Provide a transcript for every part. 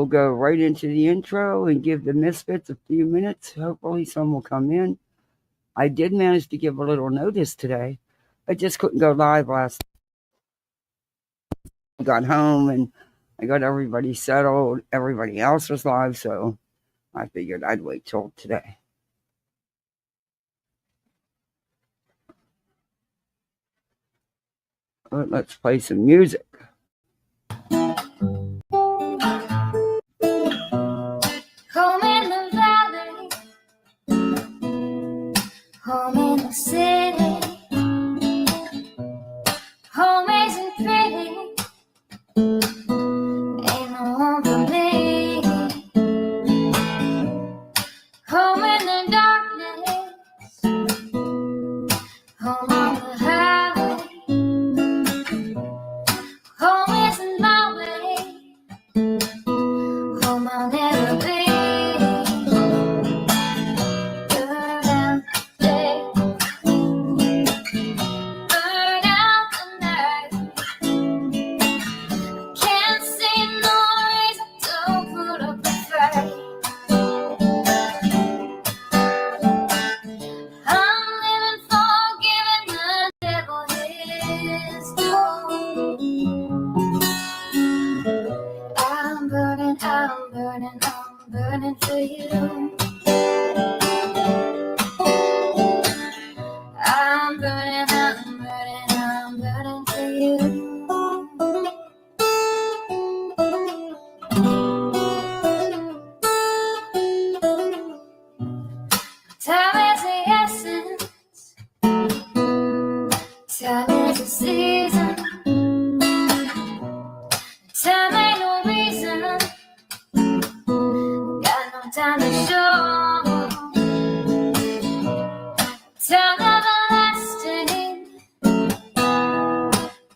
go right into the intro and give the Misfits a few minutes. Hopefully some will come in. I did manage to give a little notice today. I just couldn't go live last night. I got home and I got everybody settled. Everybody else was live, so I figured I'd wait till today. But let's play some music. Home in the valley, home in the city, home isn't pretty, ain't no home for me. Home in the darkness, home on the highway, home isn't my way, home I'll never be. I'm burning for you. I'm burning for you. Time is the essence. Time is the season. Time ain't no reason. Got no time to show. Time everlasting.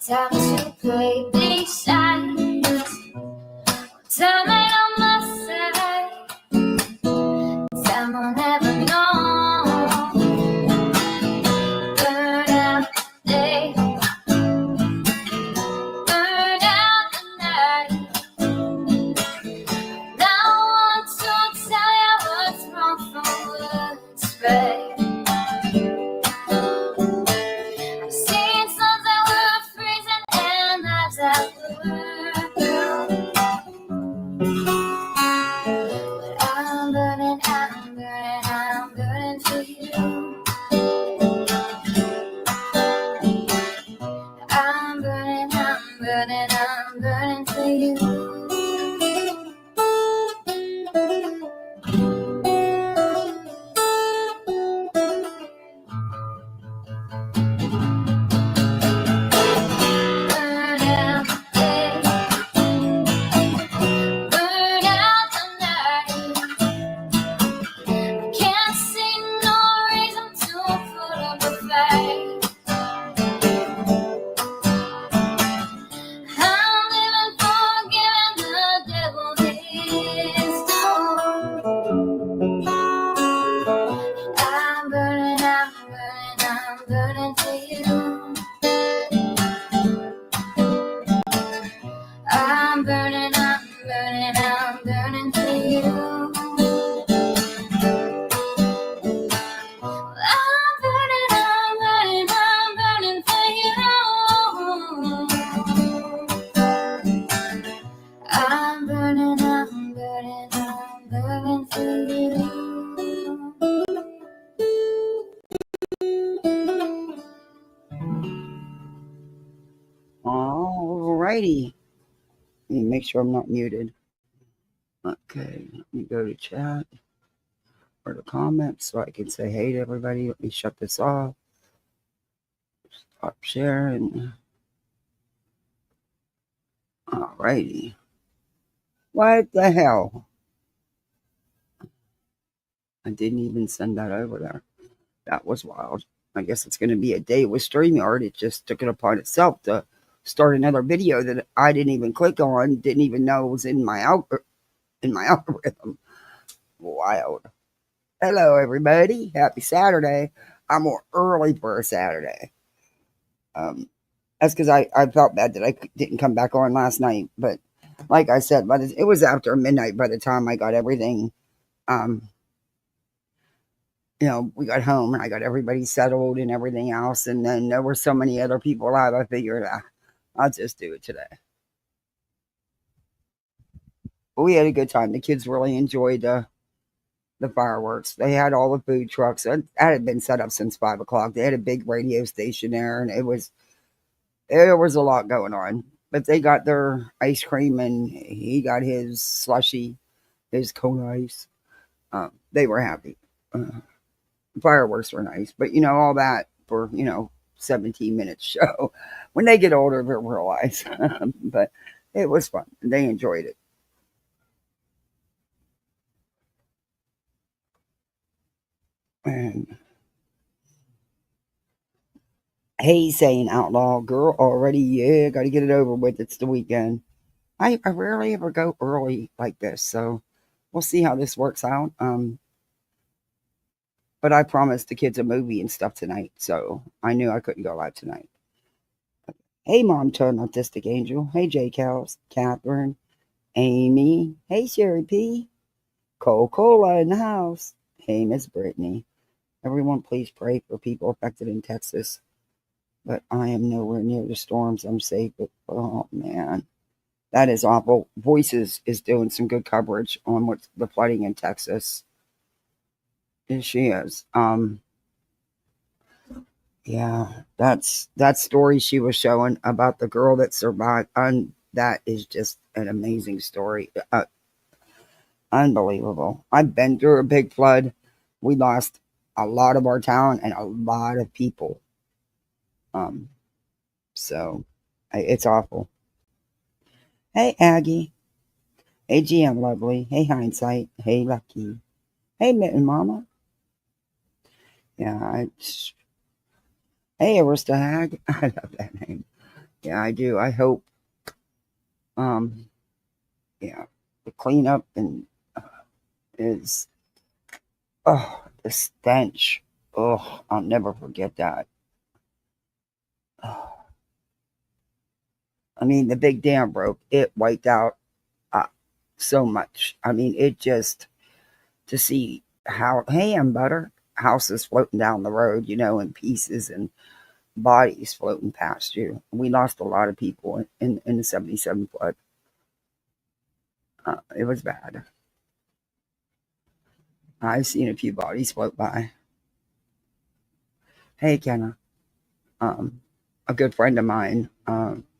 Time to play these sides. Time ain't on my side. Time will never know. Burn out the day. Burn out the night. Now I want to tell you what's wrong from what's right. I've seen suns that were freezing and lives that were brown. But I'm burning for you. I'm burning for you. Burn out the day. Burn out the night. Can't see no reason to put up a fight. I'm living for giving the devil his due. I'm burning for you. I'm burning for you. I'm burning for you. I'm burning for you. Alrighty. Let me make sure I'm not muted. Okay, let me go to chat or the comments so I can say hey to everybody. Let me shut this off. Stop sharing. Alrighty. What the hell? I didn't even send that over there. That was wild. I guess it's going to be a day with StreamYard. It just took it upon itself to start another video that I didn't even click on, didn't even know was in my algorithm. Wild. Hello, everybody. Happy Saturday. I'm more early for a Saturday. That's because I felt bad that I didn't come back on last night, but like I said, but it was after midnight by the time I got everything. Um, we got home and I got everybody settled and everything else. And then there were so many other people out. I figured I'll just do it today. But we had a good time. The kids really enjoyed the fireworks. They had all the food trucks. That had been set up since 5 o'clock. They had a big radio station there, and there was a lot going on. But they got their ice cream, and he got his slushy, his cone ice. They were happy. Fireworks were nice, but all that for 17 minutes show. When they get older, they'll realize. But it was fun. They enjoyed it. And hey, saying outlaw girl already. Yeah, got to get it over with. It's the weekend. I rarely ever go early like this, so we'll see how this works out. But I promised the kids a movie and stuff tonight, so I knew I couldn't go live tonight. Hey, Mom Turned Autistic Angel. Hey, J. Cows, Catherine, Amy. Hey, Sherry P. Coca-Cola in the house. Hey, Miss Brittany. Everyone, please pray for people affected in Texas. But I am nowhere near the storms. I'm safe, but oh man, that is awful. Voices is doing some good coverage on what's the flooding in Texas. And she is. Yeah, that story she was showing about the girl that survived. That is just an amazing story. Unbelievable. I've been through a big flood. We lost a lot of our town and a lot of people. So it's awful. Hey, Aggie. Hey, GM Lovely. Hey, Hindsight. Hey, Lucky. Hey, Mitten Mama. Yeah, hey, Arista Hag. I love that name. Yeah, I do. I hope, yeah, the cleanup and is, the stench. Oh, I'll never forget that. Oh, I mean, the big dam broke. It wiped out so much. I mean, it just to see how, hey, I'm butter, houses floating down the road, in pieces and bodies floating past you. We lost a lot of people in the 77 flood. It was bad. I've seen a few bodies float by. Hey, Kenna. A good friend of mine,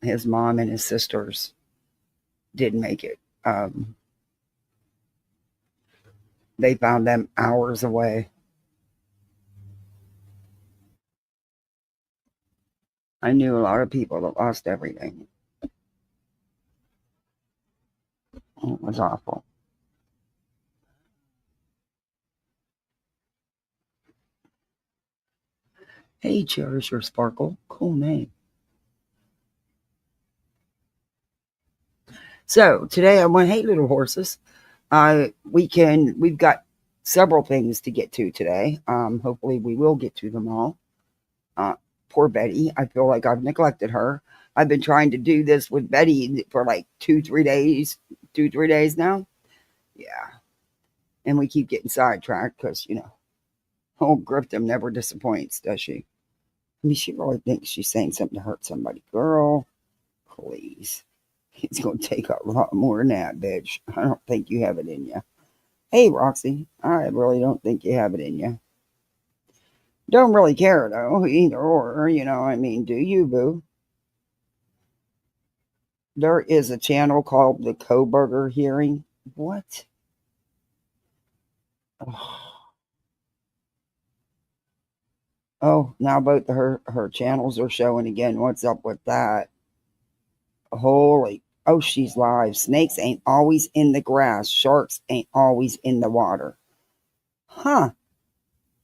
his mom and his sisters did make it. They found them hours away. I knew a lot of people that lost everything. It was awful. Hey, Cherish Your Sparkle. Cool name. So today I went, hey, little horses. We've got several things to get to today. Hopefully we will get to them all. Poor Betty. I feel like I've neglected her. I've been trying to do this with Betty for like 2-3 days, 2-3 days now. Yeah. And we keep getting sidetracked because, old Grifton never disappoints, does she? I mean, she really thinks she's saying something to hurt somebody. Girl, please. It's going to take a lot more than that, bitch. I don't think you have it in you. Hey, Roxy. I really don't think you have it in you. Don't really care, though, either or. I mean, do you, boo? There is a channel called the Coburger Hearing. What? Oh, now both her channels are showing again. What's up with that? Holy. Oh, she's live. Snakes ain't always in the grass. Sharks ain't always in the water. Huh.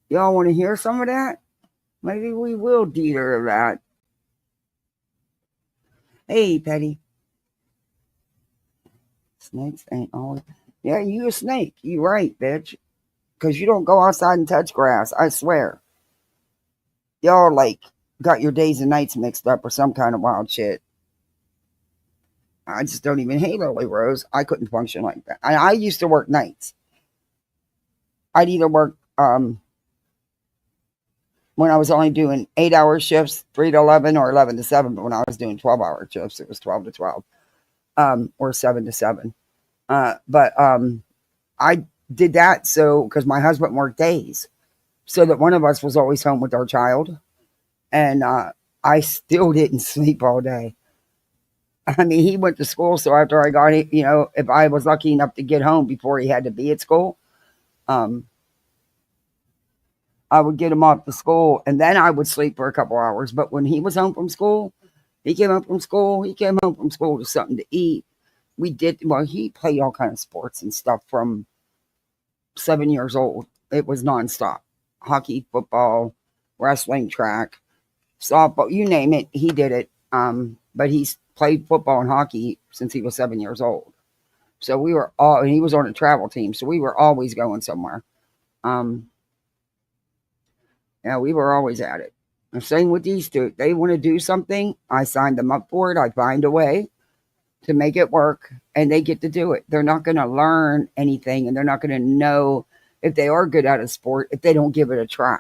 Y'all want to hear some of that? Maybe we will deter that. Hey, Petty. Snakes ain't always. Yeah, you a snake. You right, bitch. Because you don't go outside and touch grass. I swear. Y'all, got your days and nights mixed up or some kind of wild shit. I just don't even hate early, Rose. I couldn't function like that. I used to work nights. I'd either work when I was only doing 8-hour shifts, 3 to 11 or 11 to 7. But when I was doing 12-hour shifts, it was 12 to 12 or 7 to 7. But I did that so because my husband worked days, so that one of us was always home with our child. And I still didn't sleep all day. I mean, he went to school, so after I got it, if I was lucky enough to get home before he had to be at school, um, I would get him off to school, and then I would sleep for a couple hours. But when he was home from school, he came home from school. He came home from school to something to eat. He played all kind of sports and stuff from 7 years old. It was nonstop. Hockey, football, wrestling, track, softball, you name it, he did it. But he's played football and hockey since he was 7 years old. So and he was on a travel team, so we were always going somewhere. Yeah, we were always at it. The same with these two. They want to do something, I signed them up for it. I find a way to make it work, and they get to do it. They're not going to learn anything, and they're not going to know if they are good at a sport if they don't give it a try.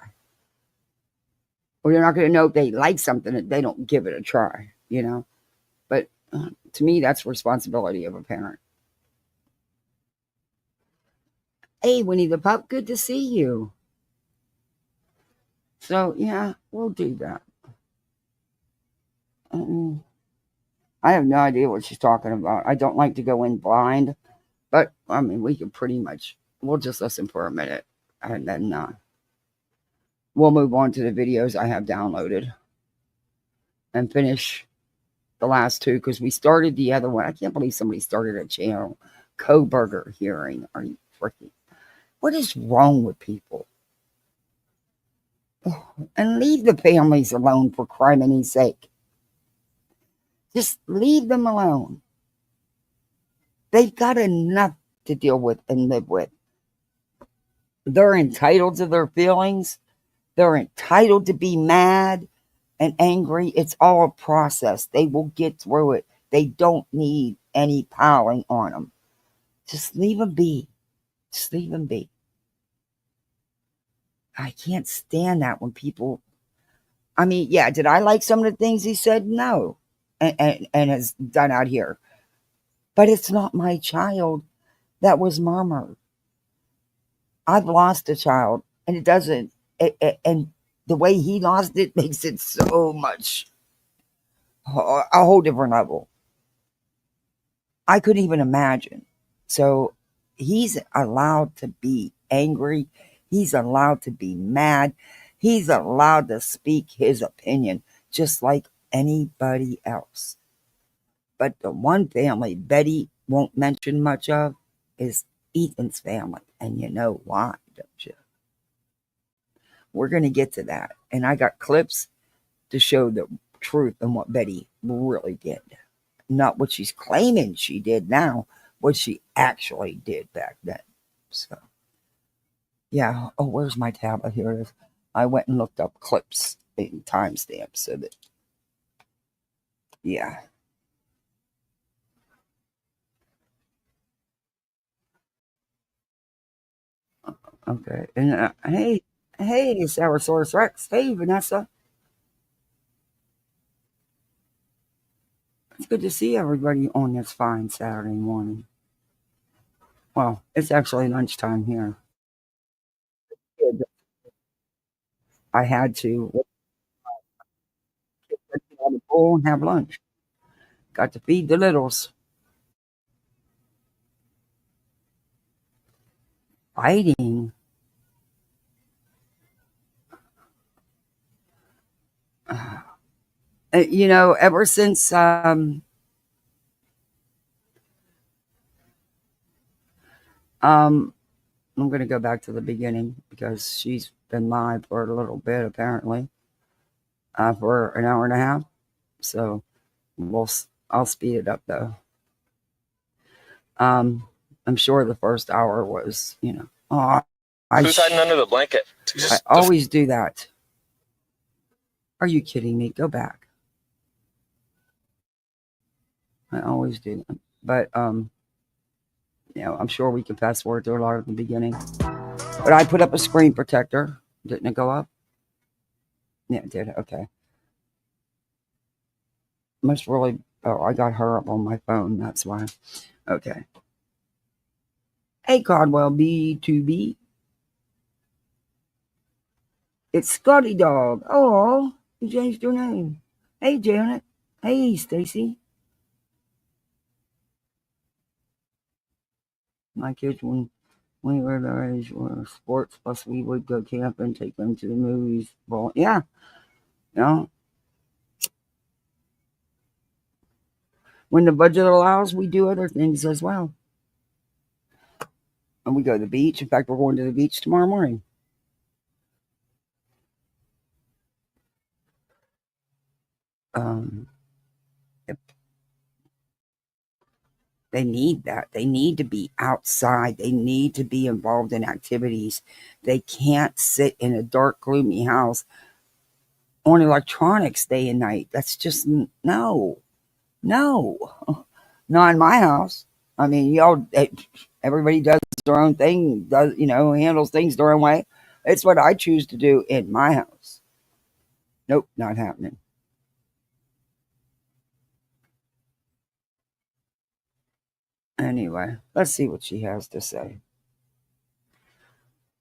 Or they're not going to know if they like something if they don't give it a try, But to me, that's responsibility of a parent. Hey, Winnie the Pup, good to see you. So, yeah, we'll do that. I have no idea what she's talking about. I don't like to go in blind, but, I mean, we can we'll just listen for a minute, and then we'll move on to the videos I have downloaded and finish the last two, because we started the other one. I can't believe somebody started a channel, Coburger Hearing. Are you freaking? What is wrong with people? And leave the families alone, for crimini's sake. Just leave them alone. They've got enough to deal with and live with. They're entitled to their feelings. They're entitled to be mad and angry. It's all a process. They will get through it. They don't need any piling on them. Just leave them be. Just leave them be. I can't stand that when people, I mean, yeah, did I like some of the things he said? No. And has done out here. But it's not my child that was murmured. I've lost a child, and it doesn't, and the way he lost it makes it so much, a whole different level. I couldn't even imagine. So he's allowed to be angry. He's allowed to be mad. He's allowed to speak his opinion just like anybody else. But the one family Betty won't mention much of is Ethan's family. And you know why, don't you? We're going to get to that. And I got clips to show the truth and what Betty really did. Not what she's claiming she did now, what she actually did back then. So, yeah. Oh, where's my tablet? Here it is. I went and looked up clips and timestamps so that, yeah. Okay. And hey, Source Rex. Hey, Vanessa. It's good to see everybody on this fine Saturday morning. Well, it's actually lunchtime here. I had to get on the pool and have lunch. Got to feed the littles. Fighting. Ever since I'm going to go back to the beginning because she's been live for a little bit, apparently, for an hour and a half. So I'll speed it up though. I'm sure the first hour was, Who's hiding under the blanket? I always do that. Are you kidding me? Go back. I always do. But I'm sure we can fast forward through a lot at the beginning. But I put up a screen protector. Didn't it go up? Yeah, it did. Okay. Must really. Oh, I got her up on my phone. That's why. Okay. Hey, Caldwell B2B. It's Scotty Dog. Oh, you changed your name. Hey, Janet. Hey, Stacy. My kids, when we were their age, were sports. Plus, we would go camp and take them to the movies. Well, yeah, you know, when the budget allows, we do other things as well. And we go to the beach. In fact, we're going to the beach tomorrow morning. Yep. They need that. They need to be outside. They need to be involved in activities. They can't sit in a dark, gloomy house on electronics day and night. That's just no, not in my house. I mean, everybody does their own thing, handles things their own way. It's what I choose to do in my house. Nope, not happening. Anyway, let's see what she has to say.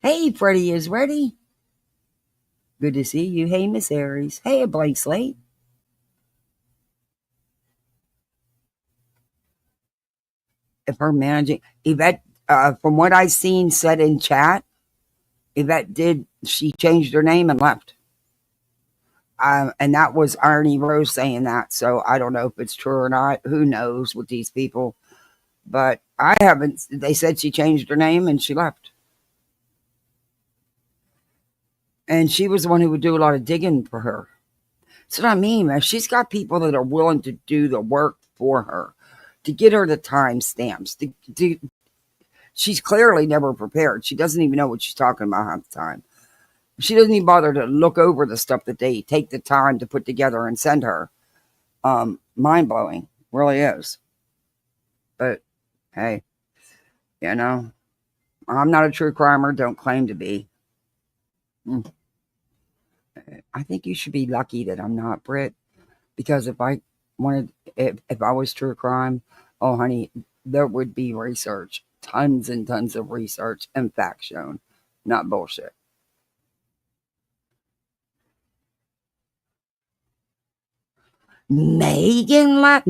Hey, Freddie is ready. Good to see you. Hey, Miss Aries. Hey, a blank slate. If her managing Yvette, from what I've seen said in chat, Yvette she changed her name and left. And that was Irony Rose saying that. So I don't know if it's true or not. Who knows with these people? But I haven't. They said she changed her name and she left. And she was the one who would do a lot of digging for her. That's what I mean, man. She's got people that are willing to do the work for her, to get her the timestamps. She's clearly never prepared. She doesn't even know what she's talking about half the time. She doesn't even bother to look over the stuff that they take the time to put together and send her. Mind blowing, really is. But hey, I'm not a true crimer. Don't claim to be. I think you should be lucky that I'm not, Britt, because if I was true crime, oh honey, there would be research, tons and tons of research and facts shown, not bullshit. Megan left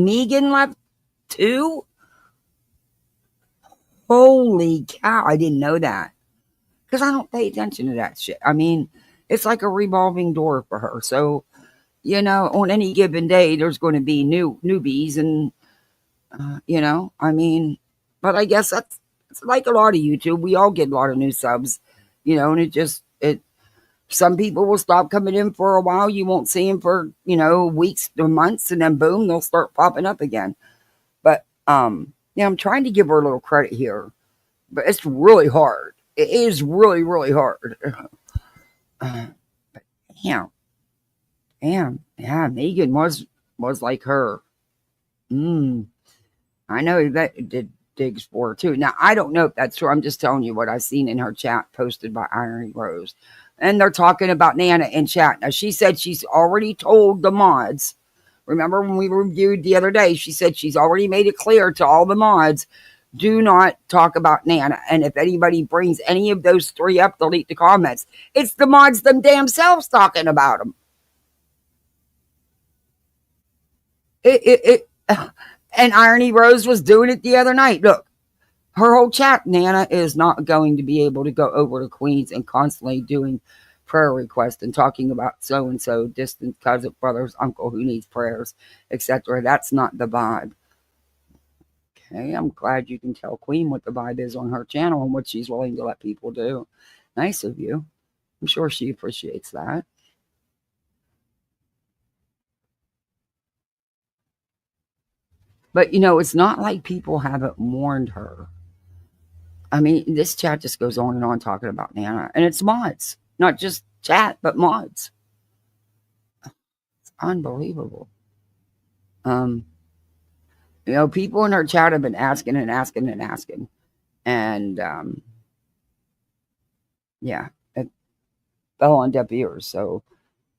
too? Holy cow, I didn't know that. Because I don't pay attention to that shit. I mean, it's like a revolving door for her. So, on any given day, there's going to be newbies and, but I guess it's like a lot of YouTube. We all get a lot of new subs, and some people will stop coming in for a while. You won't see them for, weeks or months, and then boom, they'll start popping up again. But, I'm trying to give her a little credit here, but it's really hard. It is really, really hard. But damn. Yeah, Megan was like her. I know that did digs for her too. Now, I don't know if that's true. I'm just telling you what I've seen in her chat posted by Irony Rose. And they're talking about Nana in chat. Now, she said she's already told the mods. Remember when we reviewed the other day, she said she's already made it clear to all the mods, do not talk about Nana. And if anybody brings any of those three up, delete the comments. It's the mods them damn selves talking about them. And Irony Rose was doing it the other night. Look, her whole chat, Nana is not going to be able to go over to Queens and constantly doing prayer requests and talking about so-and-so, distant cousin, brother's uncle who needs prayers, etc. That's not the vibe. Okay, I'm glad you can tell Queen what the vibe is on her channel and what she's willing to let people do. Nice of you. I'm sure she appreciates that. But, it's not like people haven't warned her. I mean, this chat just goes on and on talking about Nana. And it's mods. Not just chat, but mods. It's unbelievable. People in her chat have been asking and asking and asking. And yeah, it fell on deaf ears. So,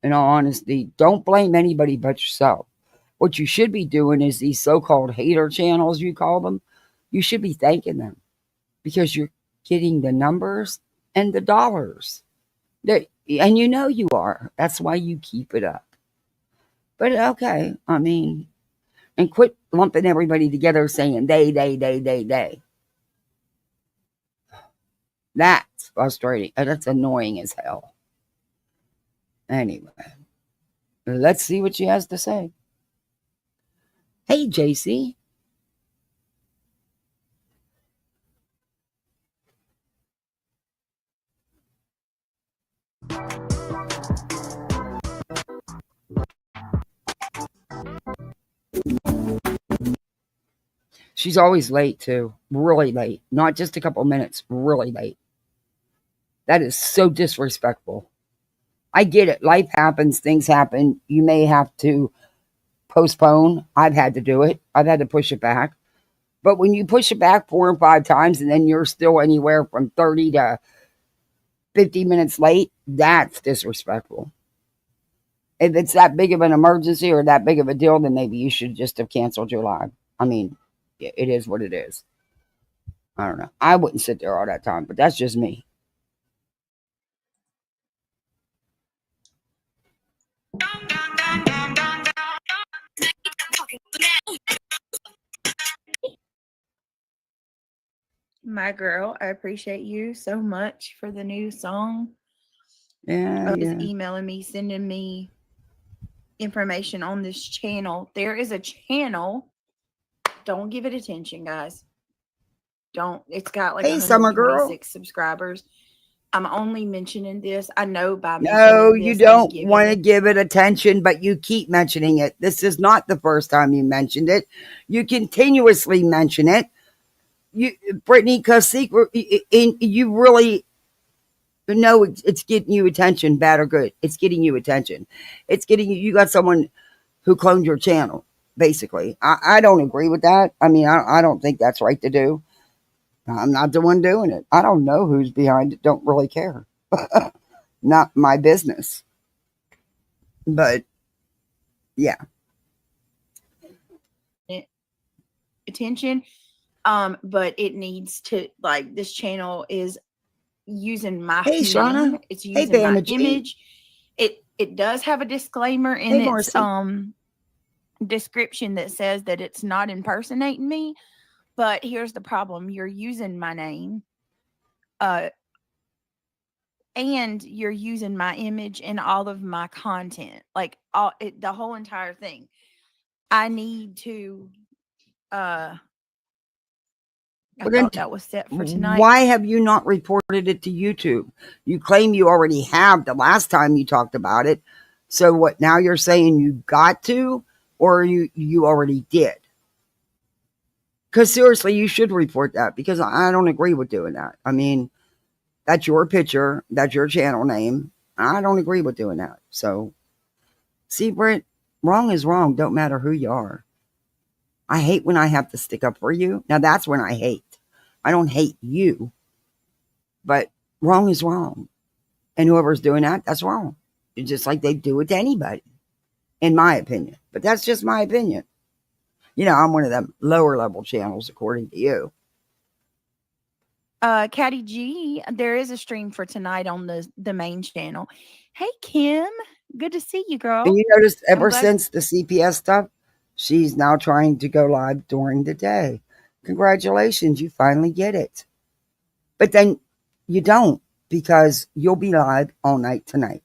in all honesty, don't blame anybody but yourself. What you should be doing is these so-called hater channels, you call them, you should be thanking them because you're getting the numbers and the dollars. And you are. That's why you keep it up. But okay, and quit lumping everybody together saying they. That's frustrating. That's annoying as hell. Anyway, let's see what she has to say. Hey, JC. She's always late, too. Really late. Not just a couple minutes. Really late. That is so disrespectful. I get it. Life happens. Things happen. You may have to postpone. I've had to do it. I've had to push it back. But when you push it back 4 and 5 times and then you're still anywhere from 30 to 50 minutes late, that's disrespectful. If it's that big of an emergency or that big of a deal, then maybe you should just have canceled your live. It is what it is. I don't know. I wouldn't sit there all that time, but that's just me. My girl, I appreciate you so much for the new song. Yeah. Emailing me, sending me information on this channel. There is a channel. Don't give it attention, guys. Don't. It's got like 126 subscribers. I'm only mentioning this. I know by no, you don't want to give it attention, but you keep mentioning it. This is not the first time you mentioned it. You continuously mention it. Brittany, because you really know it's getting you attention, bad or good. It's getting you attention. It's getting you got someone who cloned your channel, basically. I don't agree with that. I don't think that's right to do. I'm not the one doing it. I don't know who's behind it. Don't really care. Not my business. But, yeah. Attention. But it needs to, like, this channel is using my name. Shauna. It's using my image. It does have a disclaimer in its description that says that it's not impersonating me. But here's the problem. You're using my name. And you're using my image in all of my content. Like the whole entire thing. I need to I thought that was set for tonight. Why have you not reported it to YouTube? You claim you already have the last time you talked about it. So what, now you're saying you got to, or you already did? Because seriously, you should report that, because I don't agree with doing that. That's your picture. That's your channel name. I don't agree with doing that. So, see, Brent, wrong is wrong. Don't matter who you are. I hate when I have to stick up for you. Now, that's when I hate. I don't hate you. But wrong is wrong. And whoever's doing that, that's wrong. It's just like they do it to anybody, in my opinion. But that's just my opinion. I'm one of them lower level channels, according to you. Caddy G, there is a stream for tonight on the main channel. Hey, Kim. Good to see you, girl. And you notice ever since the CPS stuff, she's now trying to go live during the day. Congratulations, you finally get it. But then you don't, because you'll be live all night tonight.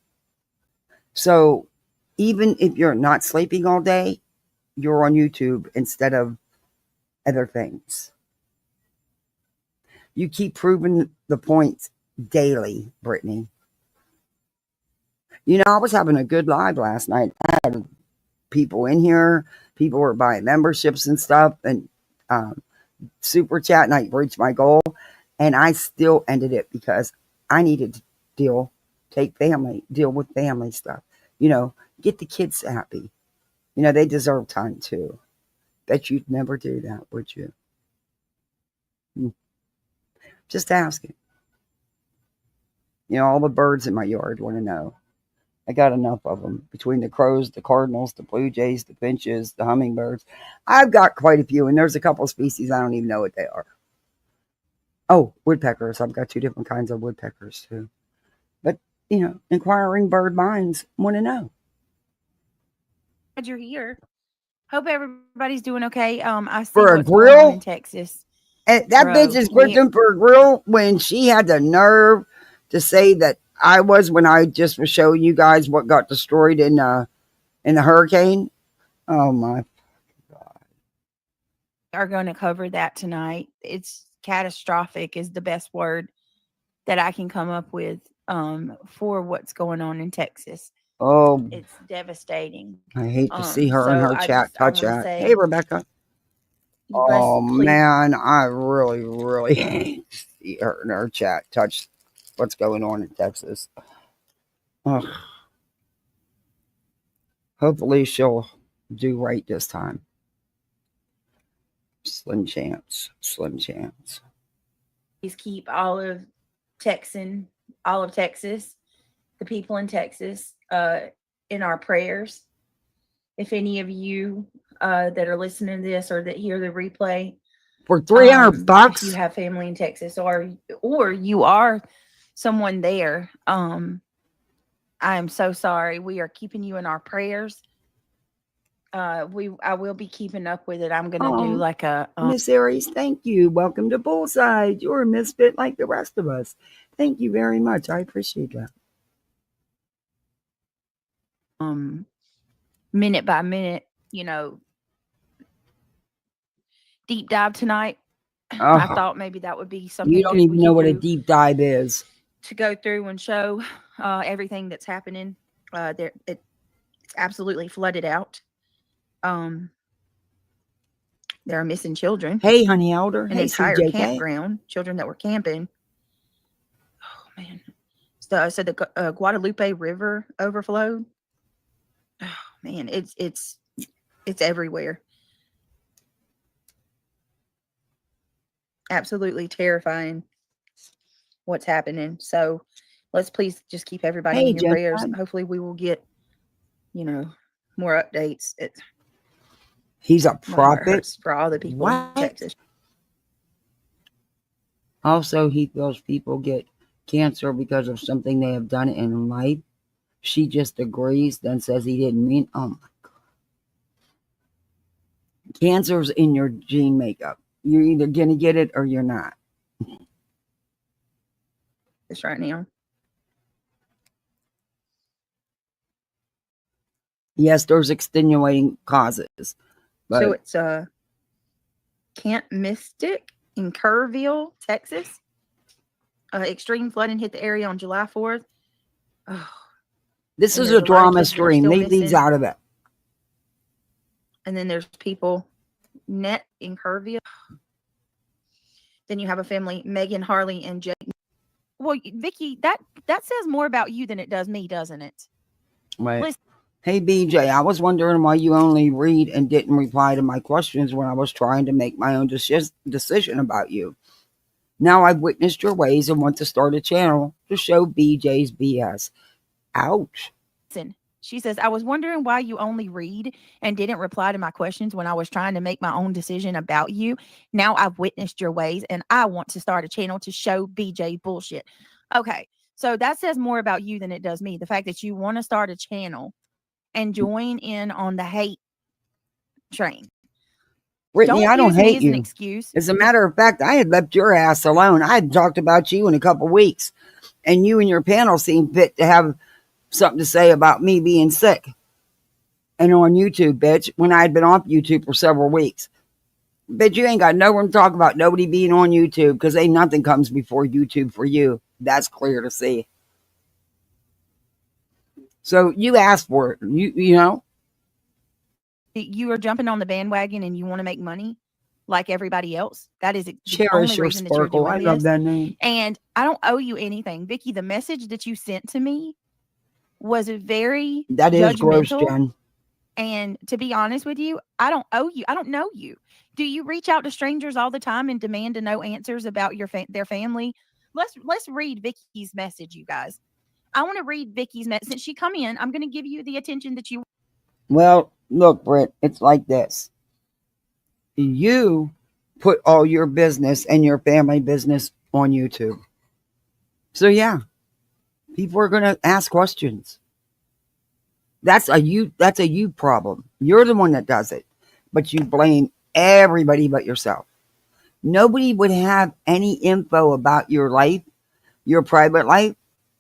So even if you're not sleeping all day, you're on YouTube instead of other things. You keep proving the point daily, Brittany. I was having a good live last night. I had people in here. People were buying memberships and stuff, and super chat, and I reached my goal. And I still ended it because I needed to deal with family stuff. Get the kids happy. They deserve time too. Bet you'd never do that, would you? Just asking. You know, all the birds in my yard want to know. I got enough of them. Between the crows, the cardinals, the blue jays, the finches, the hummingbirds. I've got quite a few, and there's a couple of species I don't even know what they are. Oh, woodpeckers. I've got 2 different kinds of woodpeckers, too. But, you know, inquiring bird minds want to know. Glad you're here. Hope everybody's doing okay. I see For a what's going on grill? in Texas. And that bitch is gripping for a grill when she had the nerve to say that I was, when I just was showing you guys what got destroyed in the hurricane. Oh my God. We are going to cover that tonight. It's catastrophic is the best word that I can come up with for what's going on in Texas. Oh, it's devastating. I hate to see her in her chat touch that. Hey, Rebecca. Oh man, I really, really hate to see her in her chat touch what's going on in Texas. Ugh. Hopefully she'll do right this time. Slim chance. Slim chance. Please keep all of Texas, the people in Texas, in our prayers. If any of you that are listening to this or that hear the replay, for $300, if you have family in Texas or you are someone there, I am so sorry. We are keeping you in our prayers. I will be keeping up with it. I'm gonna do like a Miss Aries, thank you. Welcome to Bullside. You're a misfit like the rest of us. Thank you very much. I appreciate that. Minute by minute, deep dive tonight. I thought maybe that would be something. You don't even know what a deep dive is. To go through and show everything that's happening. It's absolutely flooded out. There are missing children. Hey, honey elder. An entire campground. Children that were camping. Oh man. So the Guadalupe River overflowed. Oh man, it's everywhere. Absolutely terrifying what's happening. So let's please just keep everybody in your prayers. Hopefully we will get, more updates. He's a prophet for all the people in Texas. Also, he feels people get cancer because of something they have done in life. She just agrees, then says he didn't mean. Oh my God. Cancer's in your gene makeup. You're either going to get it or you're not. This right now. Yes, there's extenuating causes. But so it's Camp Mystic in Kerrville, Texas. Extreme flooding hit the area on July 4th. Oh, this is a drama stream. Leave these out of it. And then there's people net in Kerrville. Then you have a family, Megan, Harley, and Jake. Well, Vicky, that says more about you than it does me, doesn't it? Right. Listen. Hey, BJ, I was wondering why you only read and didn't reply to my questions when I was trying to make my own decision about you. Now I've witnessed your ways and want to start a channel to show BJ's BS. Ouch. Listen, she says, I was wondering why you only read and didn't reply to my questions when I was trying to make my own decision about you. Now I've witnessed your ways and I want to start a channel to show BJ bullshit. Okay, so that says more about you than it does me. The fact that you want to start a channel and join in on the hate train. Brittany, I don't hate you. An excuse. As a matter of fact, I had left your ass alone. I hadn't talked about you in a couple of weeks. And you and your panel seemed fit to have something to say about me being sick. And on YouTube, bitch, when I had been off YouTube for several weeks. Bitch, you ain't got nowhere to talk about nobody being on YouTube because ain't nothing comes before YouTube for you. That's clear to see. So you asked for it, you know. You are jumping on the bandwagon and you want to make money like everybody else. That is Cherish your sparkle. I love that name. And I don't owe you anything. Vicky, the message that you sent to me was very that is gross, Jen. And to be honest with you, I don't owe you. I don't know you. Do you reach out to strangers all the time and demand to know answers about their family? Let's read Vicky's message, you guys. I want to read Vicky's message. Since she come in, I'm going to give you the attention that you. Well, look, Britt, it's like this. You put all your business and your family business on YouTube. So yeah, people are going to ask questions. That's a you problem. You're the one that does it. But you blame everybody but yourself. Nobody would have any info about your life, your private life,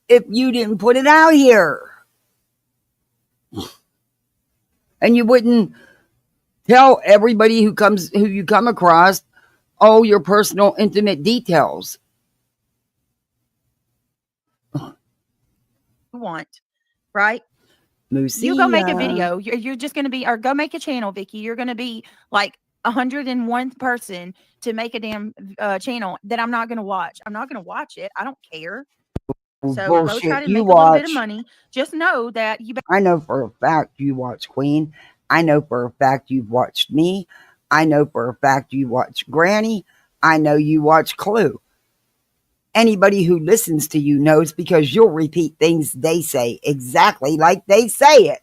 if you didn't put it out here. And you wouldn't tell everybody who you come across all your personal intimate details. Want, right? Lucia. You go make a video. You're just going to be, or go make a channel, Vicky. You're going to be like 101th person to make a damn channel that I'm not going to watch. I'm not going to watch it. I don't care. So bullshit. Go try to You make watch. a little bit of money. Just know that you. I know for a fact you watch Queen. I know for a fact you've watched me. I know for a fact you watch Granny. I know you watch Clue. Anybody who listens to you knows because you'll repeat things they say exactly like they say it.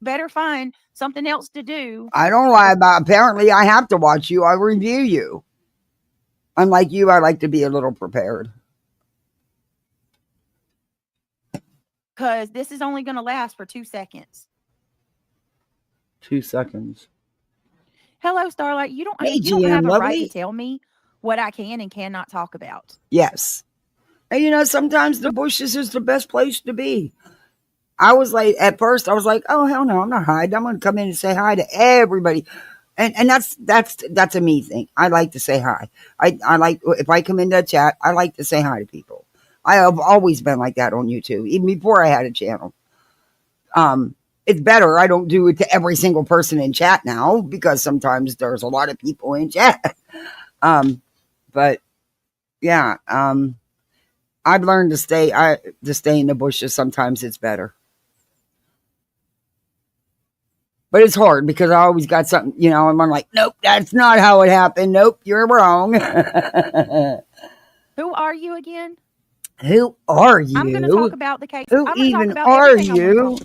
Better find something else to do. I don't lie about. Apparently, I have to watch you. I review you. Unlike you, I like to be a little prepared. Because this is only going to last for 2 seconds. 2 seconds. Hello, Starlight. You don't have a right to tell me what I can and cannot talk about. Yes. And sometimes the bushes is the best place to be. I was like, at first, I was like, oh, hell no, I'm not hiding. I'm going to come in and say hi to everybody. And that's a me thing. I like to say hi. I like, if I come into a chat, I like to say hi to people. I have always been like that on YouTube, even before I had a channel. It's better. I don't do it to every single person in chat now because sometimes there's a lot of people in chat. But yeah, I've learned to stay in the bushes. Sometimes it's better. But it's hard because I always got something, and I'm like, nope, that's not how it happened. Nope, you're wrong. Who are you again? Who are you? I'm going to talk about the case. Who I'm even talk about are you?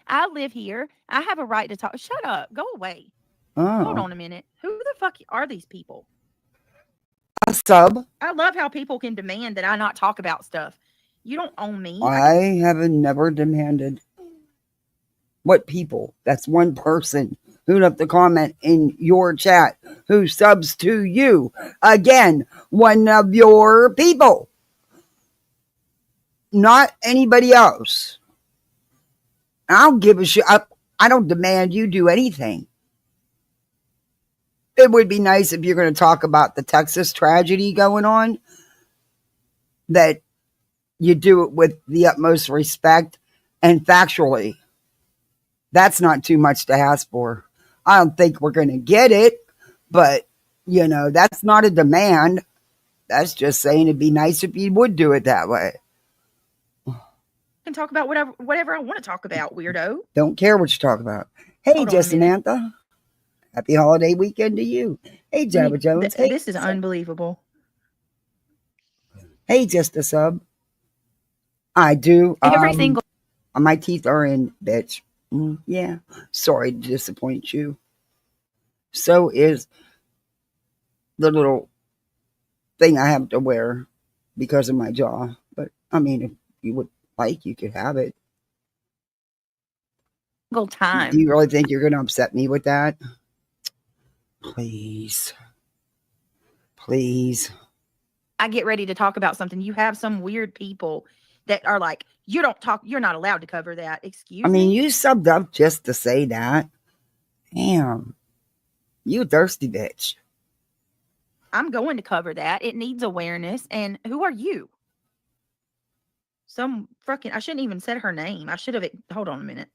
I live here. I have a right to talk. Shut up. Go away. Oh. Hold on a minute. Who the fuck are these people? A sub. I love how people can demand that I not talk about stuff. You don't own me. I haven't never demanded. What people? That's one person who left a comment in your chat who subs to you. Again, one of your people. Not anybody else. I'll give a shit. I don't demand you do anything. It would be nice if you're going to talk about the Texas tragedy going on, that you do it with the utmost respect and factually. That's not too much to ask for. I don't think we're going to get it, but, that's not a demand. That's just saying it'd be nice if you would do it that way. I can talk about whatever I want to talk about, weirdo. Don't care what you talk about. Hey, just Samantha. Happy holiday weekend to you. Hey, Jabba Jones. Hey, this is unbelievable. Hey, just a sub. I do. Every single. My teeth are in, bitch. Yeah. Sorry to disappoint you. So is the little thing I have to wear because of my jaw. But, if you would like, you could have it. Time. Do you really think you're going to upset me with that? Please. I get ready to talk about something. You have some weird people that are like, you don't talk, you're not allowed to cover that. Excuse me? You subbed up just to say that. Damn. You thirsty bitch. I'm going to cover that. It needs awareness. And who are you? I shouldn't even said her name. I should have. Hold on a minute.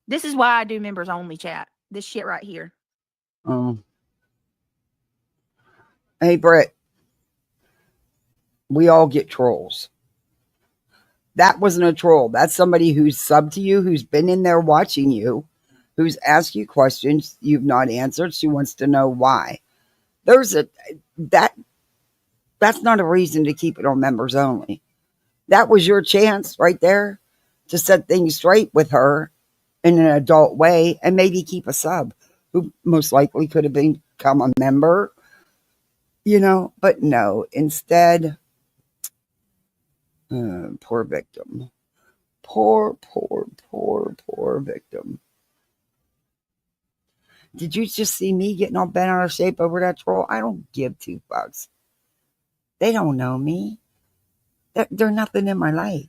This is why I do members only chat. This shit right here. Hey, Brett. We all get trolls. That wasn't a troll. That's somebody who's subbed to you, who's been in there watching you, who's asked you questions you've not answered. She wants to know why. That's not a reason to keep it on members only. That was your chance right there to set things straight with her in an adult way and maybe keep a sub who most likely could have become a member, but no, instead, poor victim. Poor victim. Did you just see me getting all bent out of shape over that troll? I don't give two fucks. They don't know me. They're nothing in my life.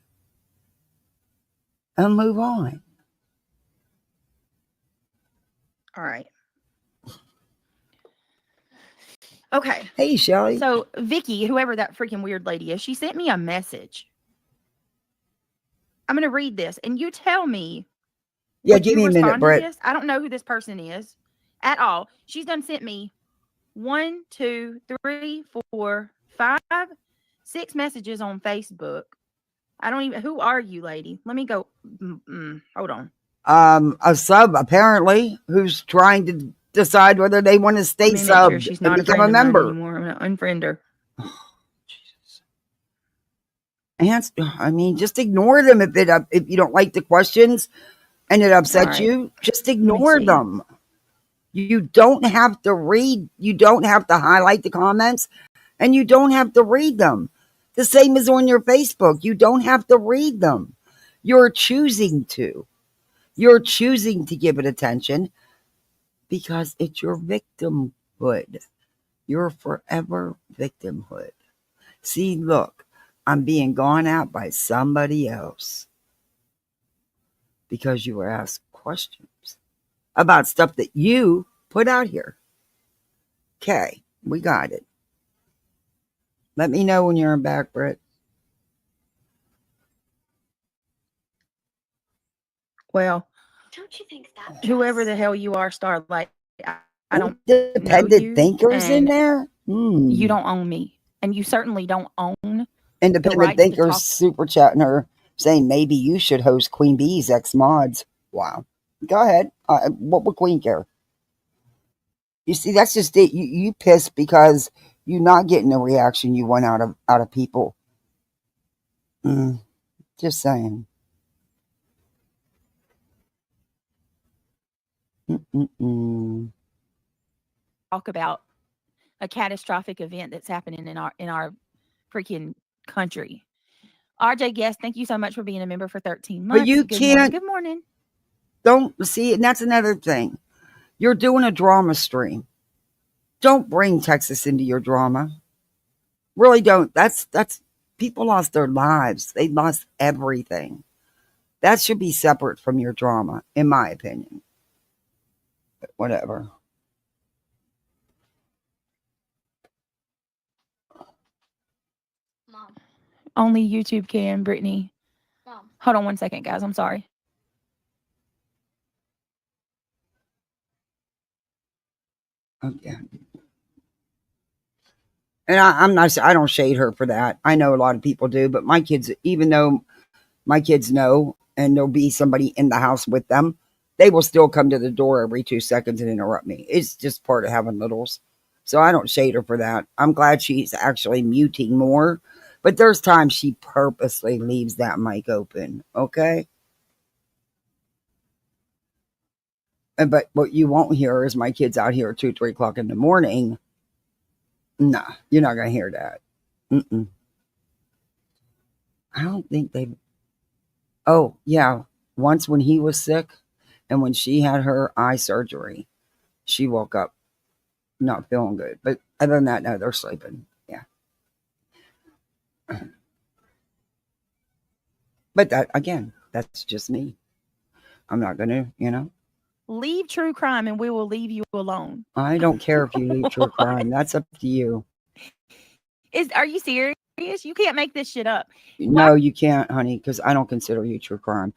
I'll move on. All right. Okay. Hey, Shelly. So Vicky, whoever that freaking weird lady is, she sent me a message. I'm going to read this, and you tell me. Yeah, give me a minute, Brett. I don't know who this person is at all. She's done sent me 1, 2, 3, 4, 5, 6 messages on Facebook. I don't even. Who are you, lady? Let me go. Hold on. A sub apparently who's trying to decide whether they want to stay subbed sure she's not and become a member anymore. I'm going to unfriend her. And I mean, just ignore them if you don't like the questions and it upsets you. Just ignore them. You don't have to read. You don't have to highlight the comments, and you don't have to read them. The same as on your Facebook. You don't have to read them. You're choosing to. You're choosing to give it attention because it's your victimhood. Your forever victimhood. See, look, I'm being gone at by somebody else because you were asked questions about stuff that you put out here. Okay, we got it. Let me know when you're back, Britt. Well, don't you think that whoever the hell you are, Starlight, I don't independent know you, thinkers in there. You don't own me, and you certainly don't own independent thinkers. Super chatting her saying maybe you should host Queen Bee's X Mods. Wow, go ahead. What would Queen care? You see, that's just it. You pissed because you're not getting the reaction you want out of people. Just saying. Talk about a catastrophic event that's happening in our freaking country. RJ Guest, thank you so much for being a member for 13 months. But you can't. Good morning. Don't see, and that's another thing. You're doing a drama stream. Don't bring Texas into your drama. Really don't. That's people lost their lives. They lost everything. That should be separate from your drama, in my opinion. But whatever. Mom. Only YouTube can, Brittany. Mom. Hold on one second, guys. I'm sorry. Okay. And I don't shade her for that. I know a lot of people do, but my kids, even though my kids know and there'll be somebody in the house with them, they will still come to the door every 2 seconds and interrupt me. It's just part of having littles. So I don't shade her for that. I'm glad she's actually muting more, but there's times she purposely leaves that mic open. Okay. But what you won't hear is my kids out here at 2, 3 o'clock in the morning. Nah, you're not going to hear that. I don't think they. Oh, yeah. Once when he was sick and when she had her eye surgery, she woke up not feeling good. But other than that, no, they're sleeping. Yeah. But that, again, that's just me. I'm not going to, Leave true crime and we will leave you alone. I don't care if you leave true crime. That's up to you. Are you serious? You can't make this shit up. No, you can't, honey, because I don't consider you true crime.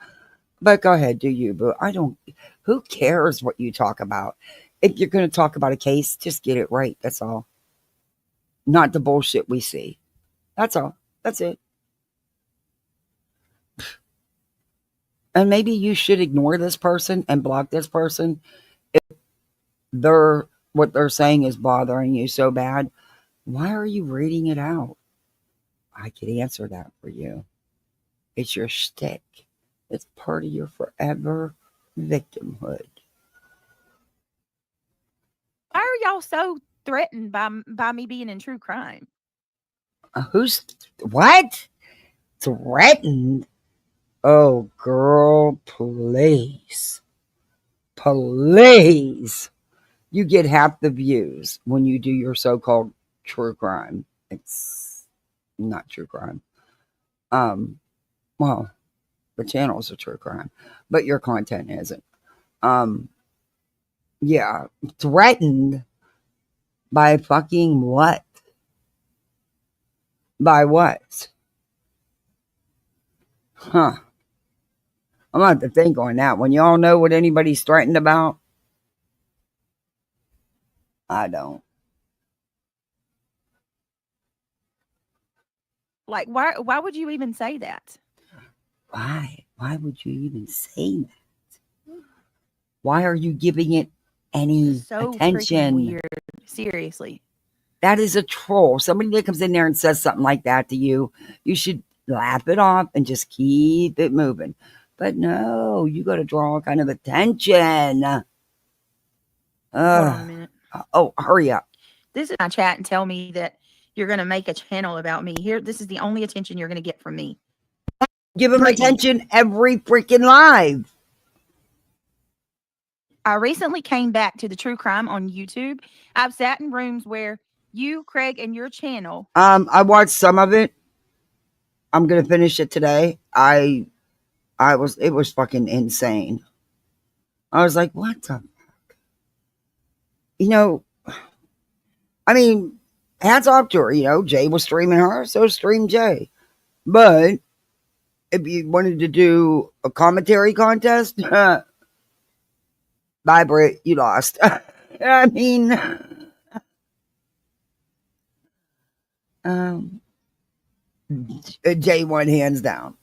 But go ahead, do you? But I don't. Who cares what you talk about? If you're going to talk about a case, just get it right. That's all. Not the bullshit we see. That's all. That's it. And maybe you should ignore this person and block this person if what they're saying is bothering you so bad. Why are you reading it out? I could answer that for you. It's your shtick. It's part of your forever victimhood. Why are y'all so threatened by me being in true crime? Who's what? Threatened? Oh, girl, please. Please. You get half the views when you do your so-called true crime. It's not true crime. Well, the channel's a true crime, but your content isn't. Yeah, threatened by fucking what? By what? Huh. I'm gonna have to think on that. When y'all know what anybody's threatened about, I don't. Like, why would you even say that? Why? Why would you even say that? Why are you giving it any So attention? Weird. Seriously. That is a troll. Somebody that comes in there and says something like that to you, you should laugh it off and just keep it moving. But no, you got to draw all kind of attention. Hold on a minute. Oh, hurry up. This is my chat and tell me that you're going to make a channel about me. Here, this is the only attention you're going to get from me. Give him attention every freaking live. I recently came back to the true crime on YouTube. I've sat in rooms where you, Craig, and your channel. I watched some of it. I'm gonna finish it today. It was fucking insane. I was like, what the fuck? You know, I mean, hats off to her. You know, Jay was streaming her, so streamed Jay. But if you wanted to do a commentary contest, bye, Britt, you lost. I mean, Jay won hands down.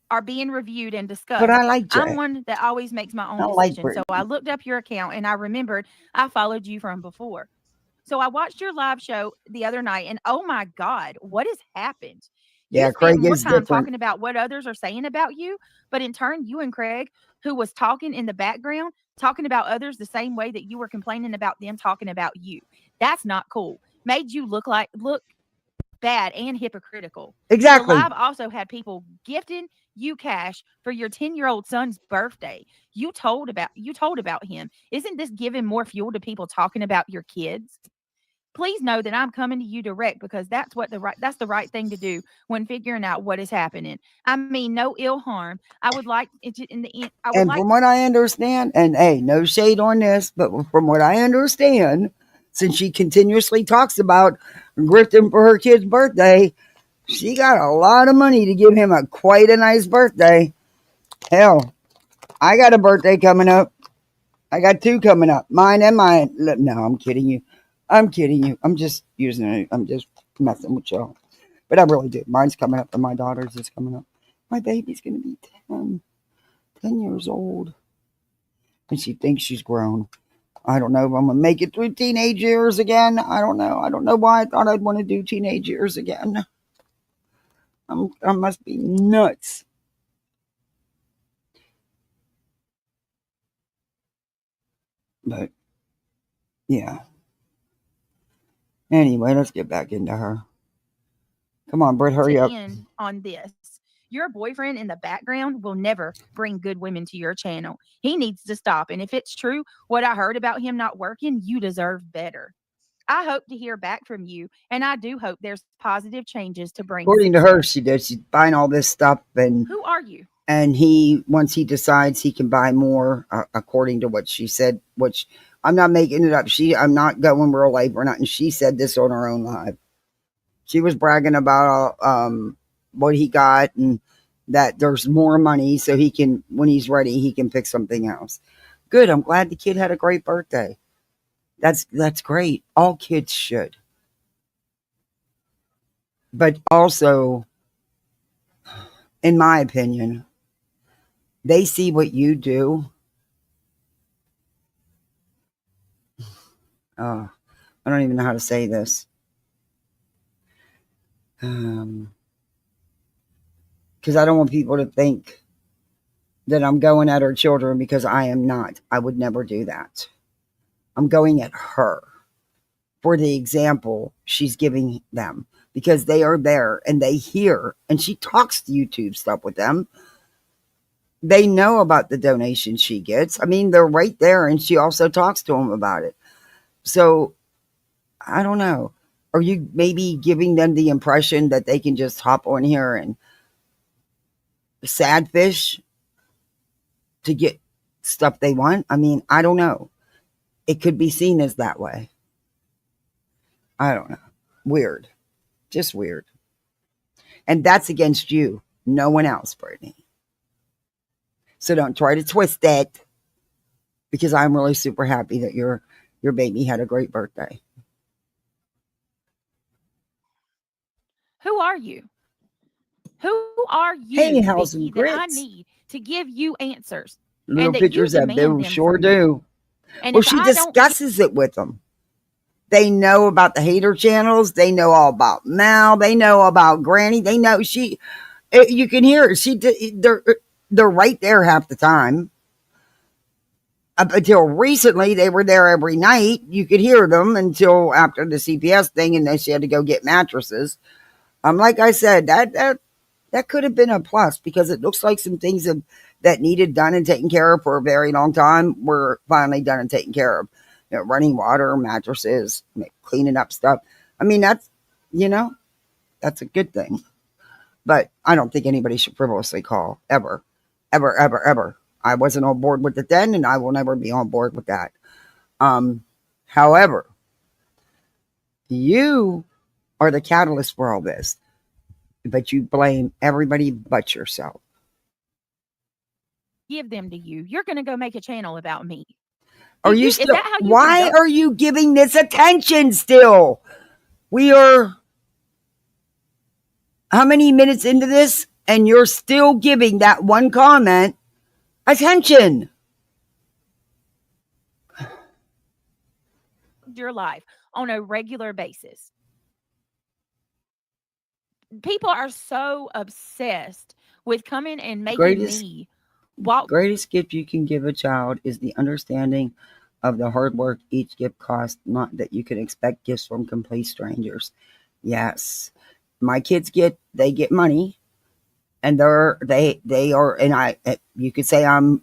Are being reviewed and discussed. But I like Jay. I'm one that always makes my own decision. So I looked up your account and I remembered I followed you from before. So I watched your live show the other night and oh my God, what has happened? Yeah, you Craig spend more is time different. Talking about what others are saying about you, but in turn, you and Craig, who was talking in the background, talking about others the same way that you were complaining about them talking about you. That's not cool. Made you look bad and hypocritical. Exactly. The live also had people gifting you cash for your 10-year-old son's birthday. You told about him. Isn't this giving more fuel to people talking about your kids? Please know that I'm coming to you direct because that's the right thing to do when figuring out what is happening. I mean, no ill harm. I would like it in the end. From what I understand, and hey, no shade on this, but from what I understand, since she continuously talks about grifting for her kid's birthday, she got a lot of money to give him quite a nice birthday. Hell, I got a birthday coming up. I got 2 coming up. Mine and mine. No, I'm kidding you. I'm just using it. I'm just messing with y'all. But I really do. Mine's coming up and my daughter's is coming up. My baby's going to be 10 years old. And she thinks she's grown. I don't know if I'm going to make it through teenage years again. I don't know. I don't know why I thought I'd want to do teenage years again. I must be nuts. But, yeah. Anyway, let's get back into her. Come on, Britt, hurry up. On this. Your boyfriend in the background will never bring good women to your channel. He needs to stop. And if it's true, what I heard about him not working, you deserve better. I hope to hear back from you, and I do hope there's positive changes to bring. According to her, she did. She's buying all this stuff. And who are you? And once he decides he can buy more, according to what she said, which I'm not making it up. I'm not going real life or nothing. She said this on her own live. She was bragging about what he got and that there's more money so he can, when he's ready, he can pick something else. Good. I'm glad the kid had a great birthday. That's great. All kids should. But also, in my opinion, they see what you do. I don't even know how to say this. Because I don't want people to think that I'm going at her children, because I am not. I would never do that. I'm going at her for the example she's giving them, because they are there and they hear, and she talks to YouTube stuff with them. They know about the donation she gets. I mean, they're right there, and she also talks to them about it. So, I don't know. Are you maybe giving them the impression that they can just hop on here and sad fish to get stuff they want? I mean, I don't know. It could be seen as that way. I don't know. Weird. Just weird. And that's against you. No one else, Brittany. So don't try to twist it, because I'm really super happy that your baby had a great birthday. Who are you? Who are you, hey, how's some Vicky, grits? that I need to give you answers? Little and pictures of they sure do. And well, she discusses it with them. They know about the hater channels. They know all about Mal. They know about Granny. They know you can hear her. They're right there half the time. Up until recently, they were there every night. You could hear them until after the CPS thing, and then she had to go get mattresses. Like I said, that could have been a plus, because it looks like some things that needed done and taken care of for a very long time were finally done and taken care of. You know, running water, mattresses, cleaning up stuff. I mean, that's a good thing. But I don't think anybody should frivolously call, ever, ever, ever, ever. I wasn't on board with it then, and I will never be on board with that. However, you are the catalyst for all this, but you blame everybody but yourself. Give them to you. You're going to go make a channel about me. Are you still? Why are you giving this attention still? We are how many minutes into this, and you're still giving that one comment attention? Your life on a regular basis. People are so obsessed with coming and making me walk. Greatest gift you can give a child is the understanding of the hard work each gift costs, not that you can expect gifts from complete strangers. Yes. My kids get money, and they are, and you could say I'm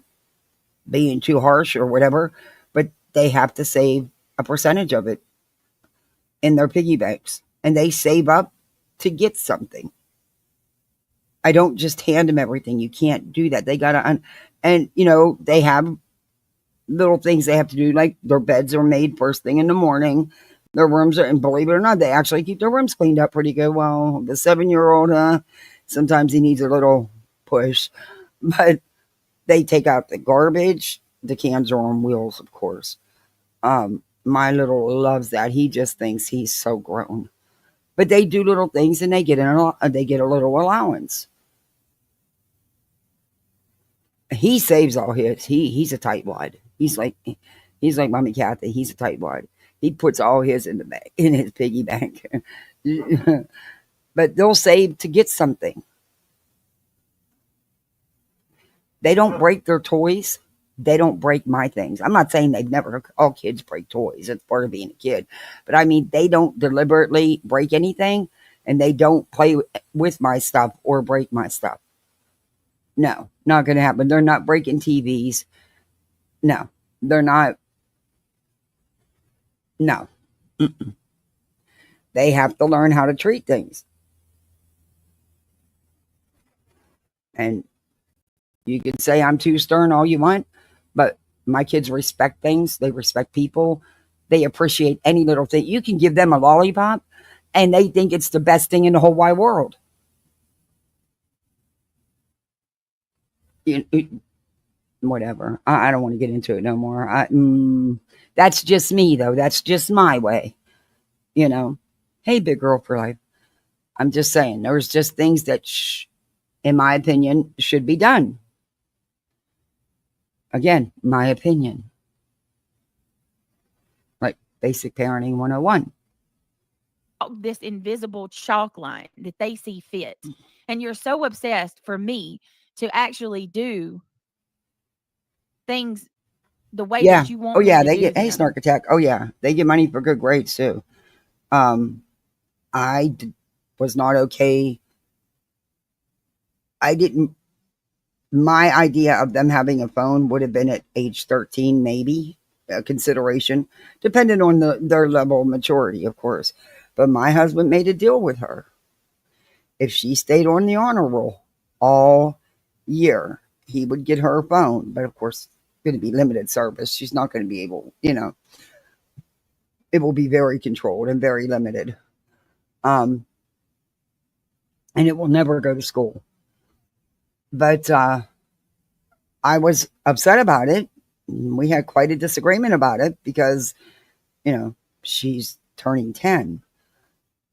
being too harsh or whatever, but they have to save a percentage of it in their piggy banks, and they save up to get something. I don't just hand them everything. You can't do that. They gotta, and they have little things they have to do, like their beds are made first thing in the morning. Their rooms are, and believe it or not, they actually keep their rooms cleaned up pretty good. Well, the 7-year-old, sometimes he needs a little push, but they take out the garbage. The cans are on wheels, of course. My little loves that. He just thinks he's so grown. But they do little things, and they get a little allowance. He saves all his. He's a tightwad. He's like Mommy Kathy. He's a tightwad. He puts all his in his piggy bank. But they'll save to get something. They don't break their toys. They don't break my things. I'm not saying all kids break toys. It's part of being a kid. But I mean, they don't deliberately break anything, and they don't play with my stuff or break my stuff. No, not going to happen. They're not breaking TVs. No, they're not. No. Mm-mm. They have to learn how to treat things. And you can say I'm too stern all you want, but my kids respect things. They respect people. They appreciate any little thing. You can give them a lollipop, and they think it's the best thing in the whole wide world. Whatever. I don't want to get into it no more. That's just me, though. That's just my way. Hey, big girl for life. I'm just saying, there's just things that in my opinion, should be done. Again, my opinion. Like basic parenting 101. This invisible chalk line that they see fit. And you're so obsessed for me to actually do things the way that you want me to they do get, them. hey, Snark Attack. Oh, yeah. They get money for good grades, too. Was not okay. My idea of them having a phone would have been at age 13, maybe, a consideration, depending on their level of maturity, of course. But my husband made a deal with her. If she stayed on the honor roll all year, he would get her a phone. But of course, it's going to be limited service. She's not going to be able, it will be very controlled and very limited. And it will never go to school. But I was upset about it. We had quite a disagreement about it because, she's turning 10.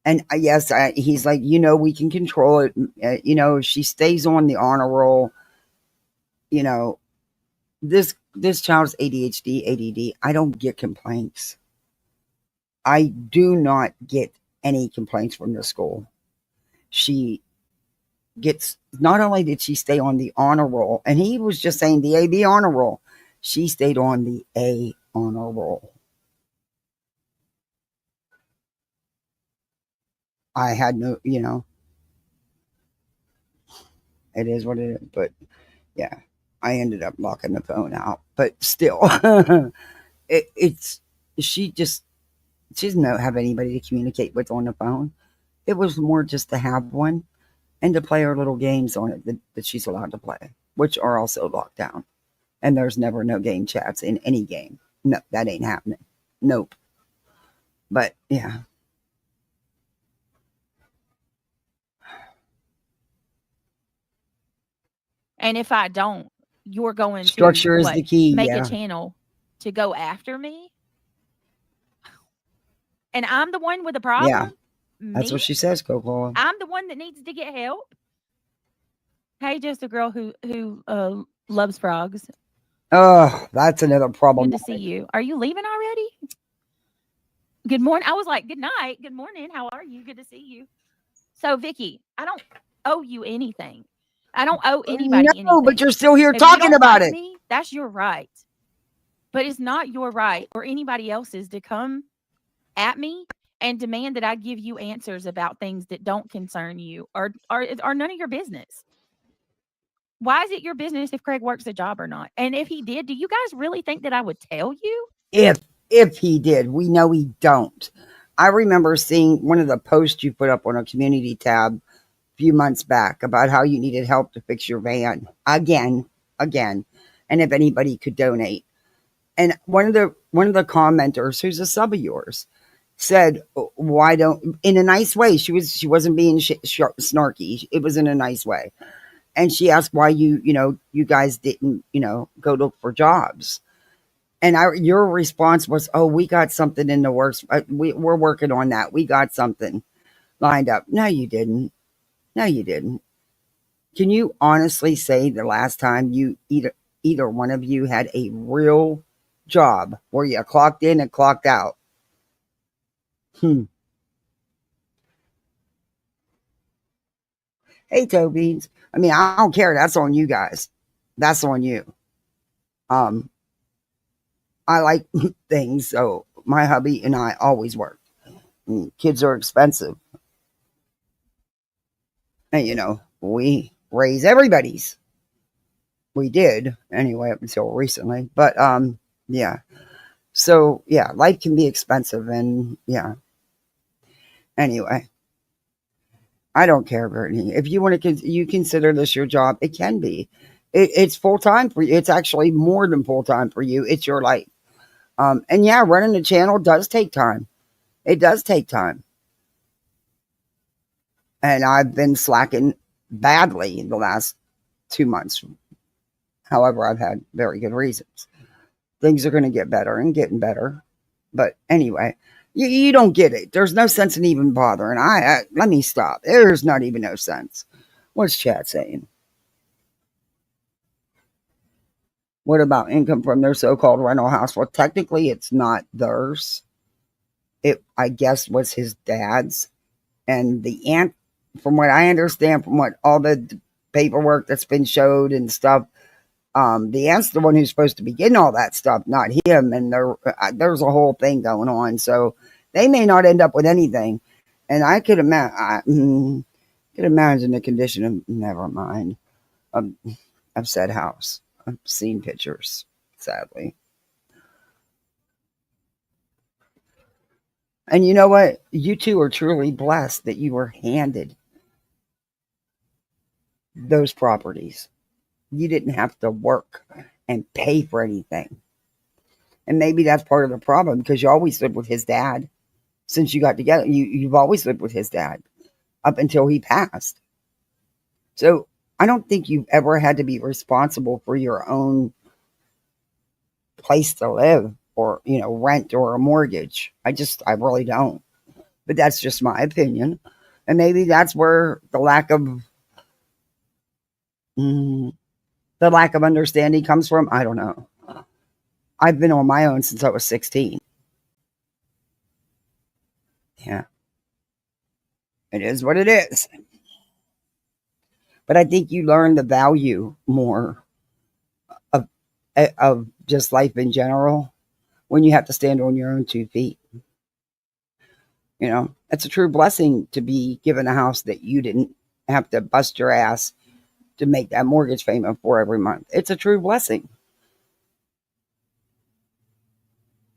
And yes, he's like, we can control it. If she stays on the honor roll, this child's ADHD, ADD. I don't get complaints. I do not get any complaints from the school. She gets, not only did she stay on the honor roll, and he was just saying the AB honor roll, she stayed on the A honor roll. I had no, it is what it is. But yeah, I ended up locking the phone out. But still, she doesn't have anybody to communicate with on the phone. It was more just to have one and to play her little games on it that she's allowed to play, which are also locked down. And there's never no game chats in any game. No, that ain't happening. Nope. But yeah. And if I don't, you're going structure to is the key. Make a channel to go after me. And I'm the one with the problem. Yeah. That's what she says, Coco. I'm the one that needs to get help. Hey, just a girl who loves frogs. Oh, that's another problem. Good to see you. Are you leaving already? Good morning. I was like, good night. Good morning. How are you? Good to see you. So, Vicky, I don't owe you anything. I don't owe anybody anything. No, but you're still here talking about it. Me, that's your right. But it's not your right or anybody else's to come at me and demand that I give you answers about things that don't concern you or are none of your business. Why is it your business if Craig works a job or not? And if he did, do you guys really think that I would tell you? If he did, we know he don't. I remember seeing one of the posts you put up on a community tab a few months back about how you needed help to fix your van again, and if anybody could donate. And one of the commenters, who's a sub of yours, said, "Why don't?" In a nice way. She wasn't being snarky. It was in a nice way. And she asked why you guys didn't, go look for jobs. And your response was, "Oh, we got something in the works. We're working on that. We got something lined up." No, you didn't. Can you honestly say the last time you either one of you had a real job where you clocked in and clocked out? Hey, toe beans. I mean, I don't care. That's on you guys. That's on you. I like things, so my hubby and I always work. Kids are expensive. And, we raise everybody's. We did, anyway, up until recently. But, yeah. So, yeah, life can be expensive, and, yeah. Anyway. I don't care, Brittany. If you want to, you consider this your job, it can be. It's full time for you. It's actually more than full time for you. It's your life. And yeah, running a channel does take time. It does take time. And I've been slacking badly in the last 2 months. However, I've had very good reasons. Things are going to get better and getting better. But anyway. You don't get it. There's no sense in even bothering. Let me stop. There's not even no sense. What's chat saying? What about income from their so-called rental house? Well, technically it's not theirs. It, I guess, was his dad's. And the aunt, from what I understand, from what all the paperwork that's been showed and stuff, the aunt's the one who's supposed to be getting all that stuff, not him. And there's a whole thing going on. So they may not end up with anything. And I could imagine the condition of, never mind, of said house. I've seen pictures, sadly. And you know what? You two are truly blessed that you were handed those properties. You didn't have to work and pay for anything. And maybe that's part of the problem, because you always lived with his dad. Since you got together, you've always lived with his dad up until he passed. So I don't think you've ever had to be responsible for your own place to live, or, rent or a mortgage. I really don't. But that's just my opinion. And maybe that's where the lack of understanding comes from. I don't know. I've been on my own since I was 16. Yeah. It is what it is. But I think you learn the value more of just life in general when you have to stand on your own 2 feet. It's a true blessing to be given a house that you didn't have to bust your ass to make that mortgage payment for every month. It's a true blessing.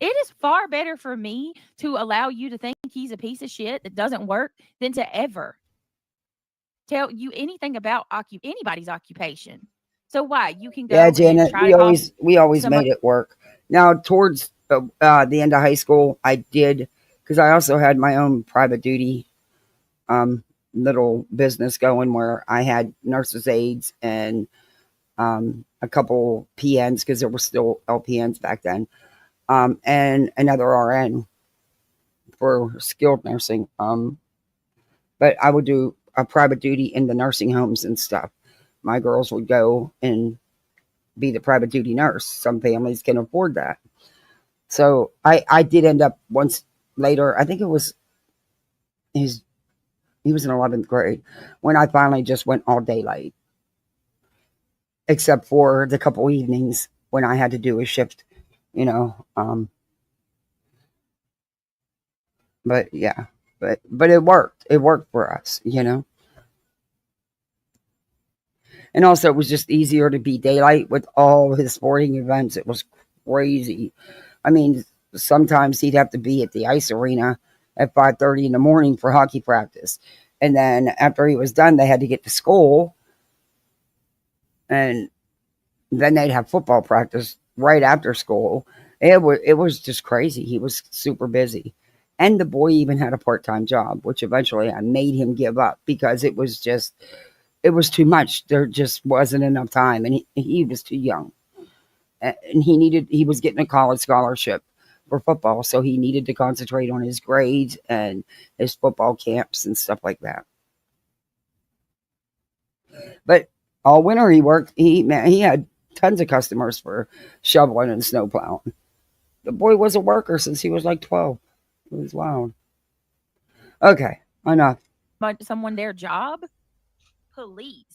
It is far better for me to allow you to think he's a piece of shit that doesn't work than to ever tell you anything about anybody's occupation. So why? You can go. Yeah, Janet, we always made it work. Now, towards the end of high school, I did, because I also had my own private duty little business going, where I had nurses' aides and a couple PNs, because there were still LPNs back then, and another RN for skilled nursing. But I would do a private duty in the nursing homes and stuff. My girls would go and be the private duty nurse. Some families can afford that. So I did end up once later, I think it was he was in 11th grade, when I finally just went all daylight, except for the couple evenings when I had to do a shift, but yeah, but it worked. It worked for us, And also, it was just easier to be daylight with all his sporting events. It was crazy. I mean, sometimes he'd have to be at the ice arena at 5:30 in the morning for hockey practice. And then after he was done, they had to get to school. And then they'd have football practice right after school. It was just crazy. He was super busy. And the boy even had a part-time job, which eventually I made him give up, because it was too much. There just wasn't enough time. And he was too young. And he was getting a college scholarship for football, so he needed to concentrate on his grades and his football camps and stuff like that. But all winter he worked. He had tons of customers for shoveling and snow plowing. The boy was a worker since he was like 12. It was wild. Okay, enough. But someone their job? Please.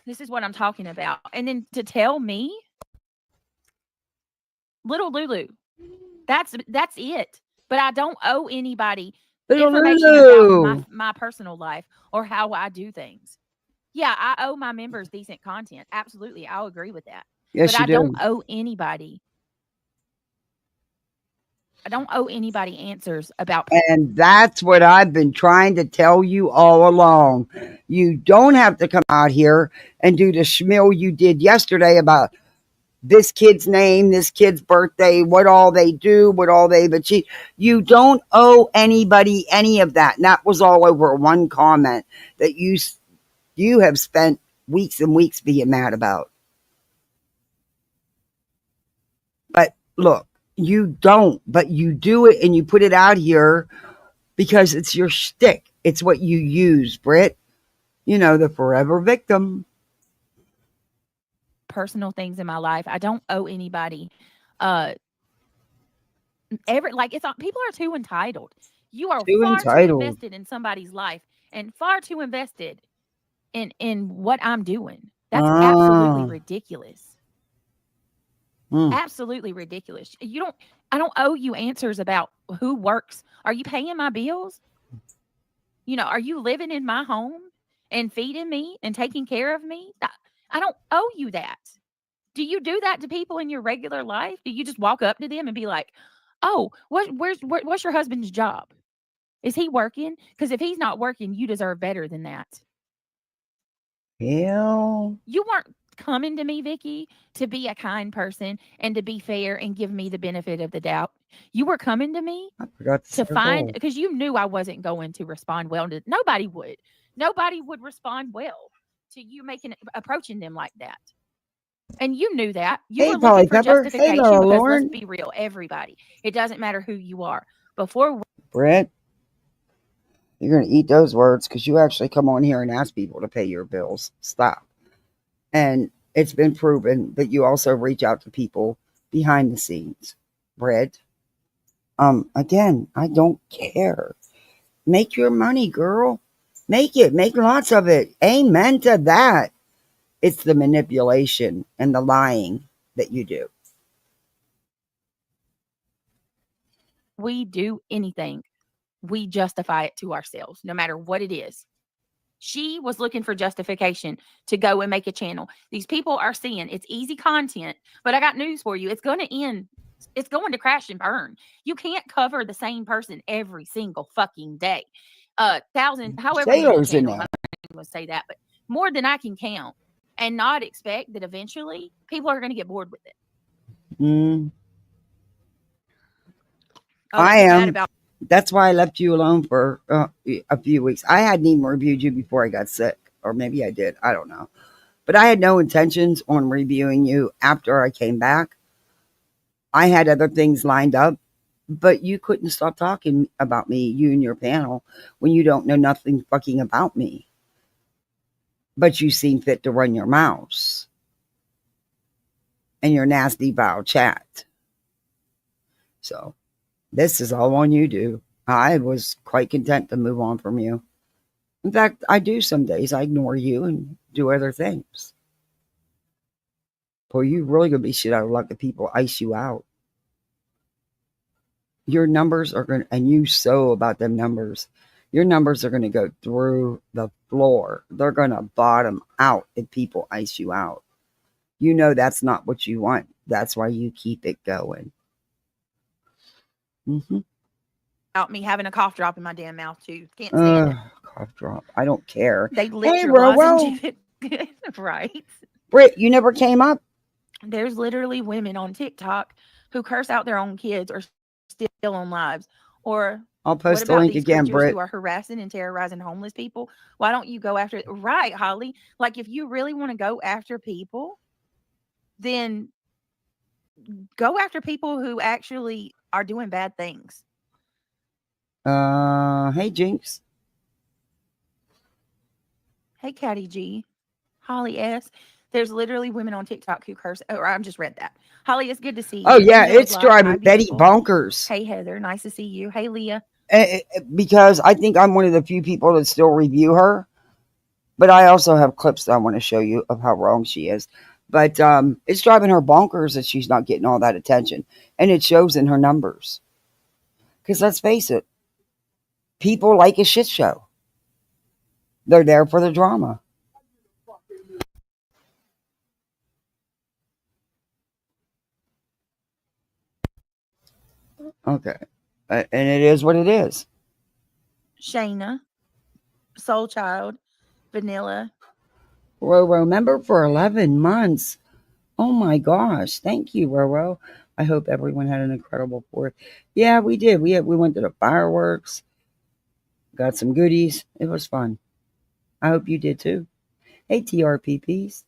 This is what I'm talking about. And then to tell me, little Lulu, that's it. But I don't owe anybody information about my personal life or how I do things. Yeah, I owe my members decent content. Absolutely, I'll agree with that. Yes, but you I do. don't owe anybody. I don't owe anybody answers about. And that's what I've been trying to tell you all along. You don't have to come out here and do the schmill you did yesterday about this kid's name, this kid's birthday, what all they do, what all they've achieved. You don't owe anybody any of that. And that was all over one comment that you have spent weeks and weeks being mad about. But look, you don't, but you do it and you put it out here because it's your shtick. It's what you use, Britt. You know, the forever victim. Personal things in my life. I don't owe anybody. People are too entitled. You are Too far too entitled. invested in somebody's life and far too invested in what I'm doing. That's absolutely Ah. ridiculous. Mm. Absolutely ridiculous. I don't owe you answers about who works. Are you paying my bills? Are you living in my home and feeding me and taking care of me? I don't owe you that. Do you do that to people in your regular life? Do you just walk up to them and be like, "Oh, what's your husband's job? Is he working? Because if he's not working, you deserve better than that." Hell. You weren't coming to me, Vicky, to be a kind person and to be fair and give me the benefit of the doubt. You were coming to me I forgot the to find, circle. because you knew I wasn't going to respond well. Nobody would. Nobody would respond well to you approaching them like that. And you knew that. You Hey, were Polly looking for Pepper. Hey, justification Laura because let's Lauren. be real, everybody. It doesn't matter who you are. Before Brett, you're going to eat those words because you actually come on here and ask people to pay your bills. Stop. And it's been proven that you also reach out to people behind the scenes. Brett, again, I don't care. Make your money, girl. Make it. Make lots of it. Amen to that. It's the manipulation and the lying that you do. we do anything, we justify it to ourselves, no matter what it is. She was looking for justification to go and make a channel. These people are seeing it's easy content, but I got news for you. It's going to end. It's going to crash and burn. You can't cover the same person every single fucking day. However many Sailors in channels, there. I'm not going to say that, but more than I can count, and not expect that eventually people are going to get bored with it. Mm, Oh, I don't get mad am. about That's why I left you alone for a few weeks. I hadn't even reviewed you before I got sick, or maybe I did. I don't know. But I had no intentions on reviewing you after I came back. I had other things lined up, but you couldn't stop talking about me, you and your panel, when you don't know nothing fucking about me. But you seem fit to run your mouths and your nasty vile chat. So this is all on you, dude. I was quite content to move on from you. In fact, I do some days. I ignore you and do other things. Boy, you really gonna be shit out of luck if people ice you out. Your numbers are gonna, and you so about them numbers. Your numbers are gonna go through the floor. They're gonna bottom out if people ice you out. You know that's not what you want. That's why you keep it going. Mm-hmm. me having a cough drop in my damn mouth too. Can't stand it. Cough drop. I don't care. They lick Hey, your Roro. lozenge. Right. Britt, you never came up. There's literally women on TikTok who curse out their own kids or still on lives. Or I'll what post the about link these again, creatures Britt. who are harassing and terrorizing homeless people? Why don't you go after right, Holly? Like if you really want to go after people, then go after people who actually are doing bad things. Hey, Jinx. Hey, Catty G. Holly S. There's literally women on TikTok who curse. Oh, I just read that. Holly, it's good to see you. Oh, yeah, Angela's it's Live. driving Hi, Betty beautiful. bonkers. Hey, Heather. Nice to see you. Hey, Leah. Because I think I'm one of the few people that still review her. But I also have clips that I want to show you of how wrong she is. But it's driving her bonkers that she's not getting all that attention. And it shows in her numbers. Because let's face it, people like a shit show. They're there for the drama. Okay. And it is what it is. Shayna. Soul Child. Vanilla. Roro, member for 11 months. Oh my gosh. Thank you, Roro. I hope everyone had an incredible 4th. Yeah, we did. We went to the fireworks, got some goodies. It was fun. I hope you did too. Hey, TRPPs.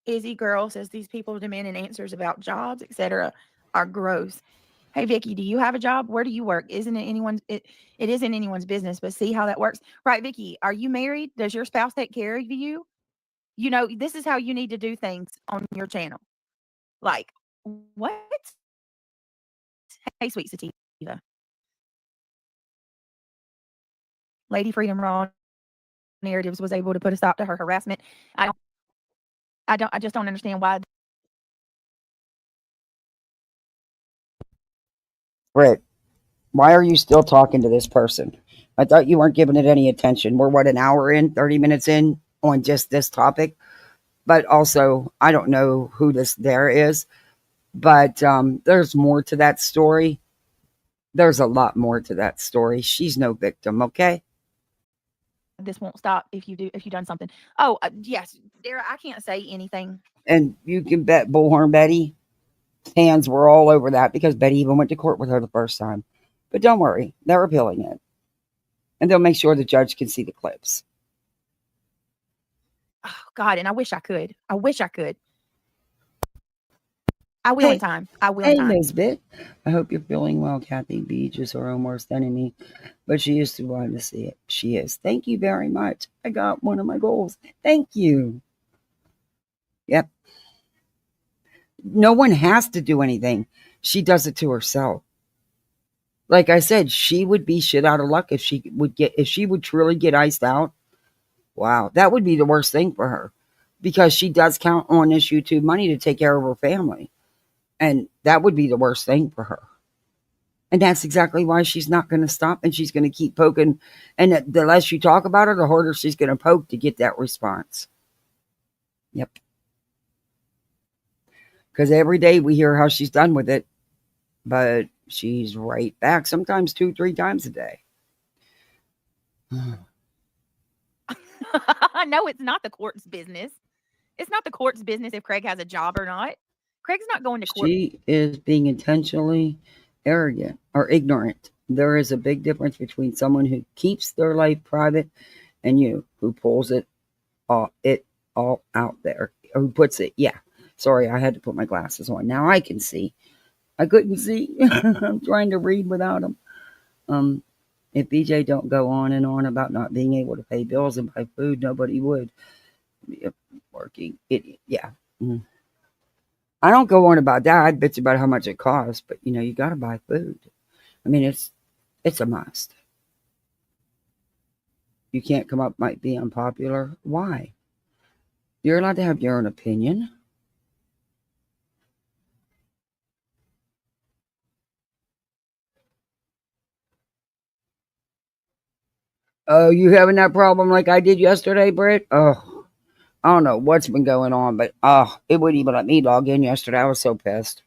Izzy Girl says these people demanding answers about jobs, etc., are gross. Hey Vicky, do you have a job? Where do you work? Isn't it anyone's it isn't anyone's business, but see how that works. Right, Vicky, are you married? Does your spouse take care of you? You know, this is how you need to do things on your channel. Like, what? Hey, sweet sativa. Lady Freedom Raw Narratives was able to put a stop to her harassment. I just don't understand why. Rick, why are you still talking to this person? I thought you weren't giving it any attention. We're what, an hour in, 30 minutes in on just this topic. But also, I don't know who this there is, but there's more to that story. There's a lot more to that story. She's no victim, okay? This won't stop if you done something. Oh, yes, Dara, I can't say anything. And you can bet Bullhornbetty hands were all over that because Betty even went to court with her the first time. But don't worry, they're appealing it. And they'll make sure the judge can see the clips. Oh, God, and I wish I could. I wish I could. I will in time. I will in time. Hey, Lisbeth. I hope you're feeling well. Kathy Beach is her own worst enemy, but she is too blind to see it. She is. Thank you very much. I got one of my goals. Thank you. Yep. No one has to do anything. She does it to herself. Like I said, she would be shit out of luck if she would truly get iced out. Wow, that would be the worst thing for her because she does count on this YouTube money to take care of her family. And that would be the worst thing for her. And that's exactly why she's not going to stop and she's going to keep poking. And the less you talk about her, the harder she's going to poke to get that response. Yep. Because every day we hear how she's done with it, but she's right back, sometimes 2-3 times a day. No, it's not the court's business. It's not the court's business if Craig has a job or not. Craig's not going to court. She is being intentionally arrogant or ignorant. There is a big difference between someone who keeps their life private and you who pulls it all out there. Or who puts it, yeah. Sorry, I had to put my glasses on. Now I can see. I couldn't see. I'm trying to read without them. If BJ don't go on and on about not being able to pay bills and buy food, nobody would be a working idiot. Yeah. I don't go on about that. I bitch about how much it costs, but you got to buy food. I mean, it's a must. You can't come up might be unpopular. Why? You're allowed to have your own opinion. Oh, you having that problem like I did yesterday, Britt? Oh, I don't know what's been going on, but it wouldn't even let me log in yesterday. I was so pissed.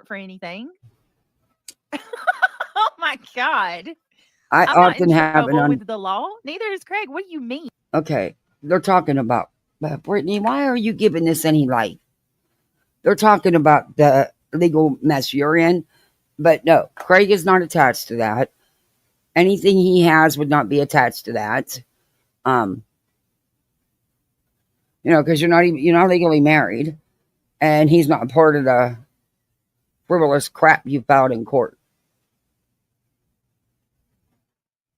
For anything. Oh my God. I'm often not in have trouble with the law. Neither is Craig. What do you mean? Okay, they're talking about, Brittany, why are you giving this any light? They're talking about the legal mess you're in, but no, Craig is not attached to that. Anything he has would not be attached to that. Because you're not legally married, and he's not part of the frivolous crap you filed in court.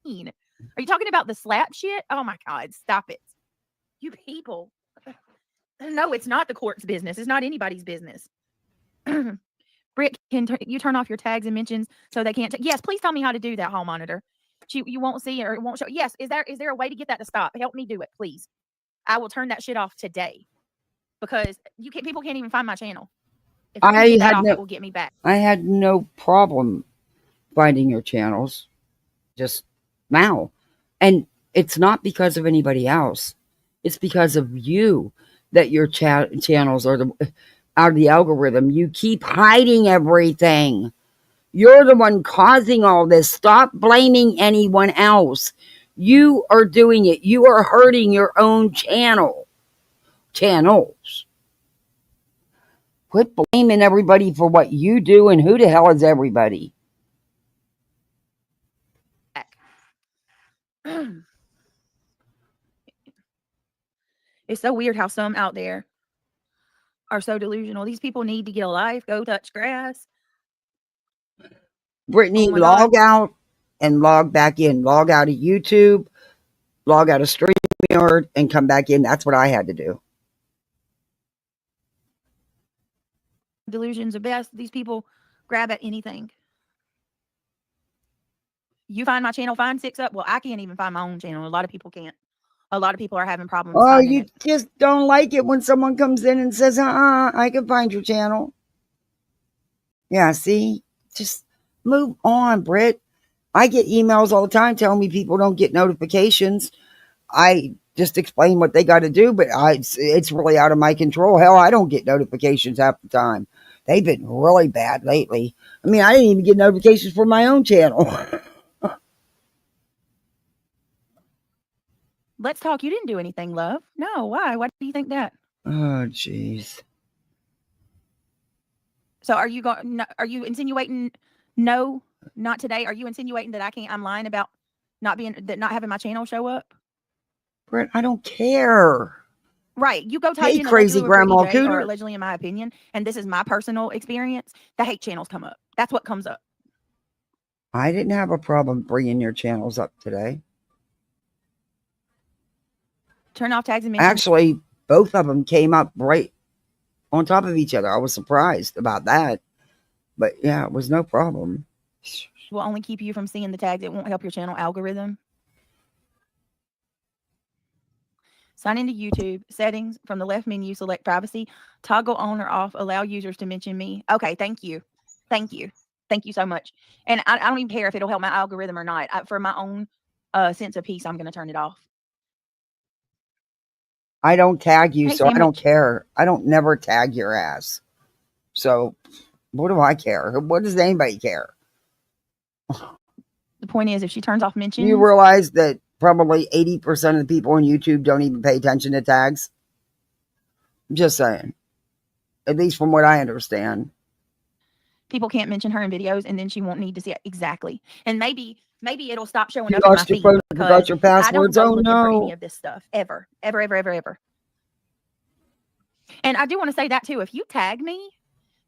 Are you talking about the slap shit? Oh my God, stop it. You people. No, it's not the court's business. It's not anybody's business. Britt, can you turn off your tags and mentions so they can't? Yes, please tell me how to do that, hall monitor. You won't see or it won't show. Yes, is there a way to get that to stop? Help me do it, please. I will turn that shit off today because people can't even find my channel. If you get that off, it will get me back. I had no problem finding your channels just now. And it's not because of anybody else. It's because of you that your channels are out of the algorithm. You keep hiding everything. You're the one causing all this. Stop blaming anyone else. You are doing it. You are hurting your own channels. Quit blaming everybody for what you do, and who the hell is everybody? It's so weird how some out there are so delusional. These people need to get a life. Go touch grass. Brittany, Oh my log God. out and log back in. Log out of YouTube, log out of StreamYard, and come back in. That's what I had to do. Delusions are best. These people grab at anything. You find my channel, find Six Up. Well, I can't even find my own channel. A lot of people can't. A lot of people are having problems Oh, finding you it. just don't like it when someone comes in and says, I can find your channel. Yeah, see? Just move on, Britt. I get emails all the time telling me people don't get notifications. I just explain what they got to do, but it's really out of my control. Hell, I don't get notifications half the time. They've been really bad lately. I mean, I didn't even get notifications for my own channel. Let's talk. You didn't do anything, love. No, why? Why do you think that? Oh, jeez. So are you going? Are you insinuating? No, not today. Are you insinuating that I'm lying about not having my channel show up? Britt, I don't care. Right. You go type Hey, in crazy allegedly with Brittany Grandma J or Cooter. allegedly in my opinion, and this is my personal experience. The hate channels come up. That's what comes up. I didn't have a problem bringing your channels up today. Turn off tags and mentions. Actually, both of them came up right on top of each other. I was surprised about that. But yeah, it was no problem. Will only keep you from seeing the tags. It won't help your channel algorithm. Sign into YouTube. Settings. From the left menu, select privacy. Toggle on or off. Allow users to mention me. Okay, thank you. Thank you. Thank you so much. And I don't even care if it'll help my algorithm or not. For my own sense of peace, I'm going to turn it off. I don't tag you, Hey, so I don't Sandwich. care. I don't never tag your ass. So what do I care? What does anybody care? The point is, if she turns off mentions, You realize that probably 80% of the people on YouTube don't even pay attention to tags? Just saying. At least from what I understand. people can't mention her in videos, and then she won't need to see it exactly. And maybe it'll stop showing You up in my lost your feed phone, because forgot your I don't passwords. go Oh looking for any no. of this stuff ever. And I do want to say that too. If you tag me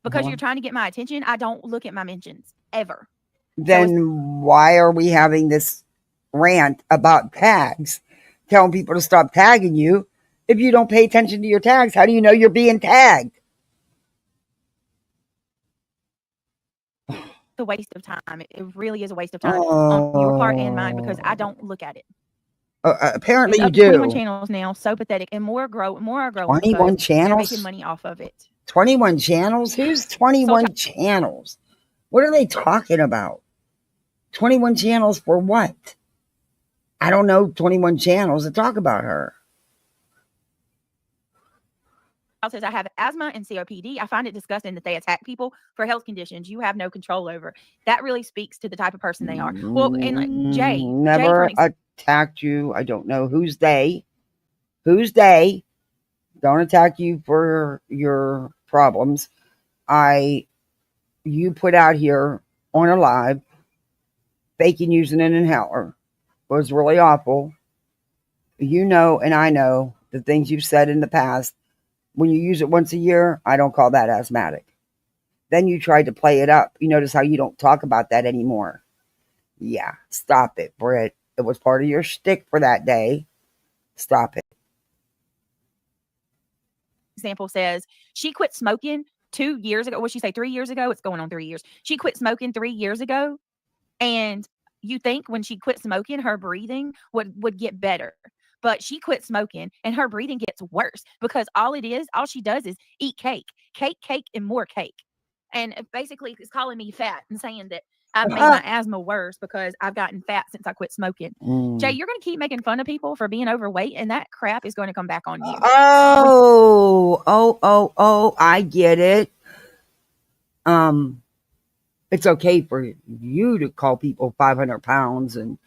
because you're trying to get my attention, I don't look at my mentions ever. Then why are we having this rant about tags? Telling people to stop tagging you. If you don't pay attention to your tags, how do you know you're being tagged? It's a waste of time. It really is a waste of time on your part and mine because I don't look at it. Apparently It's you up do. 21 channels now. So pathetic. And more are growing. 21 channels? They're making money off of it. 21 channels? Who's 21 channels? What are they talking about? 21 channels for what? I don't know 21 channels to talk about her. Says I have asthma and COPD. I find it disgusting that they attack people for health conditions you have no control over. That really speaks to the type of person they are. Well, and Jay never attacked you. I don't know who's they. Who's they? Don't attack you for your problems. You put out here on a live faking using an inhaler was really awful. You know, and I know the things you've said in the past. When you use it once a year, I don't call that asthmatic. Then you tried to play it up. You notice how you don't talk about that anymore. Yeah, stop it, Britt. It was part of your shtick for that day. Stop it. Example says she quit smoking 2 years ago. What'd she say? 3 years ago? It's going on 3 years. She quit smoking 3 years ago. And you think when she quit smoking, her breathing would get better. But she quit smoking and her breathing gets worse because all she does is eat cake, and more cake. And basically it's calling me fat and saying that I've made my asthma worse because I've gotten fat since I quit smoking. Jay, you're going to keep making fun of people for being overweight and that crap is going to come back on you. I get it. It's okay for you to call people 500 pounds and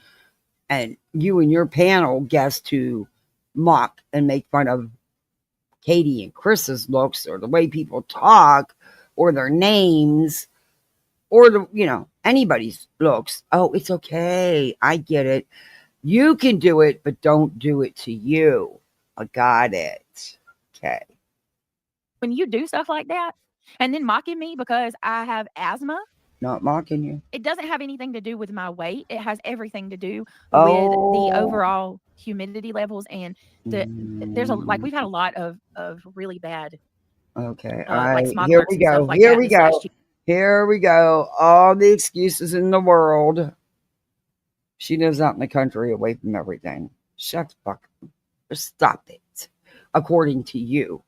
you and your panel guests to mock and make fun of Katie and Chris's looks or the way people talk or their names or anybody's looks. Oh, it's okay. I get it. You can do it, but don't do it to you. I got it. Okay. when you do stuff like that and then mocking me because I have asthma. Not mocking you. It doesn't have anything to do with my weight. It has everything to do with Oh. the overall humidity levels and there's we've had a lot of really bad. Okay. Like smog Here alerts we and stuff go. like Here that we this go. last year. Here we go. All the excuses in the world. She lives out in the country away from everything. Shut the fuck up. Stop it. According to you.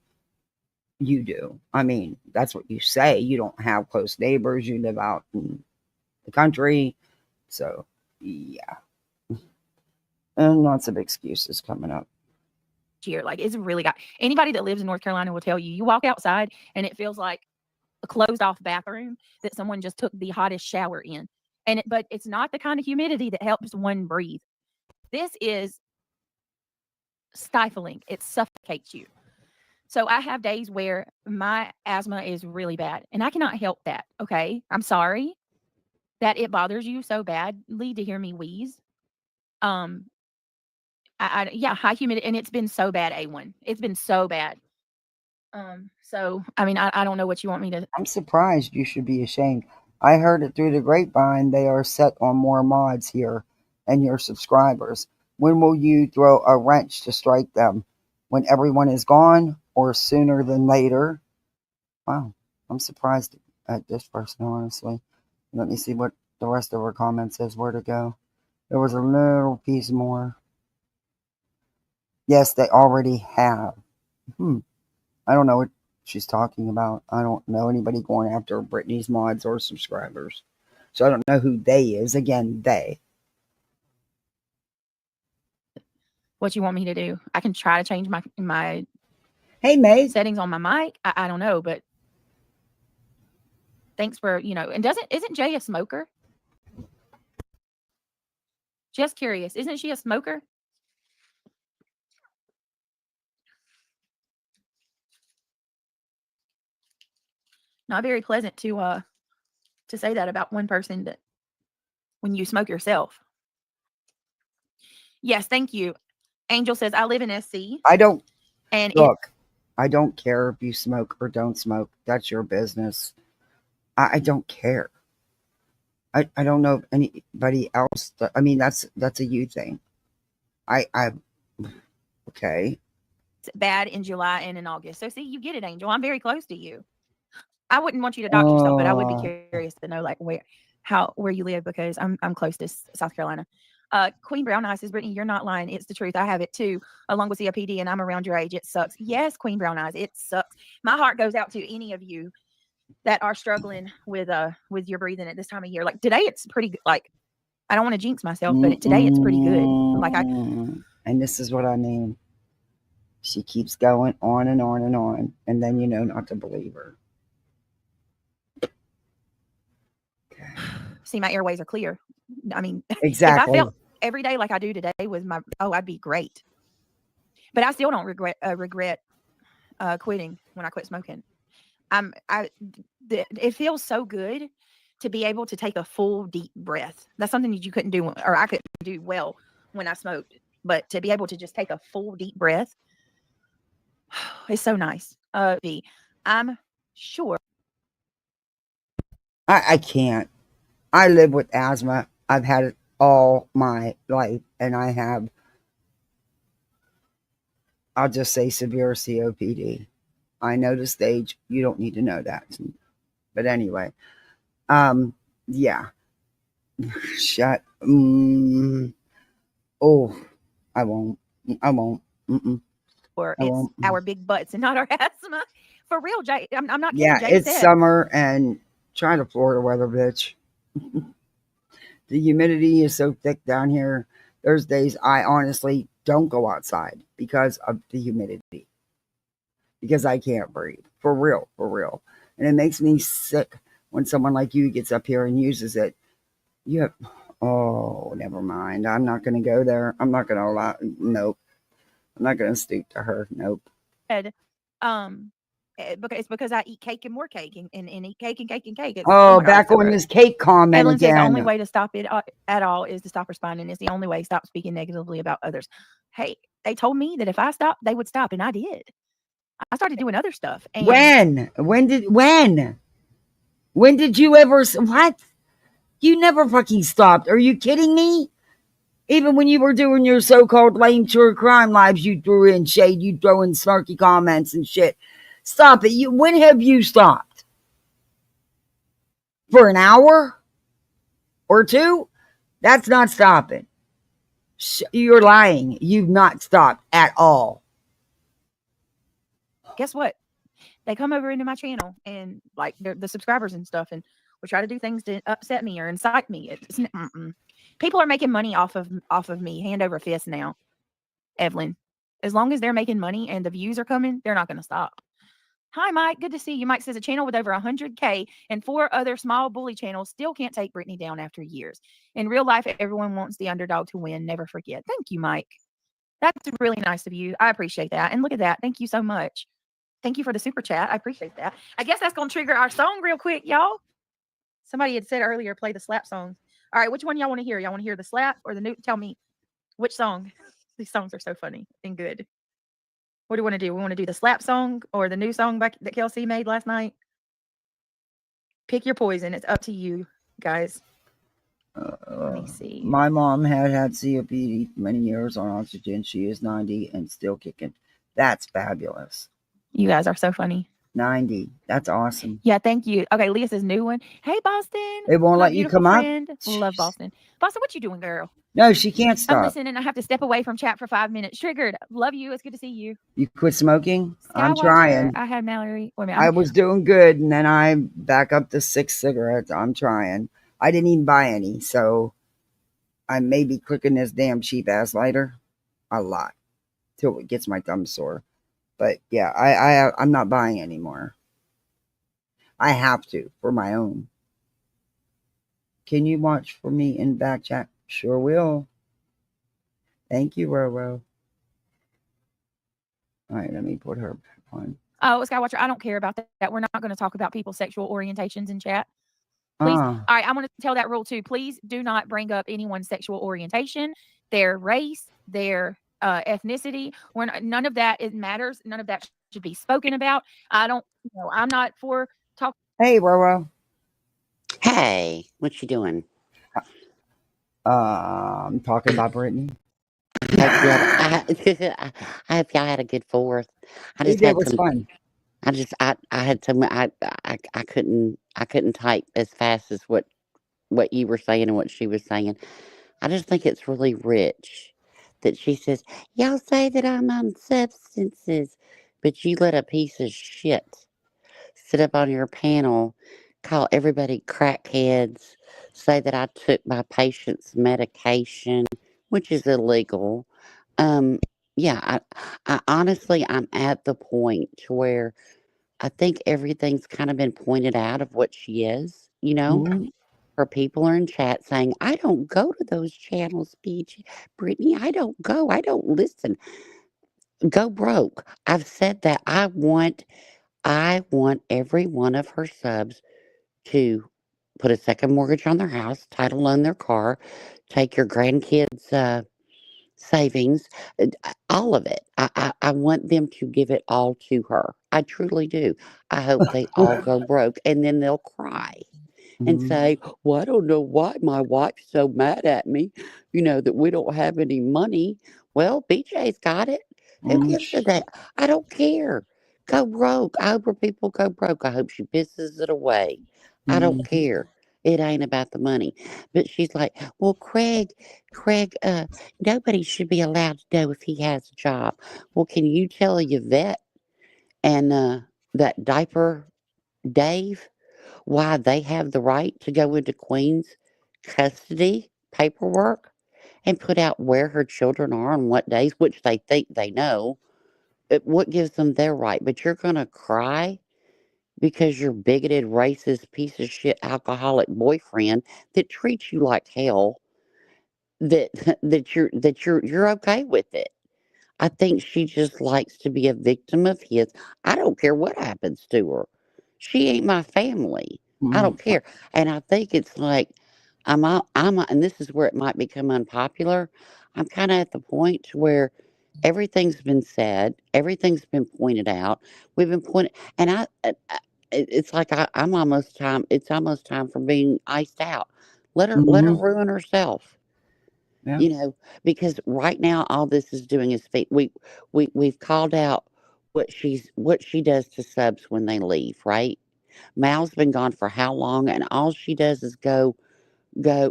You do. I mean, that's what you say. You don't have close neighbors. You live out in the country. So, yeah. And lots of excuses coming up. Year. Like, it's really got anybody that lives in North Carolina will tell you, you walk outside and it feels like a closed off bathroom that someone just took the hottest shower in. But it's not the kind of humidity that helps one breathe. This is stifling. It suffocates you. So I have days where my asthma is really bad and I cannot help that. Okay. I'm sorry that it bothers you so badly to hear me wheeze. High humidity, and it's been so bad, A1. It's been so bad. So I mean, I don't know what you want me to. I'm surprised. You should be ashamed. I heard it through the grapevine. They are set on more mods here and your subscribers. When will you throw a wrench to strike them? When everyone is gone or sooner than later? Wow. I'm surprised at this person, honestly. Let me see what the rest of her comments says. Where to go? There was a little piece more. Yes, they already have. I don't know what she's talking about. I don't know anybody going after Brittany's mods or subscribers. So I don't know who they is. Again, they. What you want me to do? I can try to change my hey, mate. settings on my mic. I don't know, but thanks for, and isn't Jay a smoker? Just curious. Isn't she a smoker? Not very pleasant to say that about one person that when you smoke yourself. Yes, thank you. Angel says, I live in SC. I don't. And look, I don't care if you smoke or don't smoke. That's your business. I don't care. I don't know if anybody else. I mean, that's a you thing. Okay. It's bad in July and in August. So see, you get it, Angel. I'm very close to you. I wouldn't want you to dox yourself, but I would be curious to know like where you live because I'm close to South Carolina. Queen Brown Eyes says, Brittany, you're not lying. It's the truth. I have it too, along with COPD, and I'm around your age. It sucks. Yes, Queen Brown Eyes, it sucks. My heart goes out to any of you that are struggling with your breathing at this time of year. Like today, it's pretty good. Like I don't want to jinx myself, but today it's pretty good. Like and this is what I mean. She keeps going on and on and on, and then you know not to believe her. See, my airways are clear. I mean, exactly. If I felt every day like I do today with I'd be great. But I still don't regret quitting when I quit smoking. It feels so good to be able to take a full deep breath. That's something that you couldn't do, or I couldn't do well when I smoked. But to be able to just take a full deep breath, it's so nice. I'm sure. I can't. I live with asthma. I've had it all my life, and I have, I'll just say, severe COPD. I know the stage. You don't need to know that. But anyway, yeah. Shut. Oh, I won't. Or it's our big butts and not our asthma. For real, Jay. I'm not kidding. Yeah, Jay it's said. summer and try the Florida weather, bitch. The humidity is so thick down here. There's days I honestly don't go outside because of the humidity. Because I can't breathe. For real. And it makes me sick when someone like you gets up here and uses it. Oh, never mind. I'm not going to go there. I'm not going to allow. Nope. I'm not going to stoop to her. Nope. It's because I eat cake and more cake and eat cake and cake and cake. Back on this cake comment Evelyn again. says the only way to stop it at all is to stop responding. It's the only way to stop speaking negatively about others. Hey, they told me that if I stopped, they would stop, and I did. I started doing other stuff. And When did you ever? What? You never fucking stopped. Are you kidding me? Even when you were doing your so-called lame true crime lives, you threw in shade, you throw in snarky comments and shit. Stop it. When have you stopped? For an hour or two? That's not stopping. You're lying. You've not stopped at all. Guess what? They come over into my channel and like the subscribers and stuff, and will try to do things to upset me or incite me. People are making money off of me hand over fist now, Evelyn. As long as they're making money and the views are coming, they're not going to stop. Hi, Mike. Good to see you. Mike says a channel with over 100K and 4 other small bully channels still can't take Brittany down after years. In real life, everyone wants the underdog to win. Never forget. Thank you, Mike. That's really nice of you. I appreciate that. And look at that. Thank you so much. Thank you for the super chat. I appreciate that. I guess that's going to trigger our song real quick, y'all. Somebody had said earlier, play the slap songs. All right, which one y'all want to hear? Y'all want to hear the slap or the new? Tell me which song. These songs are so funny and good. What do we want to do? We want to do the slap song or the new song that Kelsey made last night? Pick your poison. It's up to you, guys. Let me see. My mom had COPD many years on oxygen. She is 90 and still kicking. That's fabulous. You guys are so funny. 90. That's awesome. Yeah, thank you. Okay, Leah says new one. Hey, Boston. They won't let you come friend. up. Love Boston. Boston, what you doing, girl? No, she can't stop. I'm listening. I have to step away from chat for 5 minutes. Triggered. Love you. It's good to see you. You quit smoking? Skywalker. I'm trying. I had Mallory. Wait a minute. I was doing good, and then I back up to 6 cigarettes. I'm trying. I didn't even buy any, so I may be clicking this damn cheap ass lighter a lot till it gets my thumb sore. But yeah, I'm not buying anymore. I have to for my own. Can you watch for me in back chat? Sure will. Thank you, Roro. All right, let me put her back on. Oh, Skywatcher, I don't care about that. We're not going to talk about people's sexual orientations in chat. Please. All right, I want to tell that rule too. Please do not bring up anyone's sexual orientation, their race, their ethnicity. None of that matters. None of that should be spoken about. I'm not for talk. Hey, Roro. Hey, what you doing? I'm talking about Brittany. I hope y'all had a good 4th. It was fun. I had some. I couldn't type as fast as what you were saying and what she was saying. I just think it's really rich that she says, y'all say that I'm on substances, but you let a piece of shit sit up on your panel, call everybody crackheads, say that I took my patient's medication, which is illegal. Yeah, I honestly, I'm at the point to where I think everything's kind of been pointed out of what she is, Mm-hmm. Her people are in chat saying, I don't go to those channels, Brittany. I don't go. I don't listen. Go broke. I've said that I want every one of her subs to put a second mortgage on their house, title on their car, take your grandkids' savings, all of it. I want them to give it all to her. I truly do. I hope they all go broke and then they'll cry and say, well, I don't know why my wife's so mad at me, that we don't have any money. Well, BJ's got it. Who gives a that? I don't care. Go broke. I hope her people go broke. I hope she pisses it away. I don't care. It ain't about the money. But she's like, well, Craig, nobody should be allowed to know if he has a job. Well, can you tell Yvette and that diaper Dave why they have the right to go into Queen's custody paperwork and put out where her children are on what days, which they think they know? What gives them their right? But you're going to cry because your bigoted, racist, piece of shit, alcoholic boyfriend that treats you like hell, that you're okay with it. I think she just likes to be a victim of his. I don't care what happens to her. She ain't my family. I don't care. And I think it's like and this is where it might become unpopular. I'm kind of at the point to where Everything's been said. Everything's been pointed out. We've been pointed, and it's like I'm almost time. It's almost time for being iced out. Let her Mm-hmm. ruin herself. Yeah. You know, because right now all this is doing is we've called out what she does to subs when they leave. Right, Mal's been gone for how long, and all she does is go.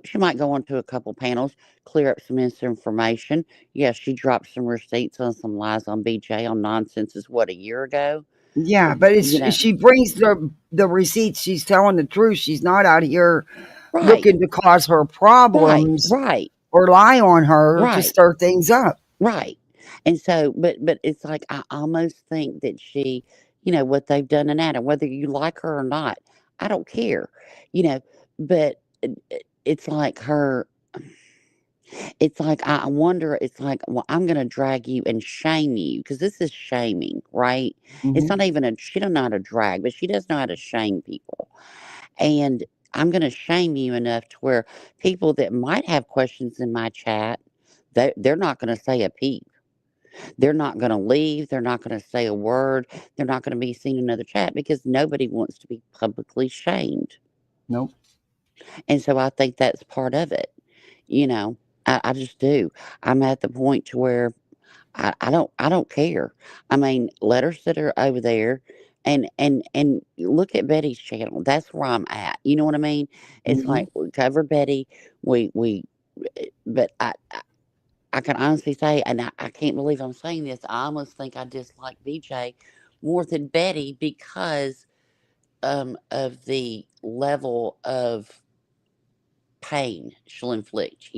She might go onto a couple panels, clear up some misinformation. Yes, she dropped some receipts on some lies on BJ on nonsenses. What, a year ago? Yeah, but You know, she brings the receipts. She's telling the truth. She's not out here right, looking to cause her right, problems right, or lie on her to right, stir things up. right. And so, but it's like I almost think that she, what they've done in Adam, whether you like her or not, I don't care, you know. But it's like her. It's like I wonder. It's like, well, I'm going to drag you and shame you because this is shaming, right? It's Mm-hmm. not even a. She don't know how to drag, but she does know how to shame people. And I'm going to shame you enough to where people that might have questions in my chat, they're not going to say a peep. They're not going to leave. They're not going to say a word. They're not going to be seen in another chat because nobody wants to be publicly shamed. Nope. And so I think that's part of it. You know, I just do. I'm at the point to where I don't care. I mean, let her sit her over there and look at Betty's channel. That's where I'm at. You know what I mean? It's Mm-hmm. like we cover Betty. We but I can honestly say, and I can't believe I'm saying this. I almost think I dislike BJ more than Betty because of the level of pain she'll inflict.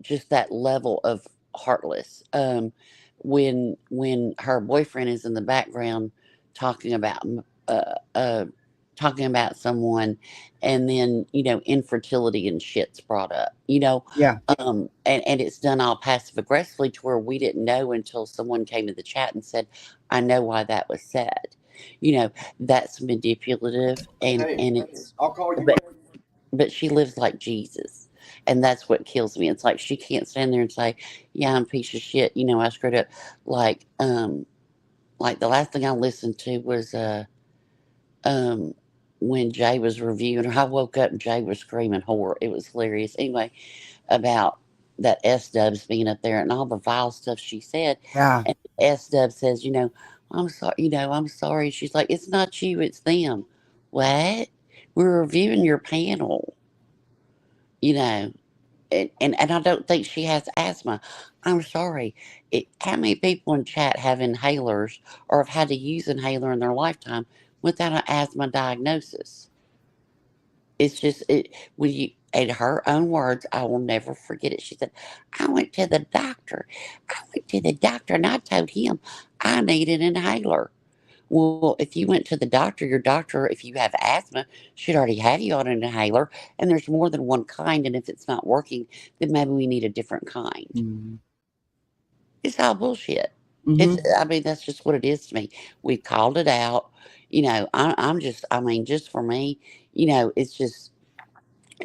Just that level of heartless. When her boyfriend is in the background talking about uh, uh, talking about someone, and then infertility and shit's brought up. Yeah. And it's done all passive aggressively to where we didn't know until someone came in the chat and said, "I know why that was said." That's manipulative, and it's I'll call you. but she lives like Jesus. And that's what kills me. It's like she can't stand there and say, "Yeah, I'm a piece of shit. I screwed up." Like, like the last thing I listened to was um when Jay was reviewing her. I woke up and Jay was screaming horror. It was hilarious. Anyway, about that S Dubs being up there and all the vile stuff she said. Yeah. And S Dub says, "I'm sorry, I'm sorry." She's like, "It's not you, it's them." What? We're reviewing your panel, you know. And I don't think she has asthma. I'm sorry. How many people in chat have inhalers or have had to use inhaler in their lifetime without an asthma diagnosis? It's just when you, in her own words, I will never forget it. She said, "I went to the doctor. I went to the doctor and I told him I need an inhaler." Well, if you went to the doctor, your doctor, if you have asthma, should already have you on an inhaler. And there's more than one kind. And if it's not working, then maybe we need a different kind. Mm-hmm. It's all bullshit. Mm-hmm. I mean, that's just what it is to me. We've called it out. I'm just, I mean, just for me, it's just,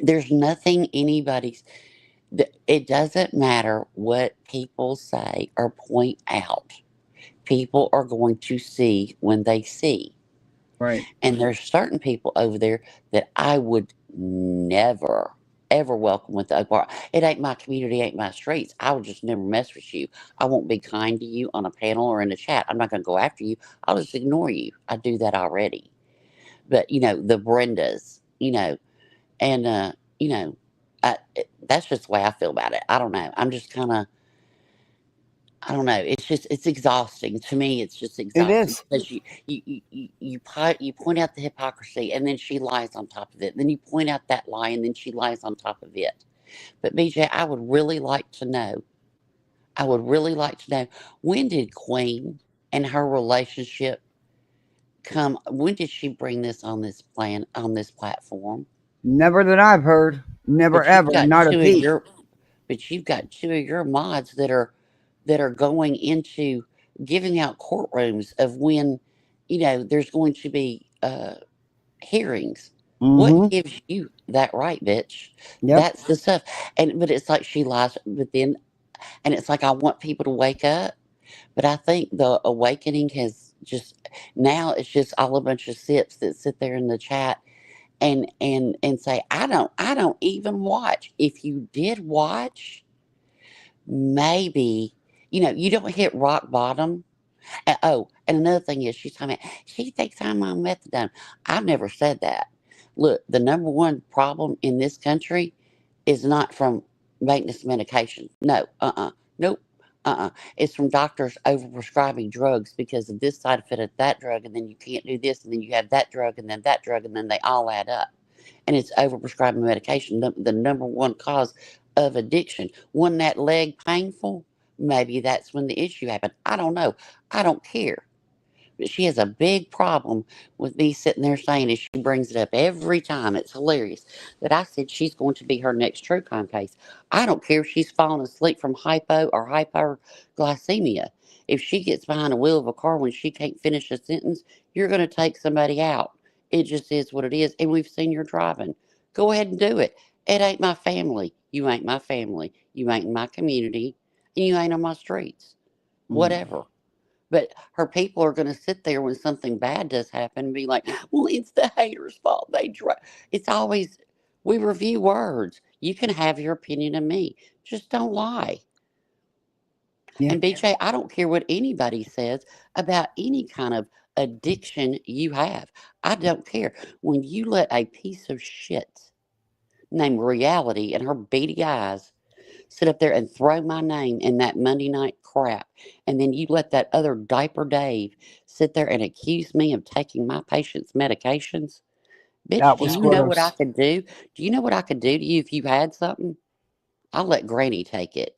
there's nothing anybody's, it doesn't matter what people say or point out. People are going to see when they see. Right. And there's certain people over there that I would never, ever welcome with the open bar. It ain't my community, ain't my streets. I would just never mess with you. I won't be kind to you on a panel or in a chat. I'm not going to go after you. I'll just ignore you. I do that already. But, the Brendas, and, that's just the way I feel about it. I don't know. I'm just kind of, I don't know. It's exhausting to me. It's just It exhausting is. because you point out the hypocrisy and then she lies on top of it. Then you point out that lie and then she lies on top of it. But BJ, I would really like to know. I would really like to know, when did Queen and her relationship come? When did she bring this on this platform? Never that I've heard. Never But you've ever. got Not a two of peep. your but you've got two of your mods that are going into giving out courtrooms of when there's going to be hearings. What Mm-hmm. gives you that right, bitch? Yep. That's the stuff. But it's like she lies. But then and it's like I want people to wake up, but I think the awakening has just now it's just all a bunch of sips that sit there in the chat and say I don't even watch. If you did watch, maybe you don't hit rock bottom. Oh, and another thing is she's talking about she thinks I'm on methadone. I've never said that. Look, the number one problem in this country is not from maintenance medication. No, nope, It's from doctors overprescribing drugs because of this side effect of that drug, and then you can't do this, and then you have that drug, and then that drug, and then they all add up. And it's overprescribing medication, the number one cause of addiction. Wasn't that leg painful? Maybe that's when the issue happened. I don't know. I don't care. But she has a big problem with me sitting there saying, and she brings it up every time. It's hilarious that I said she's going to be her next true crime case. I don't care if she's falling asleep from hypo or hyperglycemia. If she gets behind the wheel of a car when she can't finish a sentence, you're going to take somebody out. It just is what it is. And we've seen your driving. Go ahead and do it. It ain't my family. You ain't my family. You ain't in my community. And you ain't on my streets. Whatever. But her people are going to sit there when something bad does happen and be like, well, it's the haters' fault. It's always, we review words. You can have your opinion of me. Just don't lie. Yeah. And BJ, I don't care what anybody says about any kind of addiction you have. I don't care. When you let a piece of shit named Reality and her beady eyes sit up there and throw my name in that Monday night crap. And then you let that other diaper Dave sit there and accuse me of taking my patient's medications. Bitch, That do was you know what I gross. could do? Do you know what I could do to you if you had something? I'll let Granny take it.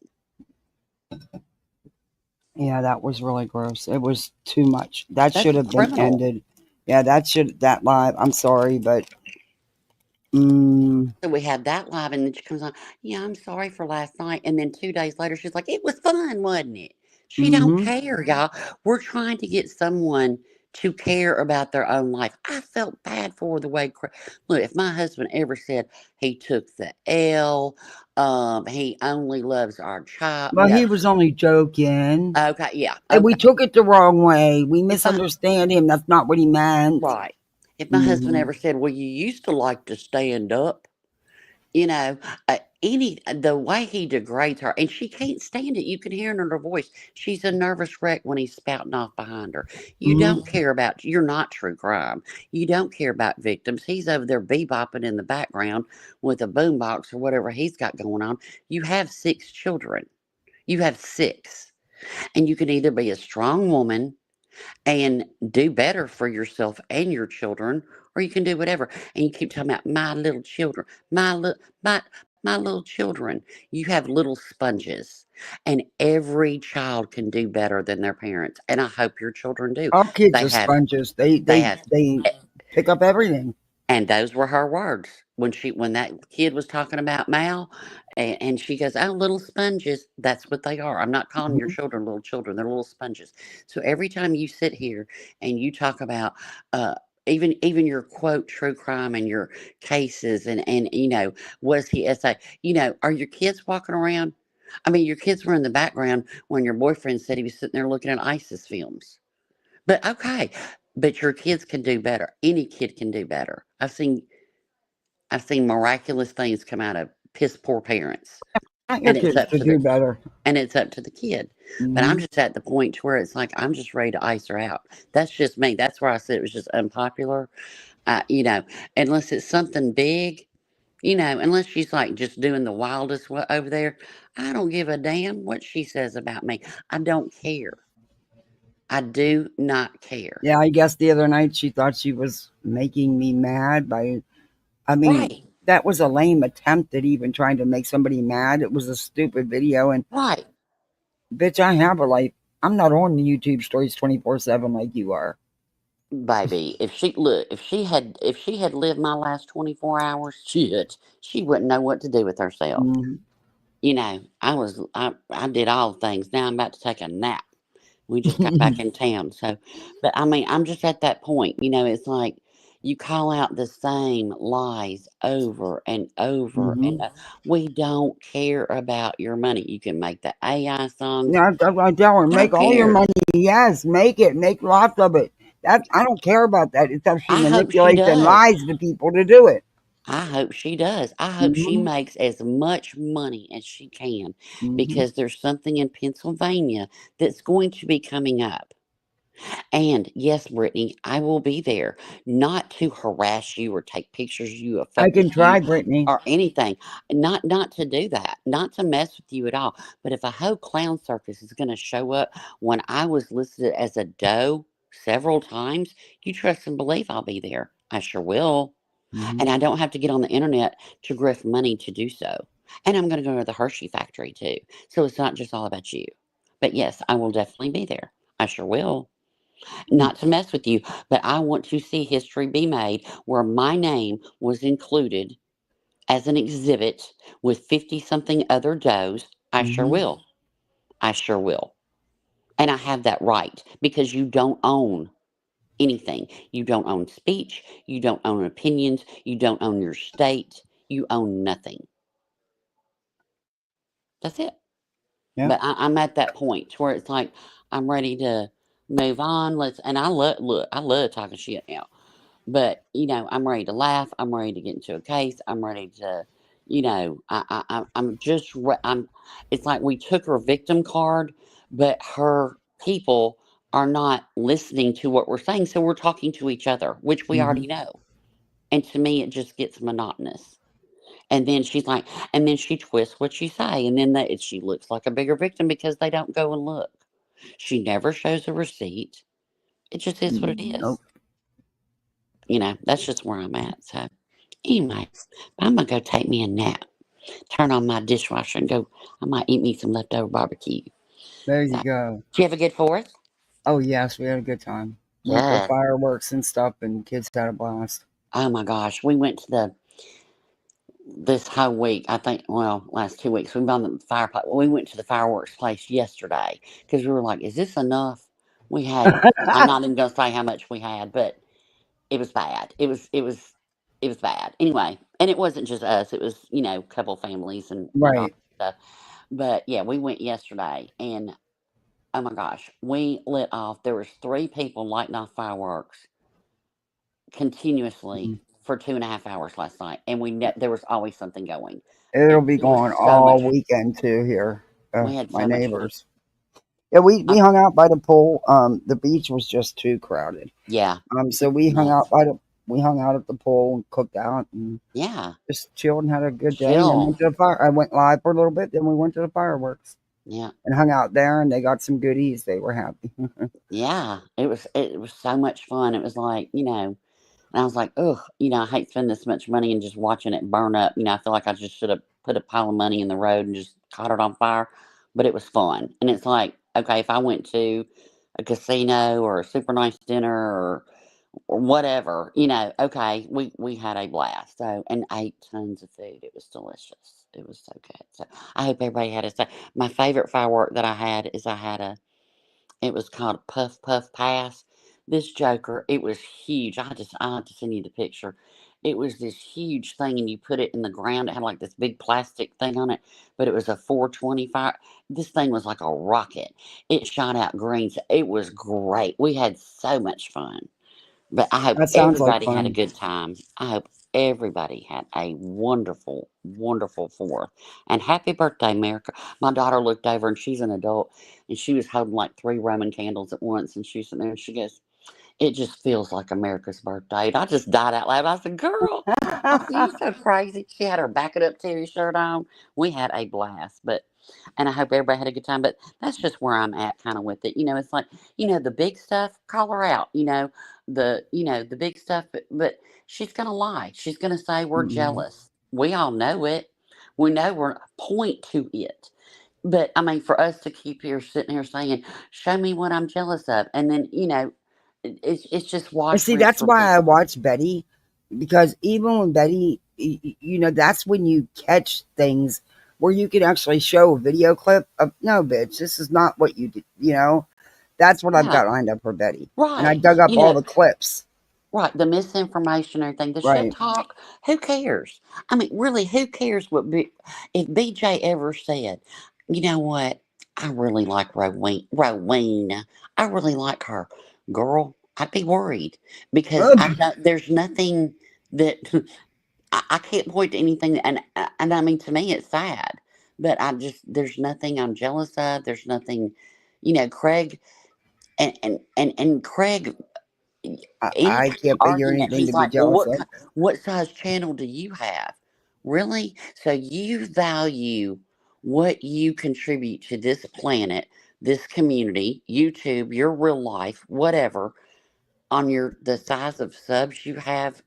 Yeah, that was really gross. It was too much. That That's should have been criminal. ended. Yeah, that live. I'm sorry, but So we had that live, and then she comes on. Yeah, I'm sorry for last night. And then 2 days later, she's like, "It was fun, wasn't it?" She don't mm-hmm. care, y'all. We're trying to get someone to care about their own life. I felt bad for the way. Look, if my husband ever said he took the L, he only loves our child. Well, he was only joking. Okay, yeah, And we okay. took it the wrong way. We If I misunderstand him. That's not what he meant. right, if my husband Mm-hmm. ever said, "Well, you used to like to stand up," you know, the way he degrades her, and she can't stand it. You can hear it in her voice. She's a nervous wreck when he's spouting off behind her. You Mm-hmm. don't care about. You're not true crime. You don't care about victims. He's over there bebopping in the background with a boombox or whatever he's got going on. You have 6 children. You have 6, and you can either be a strong woman and do better for yourself and your children, or you can do whatever. And you keep talking about my little children, my little children. You have little sponges, and every child can do better than their parents. And I hope your children do. Our kids They are have, sponges. they have, They pick up everything. and those were her words when that kid was talking about Mal, and she goes, "Oh, little sponges." That's what they are. I'm not calling your Mm-hmm. children little children; they're little sponges. So every time you sit here and you talk about, uh, even your quote true crime and your cases, and was he SA? Are your kids walking around? I mean, your kids were in the background when your boyfriend said he was sitting there looking at ISIS films. But okay, but your kids can do better. Any kid can do better. I've seen miraculous things come out of piss poor parents, Your and it's kids up to to the do better. and it's up to the kid. But I'm Mm-hmm. just at the point to where it's like I'm just ready to ice her out. That's just me. That's where I said it was just unpopular. Uh, you know, unless it's something big, unless she's like just doing the wildest over there. I don't give a damn what she says about me. I don't care. I do not care. Yeah, I guess the other night she thought she was making me mad by, I mean, Right. that was a lame attempt at even trying to make somebody mad. It was a stupid video. And Right. bitch, I have a life. I'm not on the YouTube stories 24/7 like you are. Baby, if she had lived my last 24 hours, shit, she wouldn't know what to do with herself. Mm-hmm. I did all the things. Now I'm about to take a nap. We just got back in town. So, but I mean, I'm just at that point, it's like, You call out the same lies over and over, and we don't care about your money. You can make the AI songs. Yeah, that's what I tell her. Make all your money. Yes, make it. Make lots of it. I don't care about that. It's how she I hope she manipulates and does. lies to people to do it. I hope she does. I hope she makes as much money as she can, because there's something in Pennsylvania that's going to be coming up. And yes, Brittany, I will be there, not to harass you or take pictures of you or I fuck can with try, you Brittany. or anything. Not to do that, not to mess with you at all. But if a whole clown circus is going to show up when I was listed as a doe several times, you trust and believe I'll be there. I sure will. And I don't have to get on the internet to grift money to do so. And I'm going to go to the Hershey factory too. So it's not just all about you. But yes, I will definitely be there. I sure will. Not to mess with you, but I want to see history be made where my name was included as an exhibit with 50 something other does. I sure will. I sure will. And I have that right, because you don't own anything. You don't own speech. You don't own opinions. You don't own your state. You own nothing. That's it. Yeah. But I'm at that point where it's like I'm ready to move on. And I love talking shit now. But I'm ready to laugh. I'm ready to get into a case. I'm ready to, I'm just, I'm. It's like we took her victim card, but her people are not listening to what we're saying, so we're talking to each other, which we already know. And to me, it just gets monotonous. And then she's like, and then she twists what you say, and then she looks like a bigger victim because they don't go and look. She never shows a receipt. It just is what it is. Nope. That's just where I'm at. So anyway, I'm gonna go take me a nap, turn on my dishwasher, and go. I might eat me some leftover barbecue. There you go. Did you have a good 4th? Oh yes, we had a good time. Went to fireworks and stuff, and kids had a blast. Oh my gosh, we went to this whole week. I think, last 2 weeks we've been on the fire. We went to the fireworks place yesterday because we were like, "Is this enough?" We had. I'm not even gonna say how much we had, but it was bad. It was bad. Anyway, and it wasn't just us. It was, a couple families and Right. stuff. But yeah, we went yesterday, and oh my gosh, we lit off. There was 3 people lighting off fireworks continuously for 2.5 hours last night, and there was always something going. It'll be going all weekend too here. We had my so much neighbors. Yeah, we hung out by the pool. The beach was just too crowded. Yeah. So we hung out at the pool and cooked out and just chilled and had a good day. And then went to the fire. I went live for a little bit, then we went to the fireworks. Yeah. And hung out there, and they got some goodies. They were happy. Yeah, it was so much fun. It was like, and I was like, ugh, I hate spending this much money and just watching it burn up. I feel like I just should have put a pile of money in the road and just caught it on fire. But it was fun. And it's like, okay, if I went to a casino or a super nice dinner or whatever, okay, we had a blast. So, and ate tons of food. It was delicious. It was so good. So I hope everybody had a. My favorite firework that I had is it was called Puff Puff Pass. This joker, it was huge. I have to send you the picture. It was this huge thing, and you put it in the ground. It had like this big plastic thing on it, but it was a 425. This thing was like a rocket. It shot out greens. It was great. We had so much fun. But I hope everybody had a good time. I hope everybody had a wonderful, wonderful 4th. And happy birthday, America. My daughter looked over, and she's an adult, and she was holding like 3 Roman candles at once. And she's sitting there, and she goes, "It just feels like America's birthday." And I just died out loud. I said, "Girl, you're so crazy." She had her Back It Up Terry shirt on. We had a blast. And I hope everybody had a good time. But that's just where I'm at kind of with it. It's like, the big stuff, call her out, the big stuff, but she's going to lie. She's going to say we're jealous. We all know it. We know we're point to it. But I mean, for us to keep sitting here saying, show me what I'm jealous of. And then, it's just watch. See, that's why I watch Betty, because even when Betty, that's when you catch things where you can actually show a video clip of, no, bitch, this is not what you did. That's what I've got lined up for Betty. Right. And I dug up all the clips. Right, the misinformation, everything, the shit Right. talk. Who cares? I mean, really, who cares what if BJ ever said, you know what? I really like Rowena. I really like her, girl. I'd be worried because Ugh. I know there's nothing that I can't point to anything, and I mean, to me, it's sad, but there's nothing I'm jealous of. There's nothing, Craig and Craig, I anytime can't figure argument, anything to he's be like, "Well, jealous of. what size channel do you have? Really? So you value what you contribute to this planet, this community, YouTube, your real life, whatever, on the size of subs you have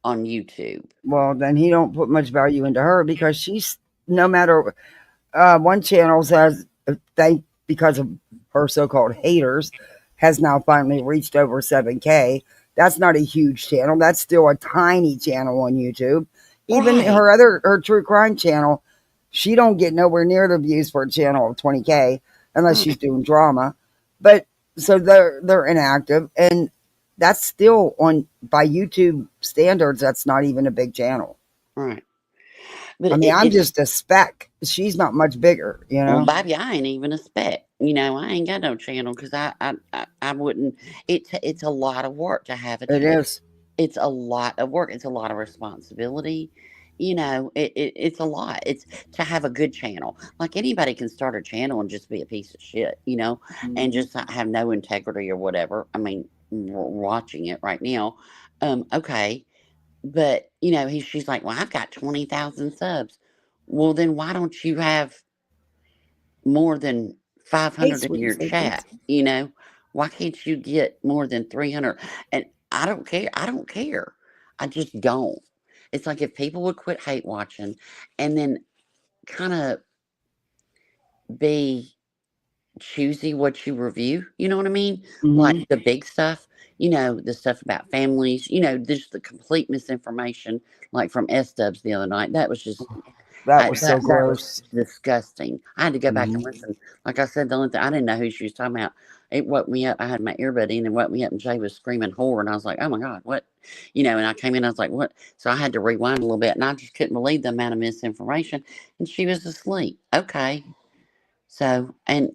on YouTube." Well, then he don't put much value into her because she's no matter. One channel says thank because of her so-called haters has now finally reached over 7K. That's not a huge channel. That's still a tiny channel on YouTube. Even Right, her true crime channel, she don't get nowhere near the views for a channel of 20K unless she's right, doing drama. But so they're inactive, and that's still on by YouTube standards. That's not even a big channel. right. I But mean, I'm just a speck. She's not much bigger, you well, know. baby, I ain't even a spec. I ain't got no channel because I wouldn't. It's a lot of work to have a It channel. is. It's a lot of work. It's a lot of responsibility. It's a lot. It's to have a good channel. Like anybody can start a channel and just be a piece of shit, and just not have no integrity or whatever. I mean, we're watching it right now. Okay, but she's like, well, I've got 20,000 subs. Well, then why don't you have more than Hey, 500 in sweetie, your say thanks. chat? Why can't you get more than 300? And I don't care. I don't care. I just don't. It's like if people would quit hate watching and then kind of be choosy what you review, you know what I mean? Like Hmm. the big stuff, the stuff about families, just the complete misinformation, like from S Dubs the other night. That was just That was so that was gross. disgusting. I had to go back and Hmm. listen. Like I said, the only thing I didn't know who she was talking about. It woke me up. I had my earbud in and woke me up, and Jay was screaming "whore," and I was like, "Oh my god, what?" And I came in. I was like, "What?" So I had to rewind a little bit, and I just couldn't believe the amount of misinformation. And she was asleep. Okay, so, and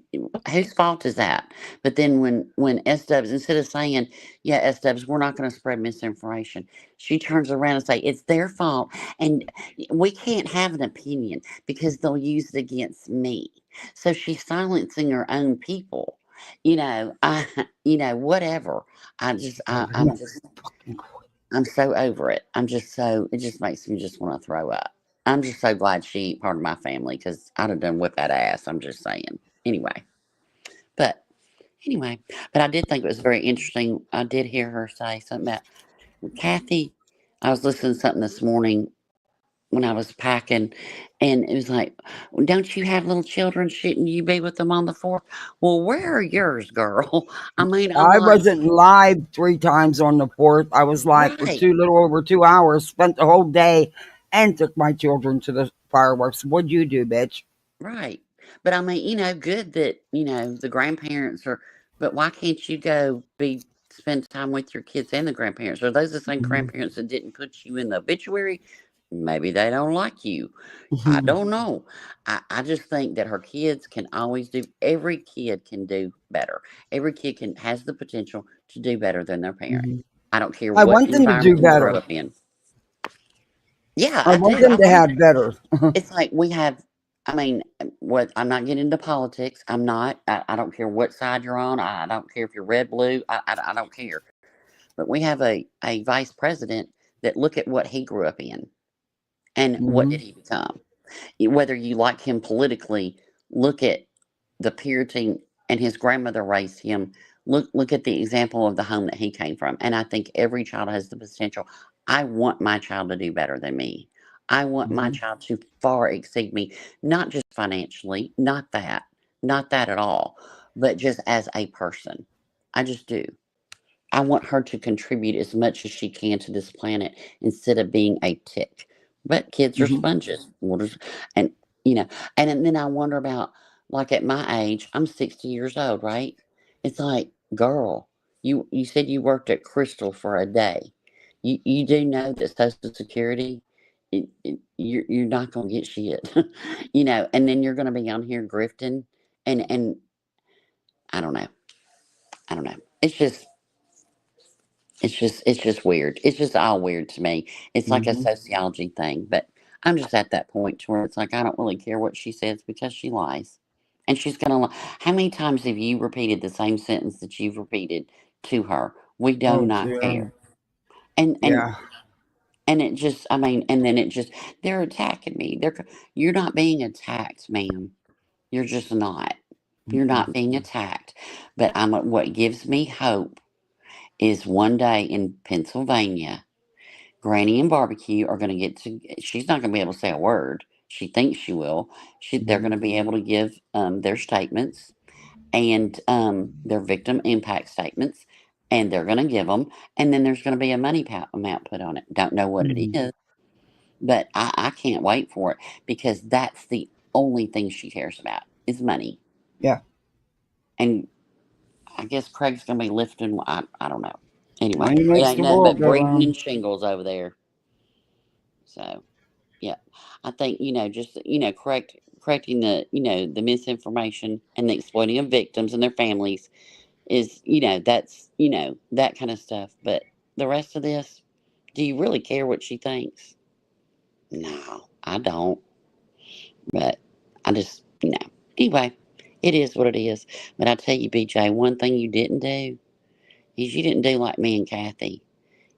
whose fault is that? But then when S Dubs, instead of saying, yeah, S Dubs, we're not going to spread misinformation, she turns around and say it's their fault, and we can't have an opinion because they'll use it against me. So she's silencing her own people. Whatever. I'm just, I'm so over it. It just makes me just want to throw up. I'm just so glad she ain't part of my family because I'd have done whip that ass. I'm just saying. Anyway, but anyway, but I did think it was very interesting. I did hear her say something about Kathy. I was listening to something this morning when I was packing, and it was like, "Well, don't you have little children? Shouldn't you be with them on the 4th?" Well, where are yours, girl? I mean, I'm I like, wasn't live 3 times on the 4th. I was live for right, little over 2 hours, spent the whole day, and took my children to the fireworks. What'd you do, bitch? right. But I mean, good that, the grandparents are, but why can't you go spend time with your kids and the grandparents? Are those the same grandparents that didn't put you in the obituary? Maybe they don't like you. I don't know. I just think that her kids can always every kid can do better. Every kid has the potential to do better than their parent. I don't care I what want them to do environment you better. grow up in. Yeah, I I want do. them to have better. It's like we have, I mean, what I'm not getting into politics. I'm not. I don't care what side you're on. I don't care if you're red, blue. I don't care. But we have a vice president that look at what he grew up in and what Hmm. did he become. Whether you like him politically, look at the purity and his grandmother raised him. Look at the example of the home that he came from. And I think every child has the potential. I want my child to do better than me. I want my Hmm. child to far exceed me, not just financially, not that at all, but just as a person. I just do. I want her to contribute as much as she can to this planet instead of being a tick. But kids are Hmm. sponges. And you know, and then I wonder about, like, at my age, I'm 60 years old, right? It's like, girl, you said you worked at Crystal for a day. you do know that Social Security, you're not gonna get shit, and then you're gonna be on here grifting, and I don't know, I don't know. It's just weird. It's just all weird to me. It's like a Mm-hmm. sociology thing, but I'm just at that point to where it's like I don't really care what she says because she lies, and she's gonna lie. How many times have you repeated the same sentence that you've repeated to her? We do Oh, not yeah. care, and and Yeah. and it just, I mean, and then it just, they're attacking me. You're not being attacked, ma'am. You're just not. You're Mm-mm. not being attacked. But what gives me hope is one day in Pennsylvania, Granny and Barbecue are going to get to. She's not going to be able to say a word. She thinks she will. They're Mm-hmm. going to be able to give their statements and their victim impact statements, and they're going to give them. And then there's going to be a money amount put on it. Don't know what it Mm-hmm. is, but I can't wait for it because that's the only thing she cares about is money. Yeah. And I guess Craig's going to be lifting. I don't know. Anyway, Money it makes ain't the nothing world but go breathing round. and shingles over there. So, yeah, I think, just, correcting the misinformation and the exploiting of victims and their families is, that's, that kind of stuff. But the rest of this, do you really care what she thinks? No, I don't. But I just, anyway, it is what it is. But I tell you, BJ, one thing you didn't do is you didn't do like me and Kathy.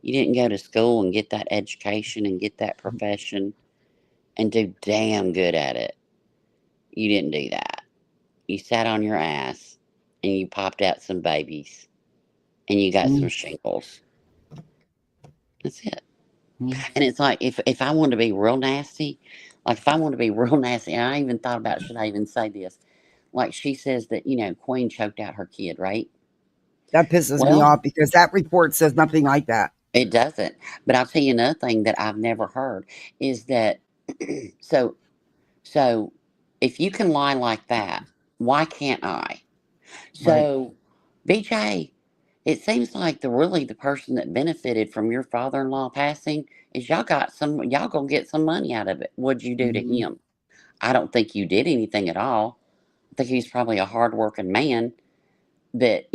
You didn't go to school and get that education and get that profession and do damn good at it. You didn't do that. You sat on your ass and you popped out some babies and you got some shingles. That's it. Mm-hmm. And it's like if I wanted to be real nasty, like if I want to be real nasty, and I even thought about should I even say this? Like she says that, Queen choked out her kid, right? That pisses me Well, off because that report says nothing like that. it doesn't. But I'll tell you another thing that I've never heard is that so so if you can lie like that, why can't I? Right. So BJ, it seems like the person that benefited from your father-in-law passing is y'all gonna get some money out of it. What'd you do to Mm-hmm. him? I don't think you did anything at all. I think he's probably a hardworking man that,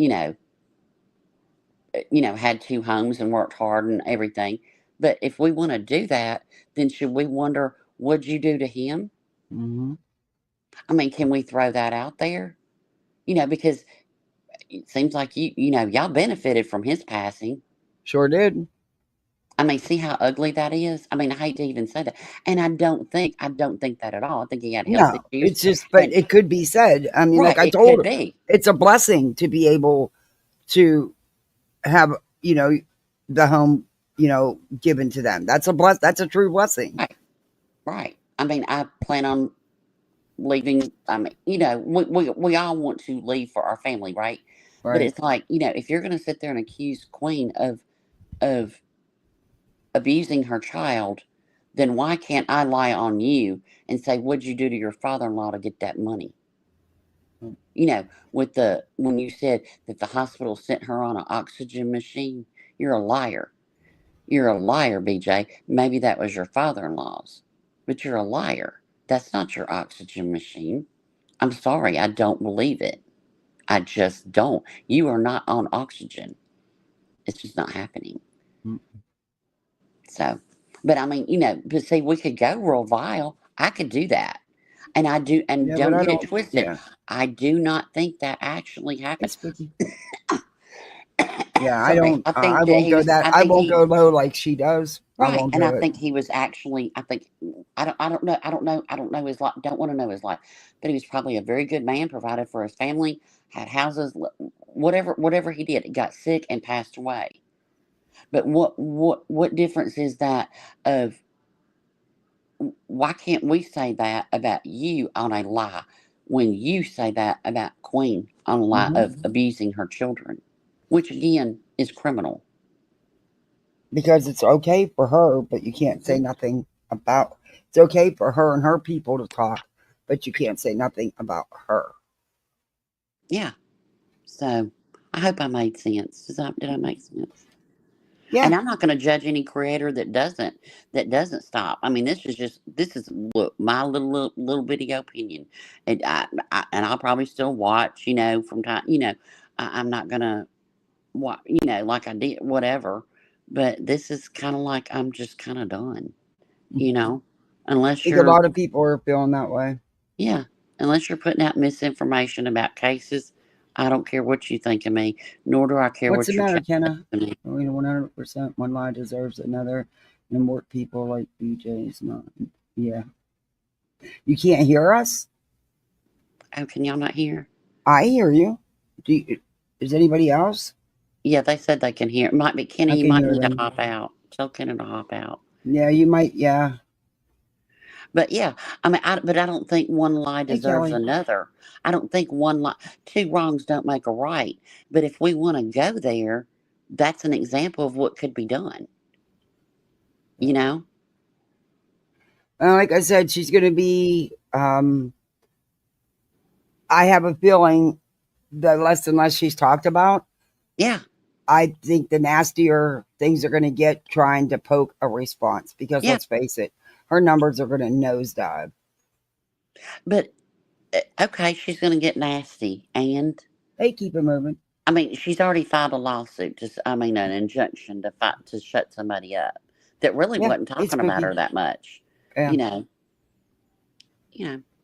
had two homes and worked hard and everything. But if we want to do that, then should we wonder what'd you do to him? Mm-hmm. I mean, can we throw that out there? Because it seems like y'all benefited from his passing. Sure did. I mean, see how ugly that is? I mean, I hate to even say that. And I don't think that at all. I think he had health No, issues. it's just, but And it could be said. I mean, like right, I it told could her, be. it's a blessing to be able to have, the home, given to them. That's a true blessing. Right, right. I mean, I plan on leaving. I mean, we all want to leave for our family, right? But Right. it's like, if you're going to sit there and accuse Queen of abusing her child, then why can't I lie on you and say, what'd you do to your father-in-law to get that money? When you said that the hospital sent her on an oxygen machine, you're a liar. You're a liar, BJ. Maybe that was your father-in-law's, but you're a liar. That's not your oxygen machine. I'm sorry, I don't believe it. I just don't. You are not on oxygen. It's just not happening. Mm. So, but I mean, but see, we could go real vile. I could do that. And I do, and Yeah, but don't I get it don't. twisted. Yeah, I do not think that actually happened. it's spooky. Yeah, I Sorry. don't. I won't go that. I won't go low like she does. I Right. won't And I do it. think he was actually, I don't know his life, don't want to know his life, but he was probably a very good man, provided for his family, had houses, whatever he did, got sick and passed away. But what difference is that of, why can't we say that about you on a lie when you say that about Queen on a lie Hmm. of abusing her children, which again is criminal. Because it's okay for her, but you can't say Mhm. nothing about. It's okay for her and her people to talk, but you can't say nothing about her. Yeah. So I hope I made sense. Did I make sense? Yeah. And I'm not going to judge any creator that doesn't stop. I mean, this is look, my little bitty opinion, and and I'll probably still watch, from time, I'm not going to watch, like I did, whatever. But this is kind of like I'm just kind of done, I unless think a you're, lot of people are feeling that way. yeah, unless you're putting out misinformation about cases. I don't care what you think of me, nor do I care What's the what your matter, chat Kenna? thinks of me. 100%. One lie deserves another, and more people like BJ's not. Yeah. You can't hear us? Oh, can y'all not hear? I hear you. Is anybody else? Yeah, they said they can hear. It might be Kenny. I You can might hear need to them. hop out. Tell Kenny to hop out. Yeah, you might. Yeah. But yeah, I mean, but I don't think one lie Hey, deserves Kelly. another. I don't think two wrongs don't make a right. But if we want to go there, that's an example of what could be done. You know? Like I said, she's going to be. I have a feeling the less and less she's talked about, Yeah. I think the nastier things are going to get trying to poke a response. Because Yeah. let's face it, her numbers are going to nosedive. But okay, she's going to get nasty, and They keep it moving. I mean, she's already filed a lawsuit. An injunction to shut somebody up that really Yeah, wasn't it's talking about spooky. her that much. Yeah.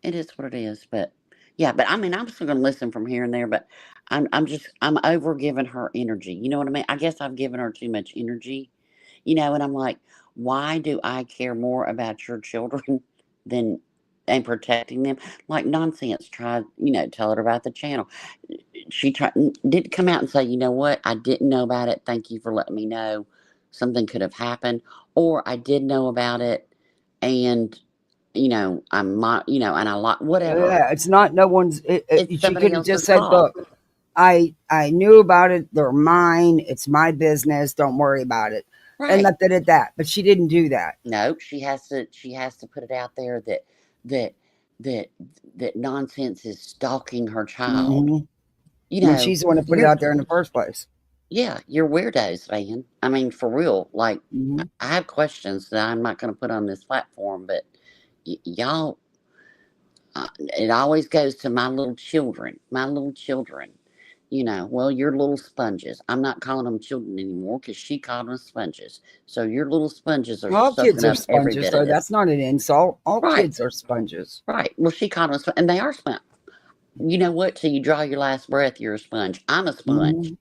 It is what it is. But yeah, but I mean, I'm still going to listen from here and there. But I'm over giving her energy. You know what I mean? I guess I've given her too much energy. And I'm like, why do I care more about your children than and protecting them? Like nonsense. Try, tell her about the channel. She did come out and say, you know what? I didn't know about it. Thank you for letting me know. Something could have happened, or I did know about it, and I'm not, and I like whatever. Yeah, it's not no one's. It's She somebody could have just else's said, fault. "Look, I knew about it. They're mine. It's my business. Don't worry about it," and Right. left it at that. But she didn't do that. No, she has to put it out there that that that nonsense is stalking her child. Mm-hmm. When she's the one to put it You're out there in the first place. yeah, you're weirdos, man. I mean, for real. Like, Mm-hmm. I have questions that I'm not going to put on this platform, but y'all, it always goes to my little children. My little children. Well, your little sponges. I'm not calling them children anymore because she called them sponges. So your little sponges are All kids soaking are up every sponges, bit of though. this. That's not an insult. All Right. kids are sponges. Right. Well, she called them, and they are sponge. You know what? Till you draw your last breath, you're a sponge. I'm a sponge. Mm-hmm.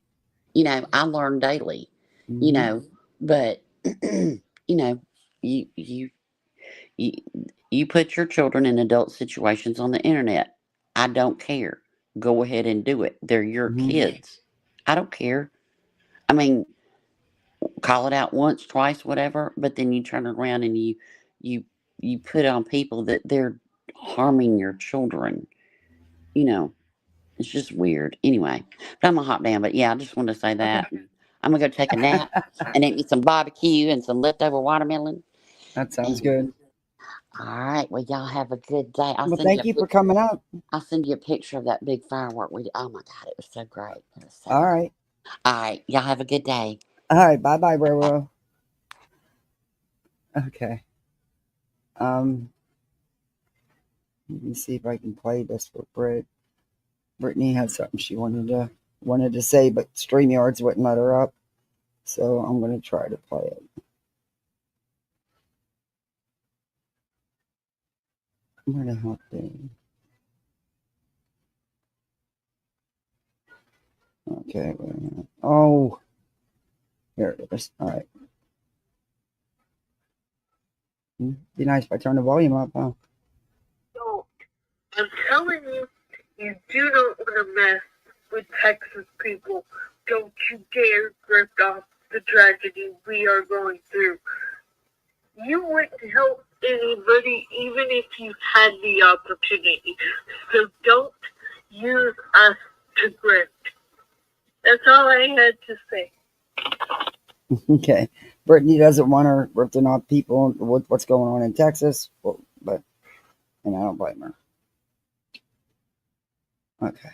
I learn daily. Mm-hmm. But you know, you you you you put your children in adult situations on the internet. I don't care. Go ahead and do it. They're your Mm-hmm. kids. I don't care. I mean, call it out once, twice, whatever. But then you turn around and you you put on people that they're harming your children. You know, it's just weird. Anyway, but I'm gonna hop down. But yeah, I just wanted to say Okay. that. I'm gonna go take a nap and eat me some barbecue and some leftover watermelon. That sounds And good. all right, well, y'all have a good day. Well, thank you for coming up. I'll send you a picture of that big firework we did. Oh my God, it was so great. It was so All great. right. All right, y'all have a good day. All right. Bye bye, Roro. Okay. Let me see if I can play this for Britt. Brittany had something she wanted to say, but StreamYards wouldn't let her up. So I'm gonna try to play it. Where the hell thing? Okay, wait a minute. Oh, here it is. All right. Be nice if I turn the volume up, huh? Don't. I'm telling you, you do not want to mess with Texas people. Don't you dare drift off the tragedy we are going through. You wouldn't help anybody even if you had the opportunity. So don't use us to grift. That's all I had to say. Okay. Brittany doesn't want her ripping off people with what's going on in Texas, but I don't blame her. Okay.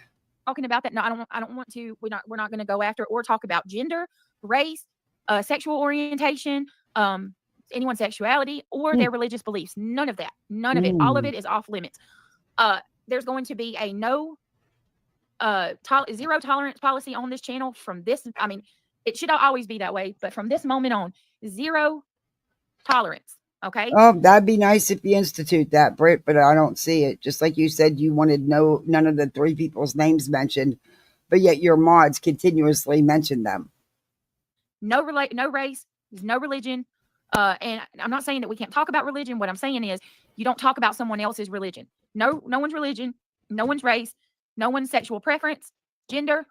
Talking about that, no, I don't want to. We're not going to go after or talk about gender, race, sexual orientation, anyone's sexuality, or their religious beliefs. None of that. None of it. All of it is off limits. There's going to be a zero tolerance policy on this channel from this. I mean, it should always be that way, but from this moment on, zero tolerance. Okay. Oh, that'd be nice if you institute that, Britt, but I don't see it. Just like you said, you wanted none of the 3 people's names mentioned, but yet your mods continuously mention them. No race, no religion. And I'm not saying that we can't talk about religion. What I'm saying is you don't talk about someone else's religion. No one's religion, no one's race, no one's sexual preference, gender,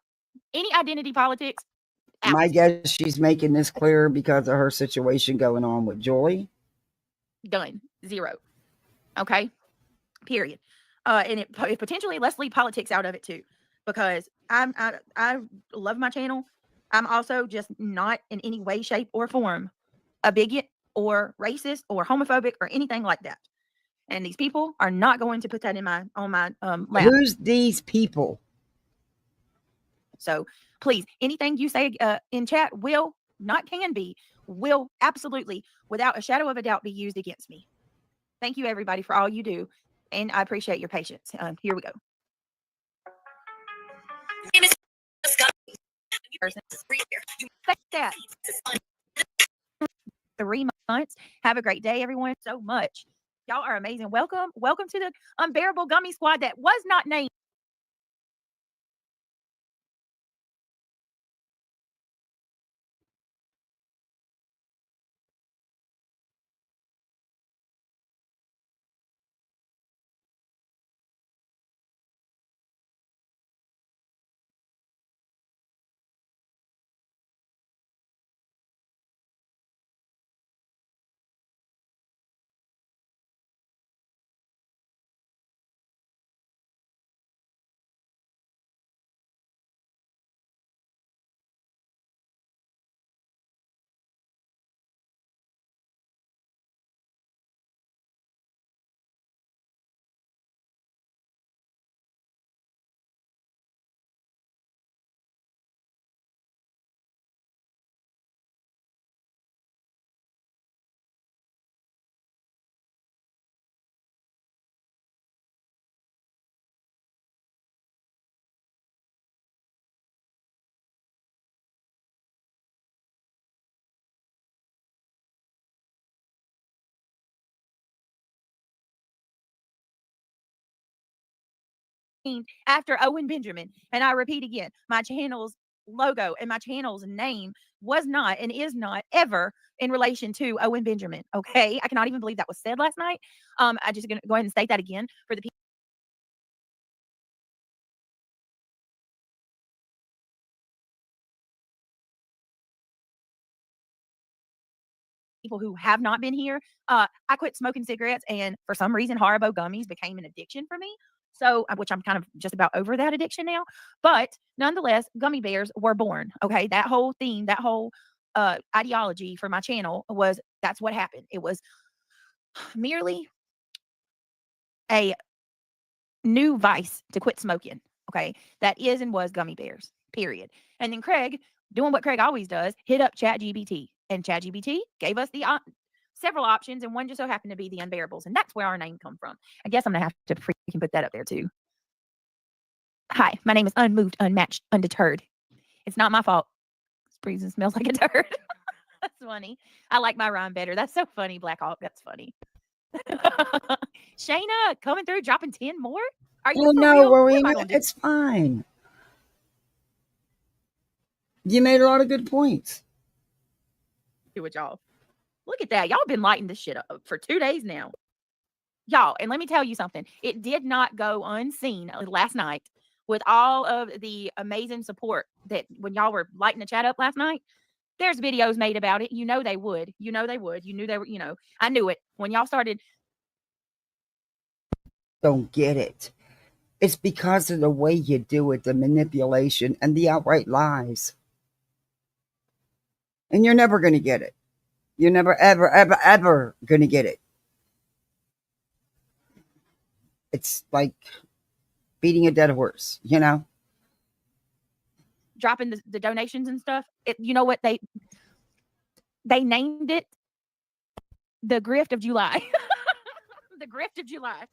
any identity politics. Out. My guess she's making this clear because of her situation going on with Julie. Done. Zero. Okay. Period. And it potentially let's leave politics out of it too, because I love my channel. I'm also just not in any way, shape, or form a bigot or racist or homophobic or anything like that. And these people are not going to put that on my lap. Who's these people? So please, anything you say in chat will absolutely, without a shadow of a doubt, be used against me. Thank you, everybody, for all you do. And I appreciate your patience. Here we go. That. 3 months. Have a great day, everyone. So much. Y'all are amazing. Welcome to the Unbearable Gummy Squad that was not named. After Owen Benjamin. And I repeat again, my channel's logo and my channel's name was not and is not ever in relation to Owen Benjamin. Okay. I cannot even believe that was said last night. I just going to go ahead and state that again for the people who have not been here. I quit smoking cigarettes, and for some reason, Haribo gummies became an addiction for me. So, which I'm kind of just about over that addiction now. But nonetheless, gummy bears were born. Okay. That whole theme, that whole ideology for my channel that's what happened. It was merely a new vice to quit smoking. Okay. That is and was gummy bears, period. And then Craig, doing what Craig always does, hit up ChatGPT. And ChatGPT gave us the several options, and one just so happened to be the Unbearables, and that's where our name come from. I guess I'm gonna have to freaking put that up there too. Hi, my name is Unmoved, Unmatched, Undeterred. It's not my fault. This breeze smells like a turd. That's funny. I like my rhyme better. That's so funny, Black Hawk. That's funny. Shayna coming through, dropping 10 more. Are you? Oh no, Rowena, it's fine. You made a lot of good points. Do it, y'all. Look at that. Y'all been lighting this shit up for 2 days now. Y'all, and let me tell you something. It did not go unseen last night with all of the amazing support that when y'all were lighting the chat up last night. There's videos made about it. You know they would. You know they would. You knew they were, I knew it. When y'all started. Don't get it. It's because of the way you do it, the manipulation and the outright lies. And you're never going to get it. You're never, ever, ever, ever going to get it. It's like beating a dead horse, Dropping the donations and stuff. You know what? they named it the Grift of July. The Grift of July.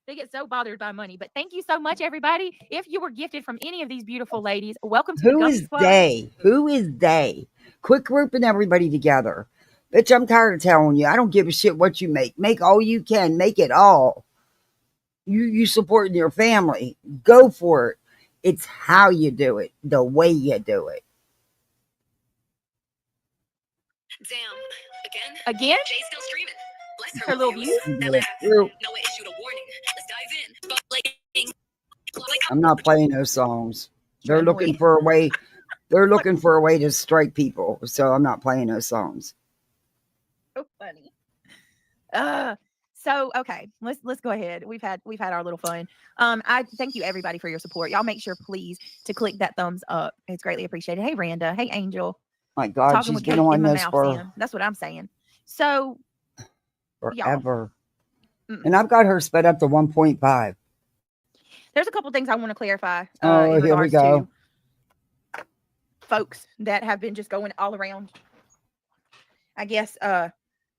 They get so bothered by money. But thank you so much, everybody. If you were gifted from any of these beautiful ladies, welcome to the Who Gummy is Squad. they? Who is they? Quit grouping everybody together. Bitch, I'm tired of telling you. I don't give a shit what you make. Make all you can. Make it all. You supporting your family. Go for it. It's how you do it. The way you do it. Damn. Again? Jay's still streaming. Bless Her little views. That laugh. Noah issued a warning. Let's dive in. I'm not playing those songs. They're Trying to looking wait. for a way. They're looking for a way to strike people. So I'm not playing those songs. So funny. So okay, let's go ahead. We've had our little fun. I thank you everybody for your support. Y'all make sure please to click that thumbs up. It's greatly appreciated. Hey Randa. Hey Angel. My God, Talking she's with been cake on in my this mouth, for Sam. That's what I'm saying. So forever. And I've got her sped up to 1.5. There's a couple things I want to clarify. Oh, in here we regards go. to folks that have been just going all around. I guess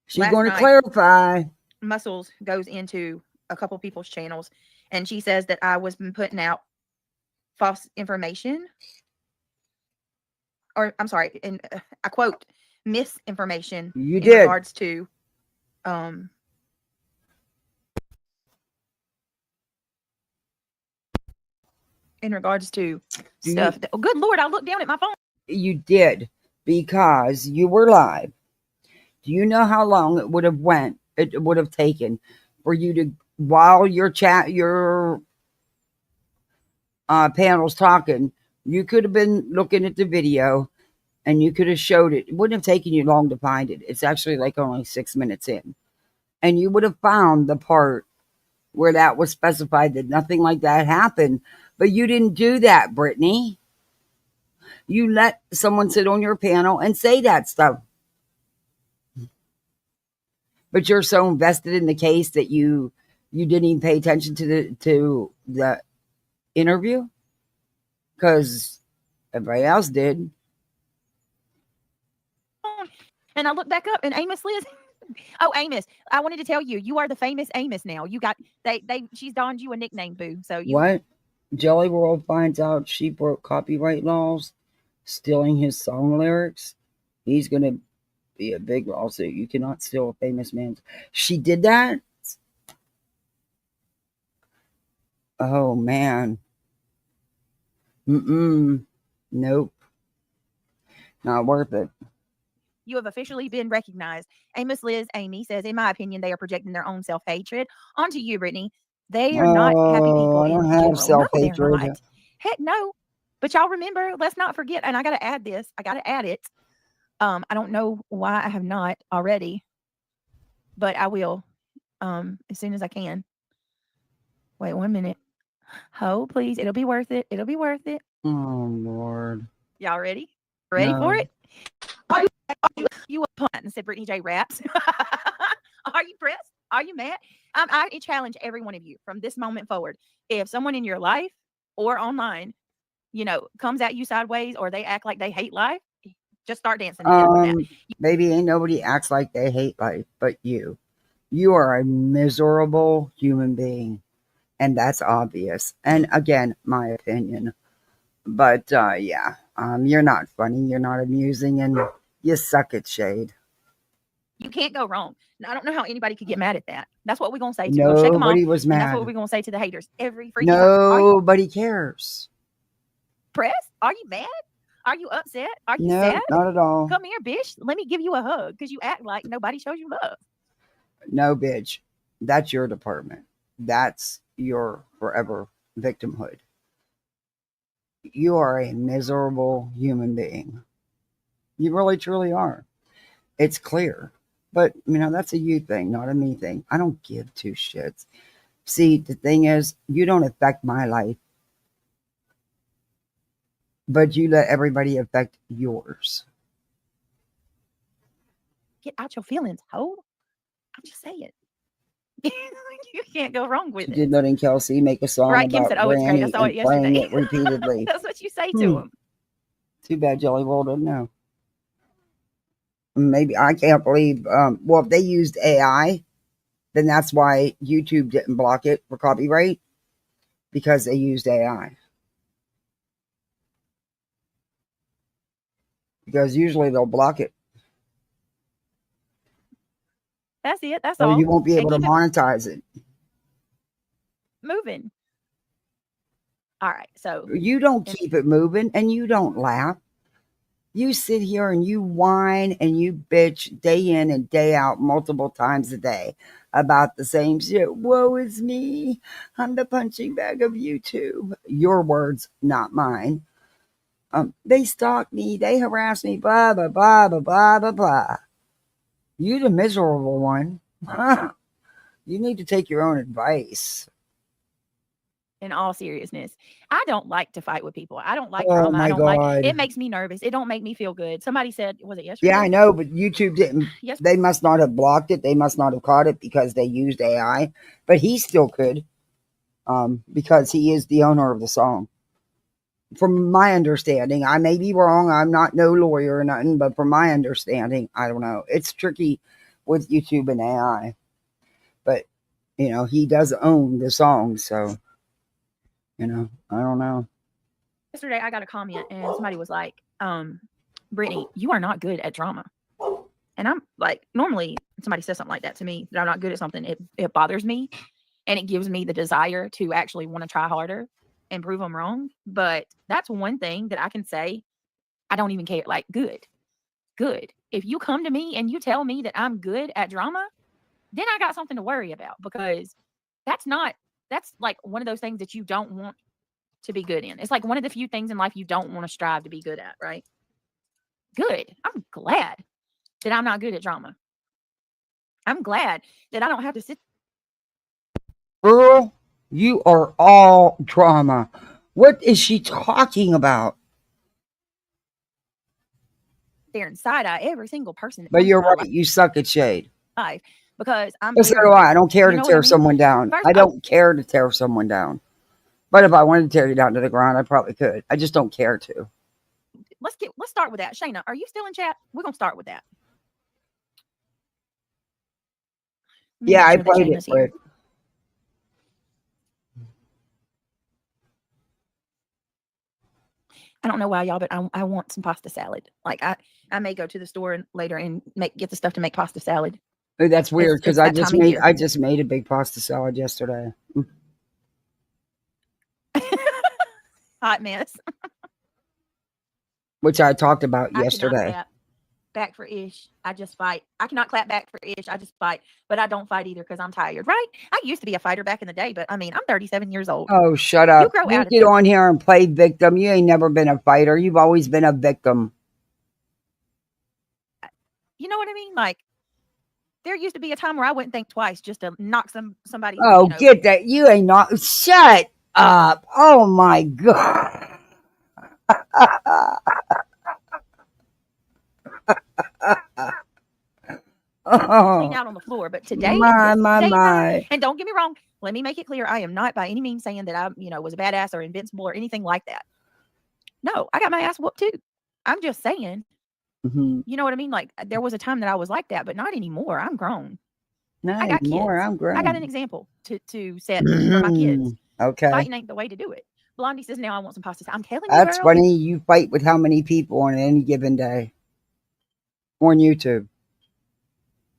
She's last going to night, clarify. Muscles goes into a couple people's channels, and she says that I was putting out false information, or I'm sorry, and I quote misinformation. You in did. regards to stuff. Oh, good Lord, I looked down at my phone. You did, because you were live. Do you know how long it would have taken for you to, while your panel's talking, you could have been looking at the video and you could have showed it. It wouldn't have taken you long to find it. It's actually like only 6 minutes in. And you would have found the part where that was specified that nothing like that happened. But you didn't do that, Brittany. You let someone sit on your panel and say that stuff. But you're so invested in the case that you didn't even pay attention to the interview, because everybody else did. And I looked back up, and Amos Liz. Oh, Amos! I wanted to tell you, you are the famous Amos now. You got she's donned you a nickname, boo. So you What? Jelly World finds out she broke copyright laws, stealing his song lyrics. He's gonna be a big lawsuit. You cannot steal a famous man's. She did that? Oh man. Nope. Not worth it. You have officially been recognized. Amos Liz Amy says, in my opinion, they are projecting their own self-hatred onto you, Brittany. They are not happy people. I don't in have general. self-hatred. No, they're not. Heck no. But y'all remember, let's not forget, and I got to add this. I got to add it. I don't know why I have not already, but I will as soon as I can. Wait 1 minute. Hold, please. It'll be worth it. It'll be worth it. Oh, Lord. Y'all ready? Ready for it? Are you a punt and said Brittany J raps? Are you pressed? Are you mad? I challenge every one of you from this moment forward. If someone in your life or online, comes at you sideways, or they act like they hate life, just start dancing. Baby, ain't nobody acts like they hate life but you. You are a miserable human being, and that's obvious. And again, my opinion. But yeah, you're not funny, you're not amusing, and you suck at shade. You can't go wrong. Now, I don't know how anybody could get mad at that. That's what we're gonna say to them. Shake them off. Nobody was mad. That's what we're gonna say to the haters every freaking Nobody cares. Pressed? Are you mad? Are you upset? Are you No, sad? not at all. Come here, bitch. Let me give you a hug, because you act like nobody shows you love. No, bitch. That's your department. That's your forever victimhood. You are a miserable human being. You really, truly are. It's clear. But, that's a you thing, not a me thing. I don't give two shits. See, the thing is, you don't affect my life, but you let everybody affect yours. Get out your feelings, ho. I'm just saying. You can't go wrong with She it. did letting Kelsey make a song Right, Kim about said, "Oh, it's great. I Granny saw it and playing yesterday." it repeatedly. That's what you say to him. Too bad Jelly Roll doesn't know. Maybe I can't believe. Well, if they used AI, then that's why YouTube didn't block it for copyright, because they used AI. Because usually they'll block it. That's it. That's So all. you won't be able to keep it monetize it. moving. All right. So You don't keep it moving and you don't laugh. You sit here and you whine and you bitch day in and day out multiple times a day about the same shit. Woe is me. I'm the punching bag of YouTube. Your words, not mine. They stalk me. They harass me. Blah, blah, blah, blah, blah, blah, blah. You the miserable one. You need to take your own advice. in all seriousness, I don't like to fight with people. I don't like Oh drama. my I don't God. like it. Makes me nervous. It don't make me feel good. Somebody said, was it yesterday? Yeah, I know, but YouTube didn't. Yes. They must not have blocked it. They must not have caught it because they used AI. But he still could, because he is the owner of the song. From my understanding, I may be wrong. I'm not no lawyer or nothing, but from my understanding, I don't know. It's tricky with YouTube and AI. But, you know, he does own the song, so, you know, I don't know. Yesterday I got a comment and somebody was like, Brittany, you are not good at drama. And I'm like, normally somebody says something like that to me, that I'm not good at something, it bothers me and it gives me the desire to actually want to try harder and prove them wrong. But that's one thing that I can say, I don't even care. Like, good. If you come to me and you tell me that I'm good at drama, then I got something to worry about, because that's like one of those things that you don't want to be good in. It's like one of the few things in life you don't want to strive to be good at, right? Good. I'm glad that I'm not good at drama. I'm glad that I don't have to sit. Girl, you are all drama. What is she talking about? There and side eye every single person. But you're right. You suck at shade. Life, because I'm. So do I. I don't care to tear someone down. First, I don't care to tear someone down. But if I wanted to tear you down to the ground, I probably could. I just don't care to. Let's start with that. Shayna, are you still in chat? We're gonna start with that. Yeah, I played it quick. I don't know why, y'all, but I want some pasta salad. Like I may go to the store later and get the stuff to make pasta salad. Oh, that's weird, because I just made a big pasta salad yesterday. Hot mess. Which I talked about yesterday. Clap back for Ish. I just fight. I cannot clap back for Ish. I just fight. But I don't fight either because I'm tired, right? I used to be a fighter back in the day, but I mean, I'm 37 years old. Oh, shut up. You get on here and play victim. You ain't never been a fighter. You've always been a victim. You know what I mean? Like, there used to be a time where I wouldn't think twice just to knock somebody. Oh, get that. You ain't not. Shut up. Oh, my God. Out on the floor, but today, my. And don't get me wrong, let me make it clear, I am not by any means saying that I, was a badass or invincible or anything like that. No, I got my ass whooped too. I'm just saying, you know what I mean? Like, there was a time that I was like that, but not anymore. I'm grown. Not anymore. I'm grown. I got an example to set for my kids. Okay. Fighting ain't the way to do it. Blondie says, now I want some pasta. I'm telling you, that's funny. You fight with how many people on any given day on YouTube?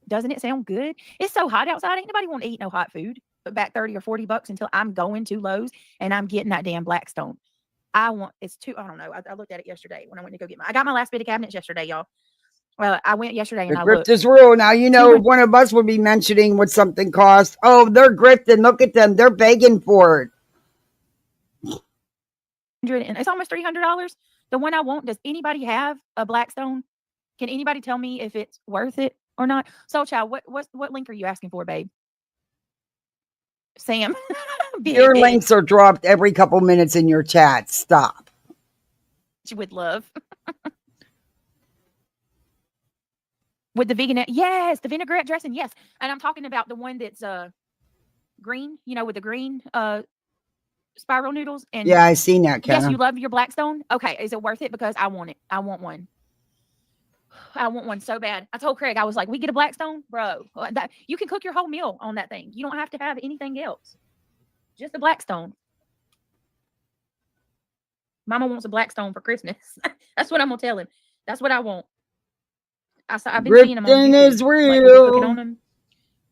Doesn't it sound good? It's so hot outside. Ain't nobody want to eat no hot food. But back $30 or $40 until I'm going to Lowe's and I'm getting that damn Blackstone. I don't know. I looked at it yesterday when I went to go get I got my last bit of cabinets yesterday, y'all. Well, I went yesterday and the grift is real. Now, if one of us would be mentioning what something costs. Oh, they're grifting. Look at them. They're begging for it. And it's almost $300. The one I want, does anybody have a Blackstone? Can anybody tell me if it's worth it or not? So, child, what link are you asking for, babe? Sam. Your links are dropped every couple minutes in your chat. Stop. With love. With the vegan, yes, the vinaigrette dressing, yes. And I'm talking about the one that's green, with the green spiral noodles. And yeah, I seen that. Yes, you love your Blackstone. Okay, is it worth it? Because I want it. I want one. I want one so bad. I told Craig, I was like, we get a Blackstone, bro. That you can cook your whole meal on that thing. You don't have to have anything else. Just a Blackstone. Mama wants a Blackstone for Christmas. That's what I'm gonna tell him. That's what I want. I've been seeing them on Grifting YouTube. is Like people cooking on real. them.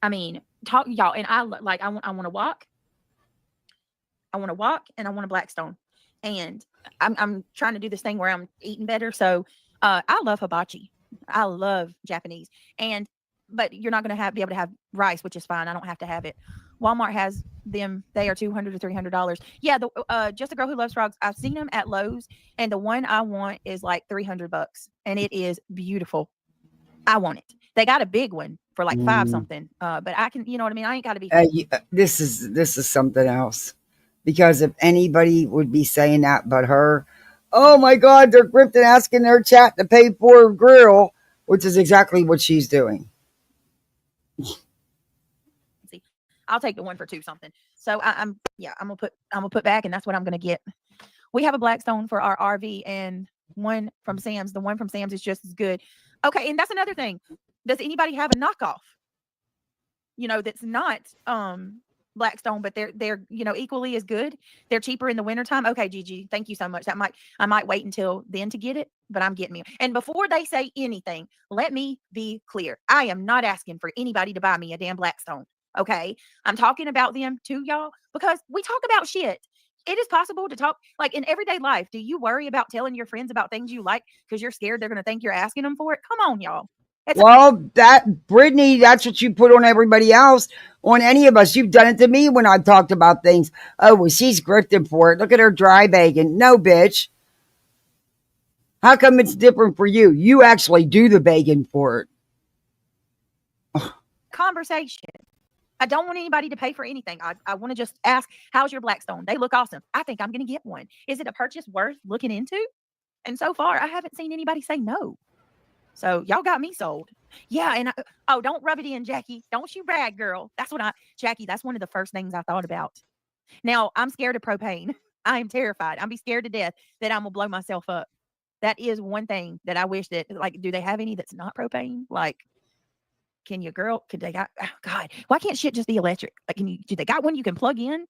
I mean, talk y'all, and I want to walk. I want to walk, and I want a Blackstone. And I'm trying to do this thing where I'm eating better. So I love hibachi. I love Japanese, but you're not going to be able to have rice, which is fine. I don't have to have it. Walmart has them. They are $200 to $300. Yeah, Just a Girl Who Loves Frogs. I've seen them at Lowe's, and the one I want is like $300, and it is beautiful. I want it. They got a big one for like $5 something. But I can, you know what I mean? I ain't got to be. This is something else, because if anybody would be saying that but her, oh my God, they're grifting, asking their chat to pay for a grill, which is exactly what she's doing. See, I'll take the one for $2 something. So I'm gonna put back, and that's what I'm gonna get. We have a Blackstone for our RV, and one from Sam's. The one from Sam's is just as good. Okay, and that's another thing. Does anybody have a knockoff? That's not Blackstone, but they're equally as good. They're cheaper in the wintertime. Okay, Gigi, thank you so much. I might wait until then to get it, but I'm getting it. And before they say anything, let me be clear. I am not asking for anybody to buy me a damn Blackstone. Okay, I'm talking about them to y'all because we talk about shit. It is possible to talk like in everyday life. Do you worry about telling your friends about things you like because you're scared they're going to think you're asking them for it? Come on, y'all. Well, Brittany, that's what you put on everybody else, on any of us. You've done it to me when I've talked about things. Oh, well, she's grifting for it. Look at her dry baking. No, bitch. How come it's different for you? You actually do the baking for it. Conversation. I don't want anybody to pay for anything. I want to just ask, how's your Blackstone? They look awesome. I think I'm going to get one. Is it a purchase worth looking into? And so far, I haven't seen anybody say no. So y'all got me sold. Yeah. And don't rub it in, Jackie. Don't you brag, girl. Jackie, that's one of the first things I thought about. Now, I'm scared of propane. I am terrified. I'm be scared to death that I'm going to blow myself up. That is one thing that I wish that, like, do they have any that's not propane? Like, could they got, oh God, why can't shit just be electric? Like, do they got one you can plug in?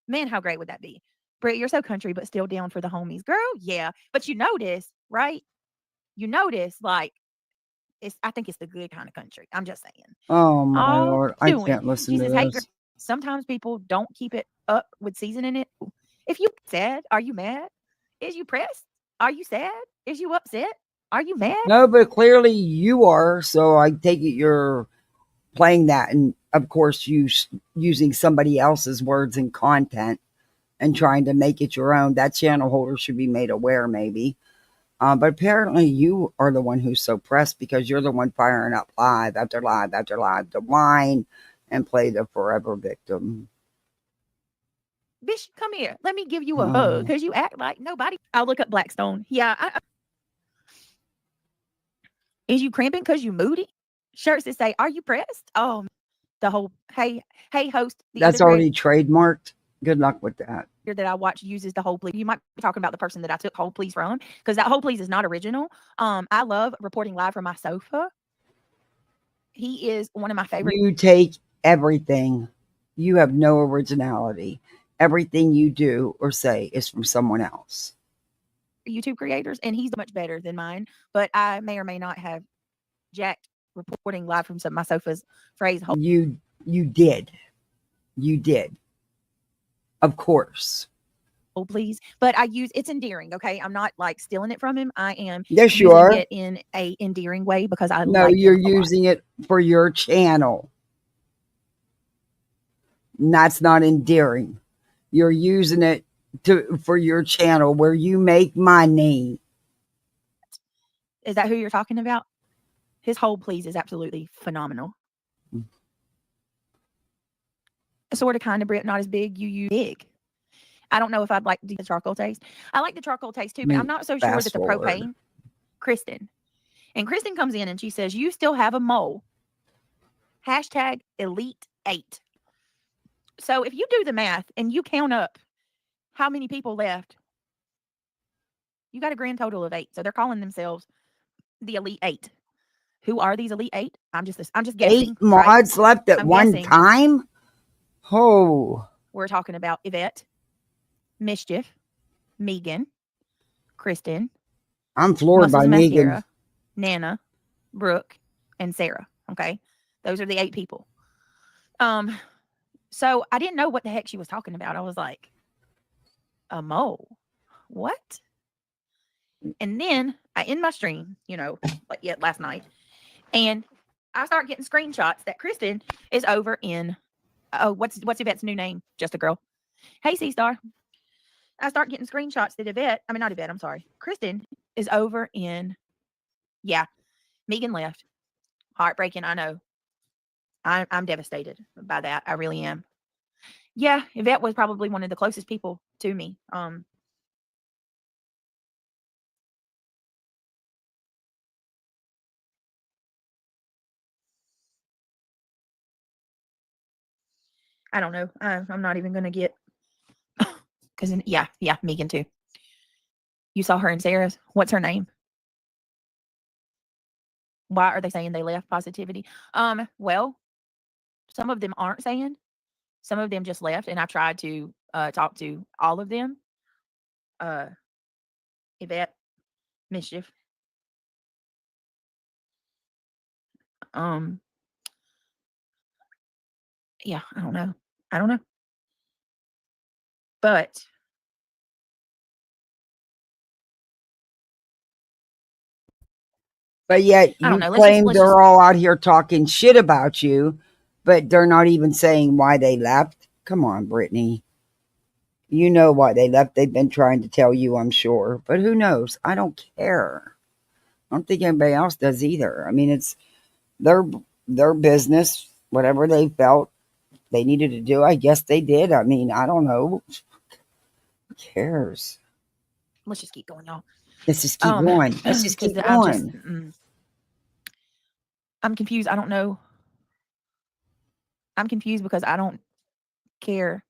Man, how great would that be? Britt, you're so country, but still down for the homies. Girl, yeah. But you notice, right? Like, I think it's the good kind of country. I'm just saying. Oh my Lord. I can't listen to this. Hey, girl, sometimes people don't keep it up with seasoning it. If you sad, are you mad? Is you pressed? Are you sad? Is you upset? Are you mad? No, but clearly you are. So I take it you're playing that, and of course using somebody else's words and content and trying to make it your own. That channel holder should be made aware, maybe. But apparently you are the one who's so pressed because you're the one firing up live after live after live to whine and play the forever victim. Bish, come here. Let me give you a hug because you act like nobody. I'll look up Blackstone. Yeah. Is you cramping because you moody? Shirts that say, are you pressed? Oh, the whole, hey, host. That's already trademarked. Good luck with that. That I watch uses the whole please. You might be talking about the person that I took whole please from, because that whole please is not original. I love reporting live from my sofa. He is one of my favorite. You take everything. You have no originality. Everything you do or say is from someone else. YouTube creators, and he's much better than mine, but I may or may not have jacked reporting live from my sofa's phrase. You did. Of course. Oh, please. But it's endearing. Okay. I'm not like stealing it from him. I am. Yes, you are. It in a endearing way because I No, you're using it for your channel. And that's not endearing. You're using it for your channel where you make money. Is that who you're talking about? His whole please is absolutely phenomenal. Sort of kind of Brit, not as big. You use big. I don't know if I'd like the charcoal taste. I like the charcoal taste too, but I'm not so sure that the propane. Kristen comes in and she says, you still have a mole. # Elite 8. So if you do the math and you count up how many people left, you got a grand total of 8. So they're calling themselves the Elite 8. Who are these Elite 8? I'm just guessing. 8 mods left at I'm one guessing. time? Oh. We're talking about Yvette, Mischief, Megan, Kristen. I'm floored by Megan. Mascara, Nana, Brooke, and Sarah. Okay. Those are the 8 people. So I didn't know what the heck she was talking about. I was like, a mole? What? And then I end my stream, like last night, and I start getting screenshots that Kristen is over in what's Yvette's new name? Just a girl. Hey, C-Star. I start getting screenshots that not Yvette, I'm sorry. Kristen is over in, Megan left. Heartbreaking, I know. I'm devastated by that. I really am. Yeah, Yvette was probably one of the closest people to me. I don't know. I'm not even going to get, because Megan too. You saw her and Sarah's. What's her name? Why are they saying they left Positivity? Well, some of them aren't saying. Some of them just left, and I've tried to talk to all of them. Yvette, Mischief. Yeah, I don't know. But yet I don't you know. claim they're all out here talking shit about you, but they're not even saying why they left. Come on, Brittany. You know why they left. They've been trying to tell you, I'm sure. But who knows? I don't care. I don't think anybody else does either. I mean, it's their business. Whatever they felt they needed to do, I guess they did. I mean, I don't know. Who cares? Let's just keep going, y'all. Let's just keep going. Let's just keep going. I'm confused. I don't know. I'm confused because I don't care.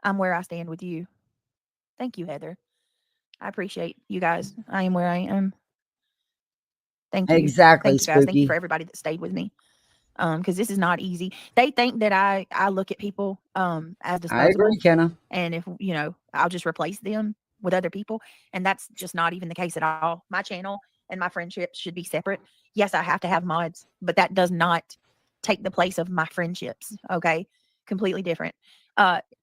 I'm where I stand with you. Thank you, Heather. I appreciate you guys. I am where I am. Thank you. Exactly, Thank you, guys. Spooky. Thank you for everybody that stayed with me. Because this is not easy. They think that I look at people as disposable. I agree, Kenna. And if I'll just replace them with other people, and that's just not even the case at all. My channel and my friendships should be separate. Yes, I have to have mods, but that does not take the place of my friendships. Okay, completely different.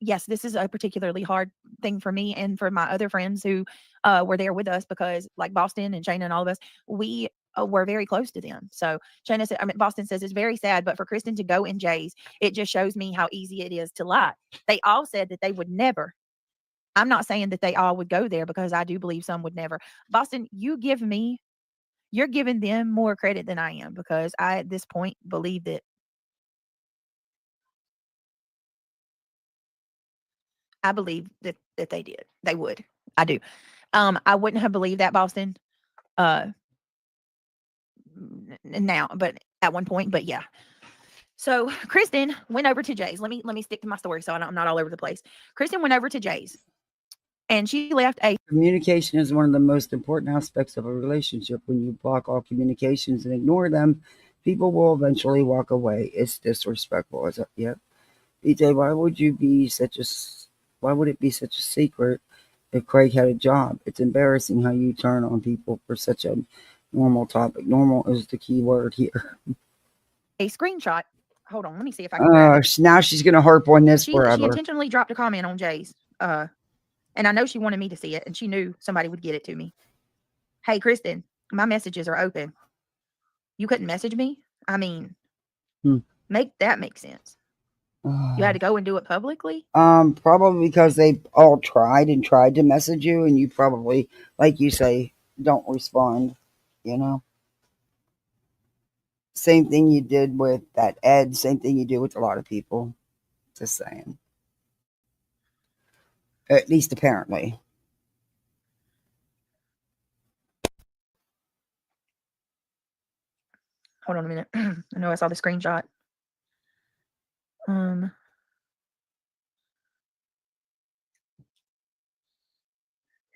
Yes, this is a particularly hard thing for me and for my other friends who were there with us, because like Boston and Shayna and all of us, we were very close to them. So Shayna said, Boston says, it's very sad, but for Kristen to go in Jay's, it just shows me how easy it is to lie. They all said that they would never. I'm not saying that they all would go there, because I do believe some would never. Boston, you're giving them more credit than I am, because I, at this point, believe that I believe that they did. They would. I do. I wouldn't have believed that, Boston. Now, but at one point, but yeah. So Kristen went over to Jay's. Let me stick to my story so I'm not all over the place. Kristen went over to Jay's, and she left a communication is one of the most important aspects of a relationship. When you block all communications and ignore them, people will eventually walk away. It's disrespectful. Is that, yep. BJ, why would it be such a secret if Craig had a job? It's embarrassing how you turn on people for such a normal topic. Normal is the key word here. A screenshot. Hold on, let me see if I can grab it. Now she's gonna harp on this forever. She intentionally dropped a comment on Jay's. And I know she wanted me to see it, and she knew somebody would get it to me. Hey, Kristen, my messages are open. You couldn't message me? I mean, make that make sense. You had to go and do it publicly? Probably because they all tried to message you, and you probably, like you say, don't respond, Same thing you did with that Ed, same thing you do with a lot of people. Just saying. At least apparently. Hold on a minute. I know I saw the screenshot. Am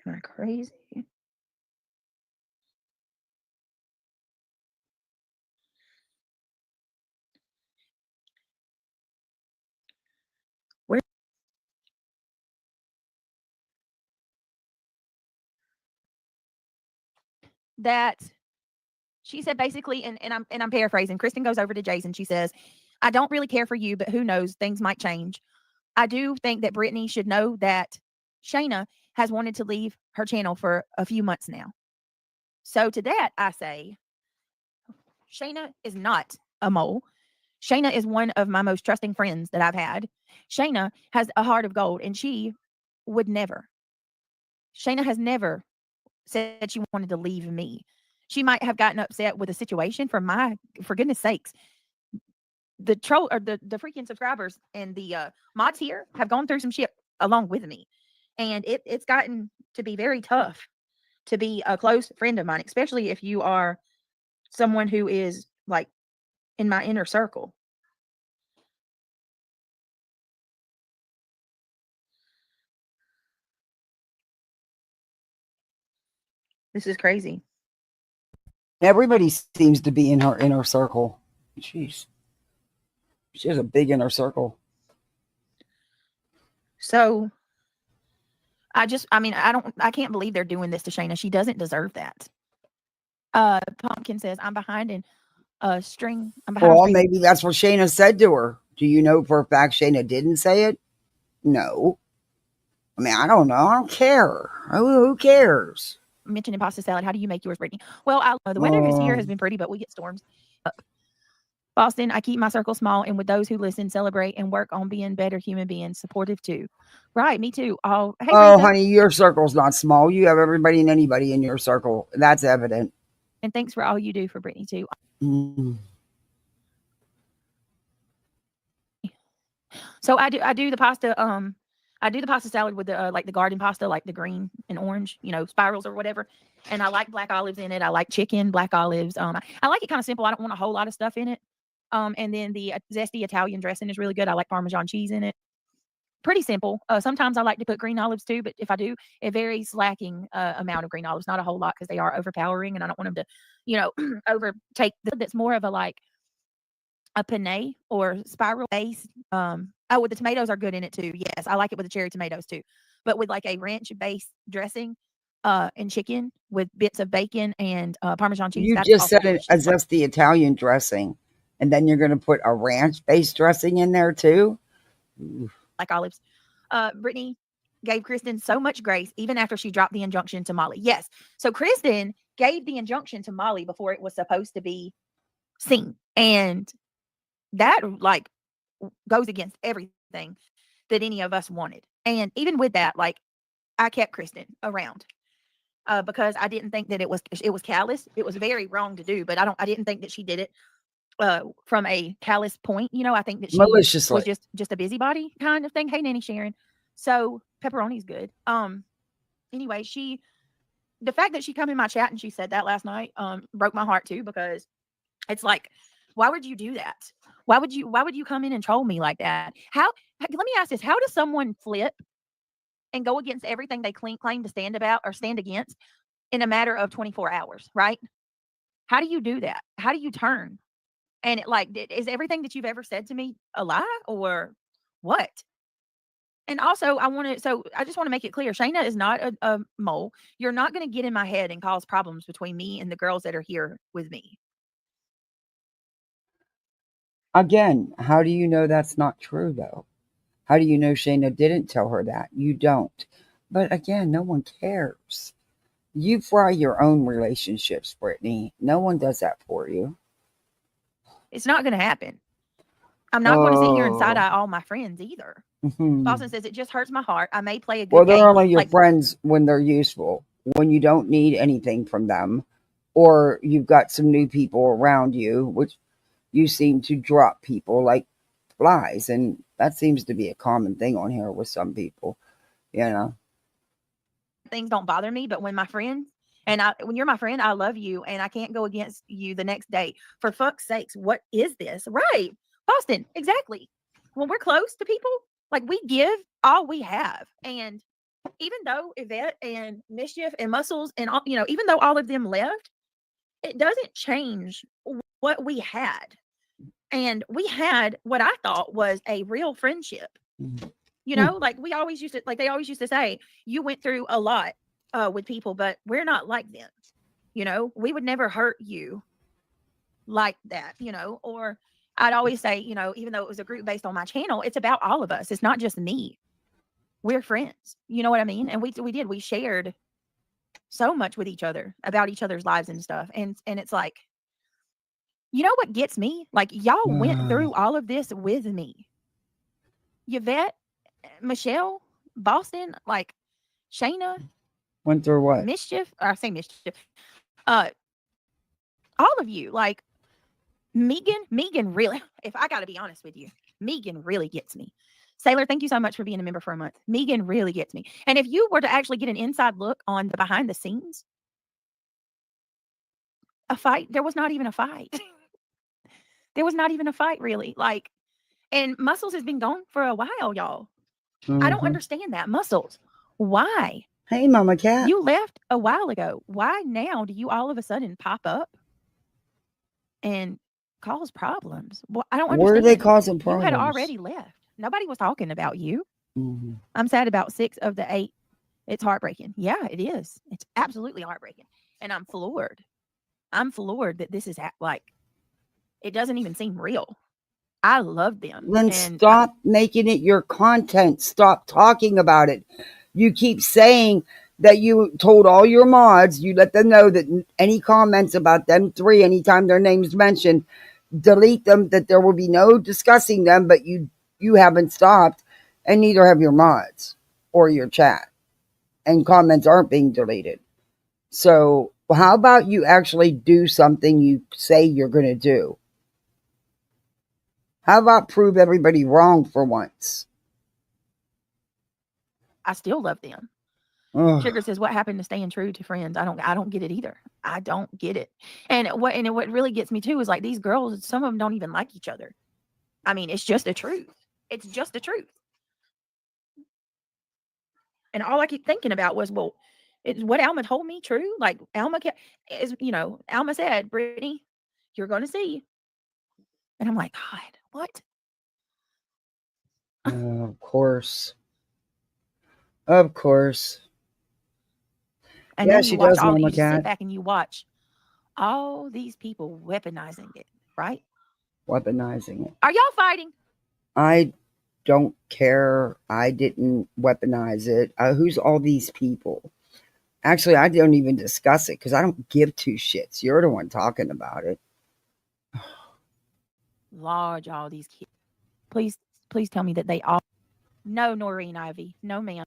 I crazy? that she said basically, and I'm paraphrasing. Kristen goes over to Jason. She says, I don't really care for you, but who knows? Things might change. I do think that Brittany should know that Shayna has wanted to leave her channel for a few months now. So to that, I say, Shayna is not a mole. Shayna is one of my most trusting friends that I've had. Shayna has a heart of gold, and she would never. Shayna has never said she wanted to leave me. She might have gotten upset with a situation for goodness sakes. The troll or the freaking subscribers and the mods here have gone through some shit along with me. And it's gotten to be very tough to be a close friend of mine, especially if you are someone who is like in my inner circle. This is crazy. Everybody seems to be in her inner circle. Jeez. She has a big inner circle. So I can't believe they're doing this to Shayna. She doesn't deserve that. Pumpkin says, I'm behind in a string. Well, maybe that's what Shayna said to her. Do you know for a fact Shayna didn't say it? No. I mean, I don't know. I don't care. Who cares? Mentioned pasta salad. How do you make yours, Brittany? Well, the weather this year has been pretty, but we get storms. Boston, I keep my circle small, and with those who listen, celebrate, and work on being better human beings, supportive too. Right, me too. Oh, hey, oh, Rita. honey, your circle's not small. You have everybody and anybody in your circle. That's evident. And thanks for all you do for Brittany too. So I do the pasta. I do the pasta salad with the like the garden pasta, like the green and orange, spirals or whatever. And I like black olives in it. I like chicken, black olives. I like it kind of simple. I don't want a whole lot of stuff in it. And then the zesty Italian dressing is really good. I like Parmesan cheese in it. Pretty simple. Sometimes I like to put green olives too, but if I do, a very slacking amount of green olives, not a whole lot because they are overpowering, and I don't want them to, overtake. That's more of a like a penne or spiral base. With the tomatoes are good in it too. Yes, I like it with the cherry tomatoes too. But with like a ranch base dressing, and chicken with bits of bacon and Parmesan cheese. You just said a zesty Italian dressing, and then you're going to put a ranch-based dressing in there too? Like olives. Brittany gave Kristen so much grace, even after she dropped the injunction to Molly. Yes. So Kristen gave the injunction to Molly before it was supposed to be seen. And that like goes against everything that any of us wanted. And even with that, like I kept Kristen around because I didn't think that it was callous. It was very wrong to do, but I didn't think that she did it from a callous point. I think that she maliciously was just a busybody kind of thing. Hey, Nanny Sharon. So pepperoni's good. Anyway, the fact that she come in my chat and she said that last night broke my heart too, because it's like, why would you do that? Why would you come in and troll me like that? Let me ask this. How does someone flip and go against everything they claim to stand about or stand against in a matter of 24 hours, right? How do you do that? How do you turn? And is everything that you've ever said to me a lie or what? And also I just want to make it clear. Shayna is not a mole. You're not going to get in my head and cause problems between me and the girls that are here with me. Again, how do you know that's not true, though? How do you know Shayna didn't tell her that? You don't. But again, no one cares. You fry your own relationships, Brittany. No one does that for you. It's not going to happen. I'm not going to sit here and side-eye all my friends either. Boston says, it just hurts my heart. I may play a good game. Well, they're only your friends when they're useful. When you don't need anything from them. Or you've got some new people around you, which you seem to drop people like flies, and that seems to be a common thing on here with some people. Things don't bother me, but when my friend when you're my friend, I love you, and I can't go against you the next day. For fuck's sakes, what is this? Right, Boston, exactly. When we're close to people, like we give all we have, and even though Yvette and Mischief and Muscles and all, even though all of them left, it doesn't change what we had. And we had what I thought was a real friendship. Like they always used to say, you went through a lot with people, but we're not like them. We would never hurt you like that, or I'd always say, even though it was a group based on my channel, it's about all of us. It's not just me. We're friends. You know what I mean? And we shared so much with each other about each other's lives and stuff. And it's like, what gets me? Like, y'all went through all of this with me. Yvette, Michelle, Boston, like Shayna. Went through what? Mischief. Or I say mischief. All of you. Like, Megan really, if I got to be honest with you, Megan really gets me. Sailor, thank you so much for being a member for a month. Megan really gets me. And if you were to actually get an inside look on the behind the scenes, a fight, there was not even a fight. There was not even a fight, really. Like, and Muscles has been gone for a while, y'all. I don't understand that. Muscles, why? Hey, Mama Cat. You left a while ago. Why now do you all of a sudden pop up and cause problems? Well, I don't understand. Where are they causing problems? You had already left. Nobody was talking about you. Mm-hmm. I'm sad about 6 of the 8. It's heartbreaking. Yeah, it is. It's absolutely heartbreaking. And I'm floored. I'm floored that this is like, it doesn't even seem real. I love them. Then stop making it your content. Stop talking about it. You keep saying that you told all your mods, you let them know that any comments about them 3, anytime their name's mentioned, delete them, that there will be no discussing them, but you haven't stopped, and neither have your mods or your chat. And comments aren't being deleted. So how about you actually do something you say you're going to do? How about prove everybody wrong for once? I still love them. Ugh. Sugar says, what happened to staying true to friends? I don't get it either. I don't get it. And what really gets me too is like these girls, some of them don't even like each other. I mean, it's just the truth. It's just the truth. And all I keep thinking about was, well, is what Alma told me true? Like Alma Alma said, Brittany, you're going to see. And I'm like, God, what? Of course. Of course. And yeah, then she you watch does, all Mama you just Cat. sit back and you watch all these people weaponizing it, right? Weaponizing it. Are y'all fighting? I don't care. I didn't weaponize it. Who's all these people? Actually, I don't even discuss it because I don't give 2 shits. You're the one talking about it. Large, all these kids. Please tell me that they all. No, Noreen Ivy. No, ma'am.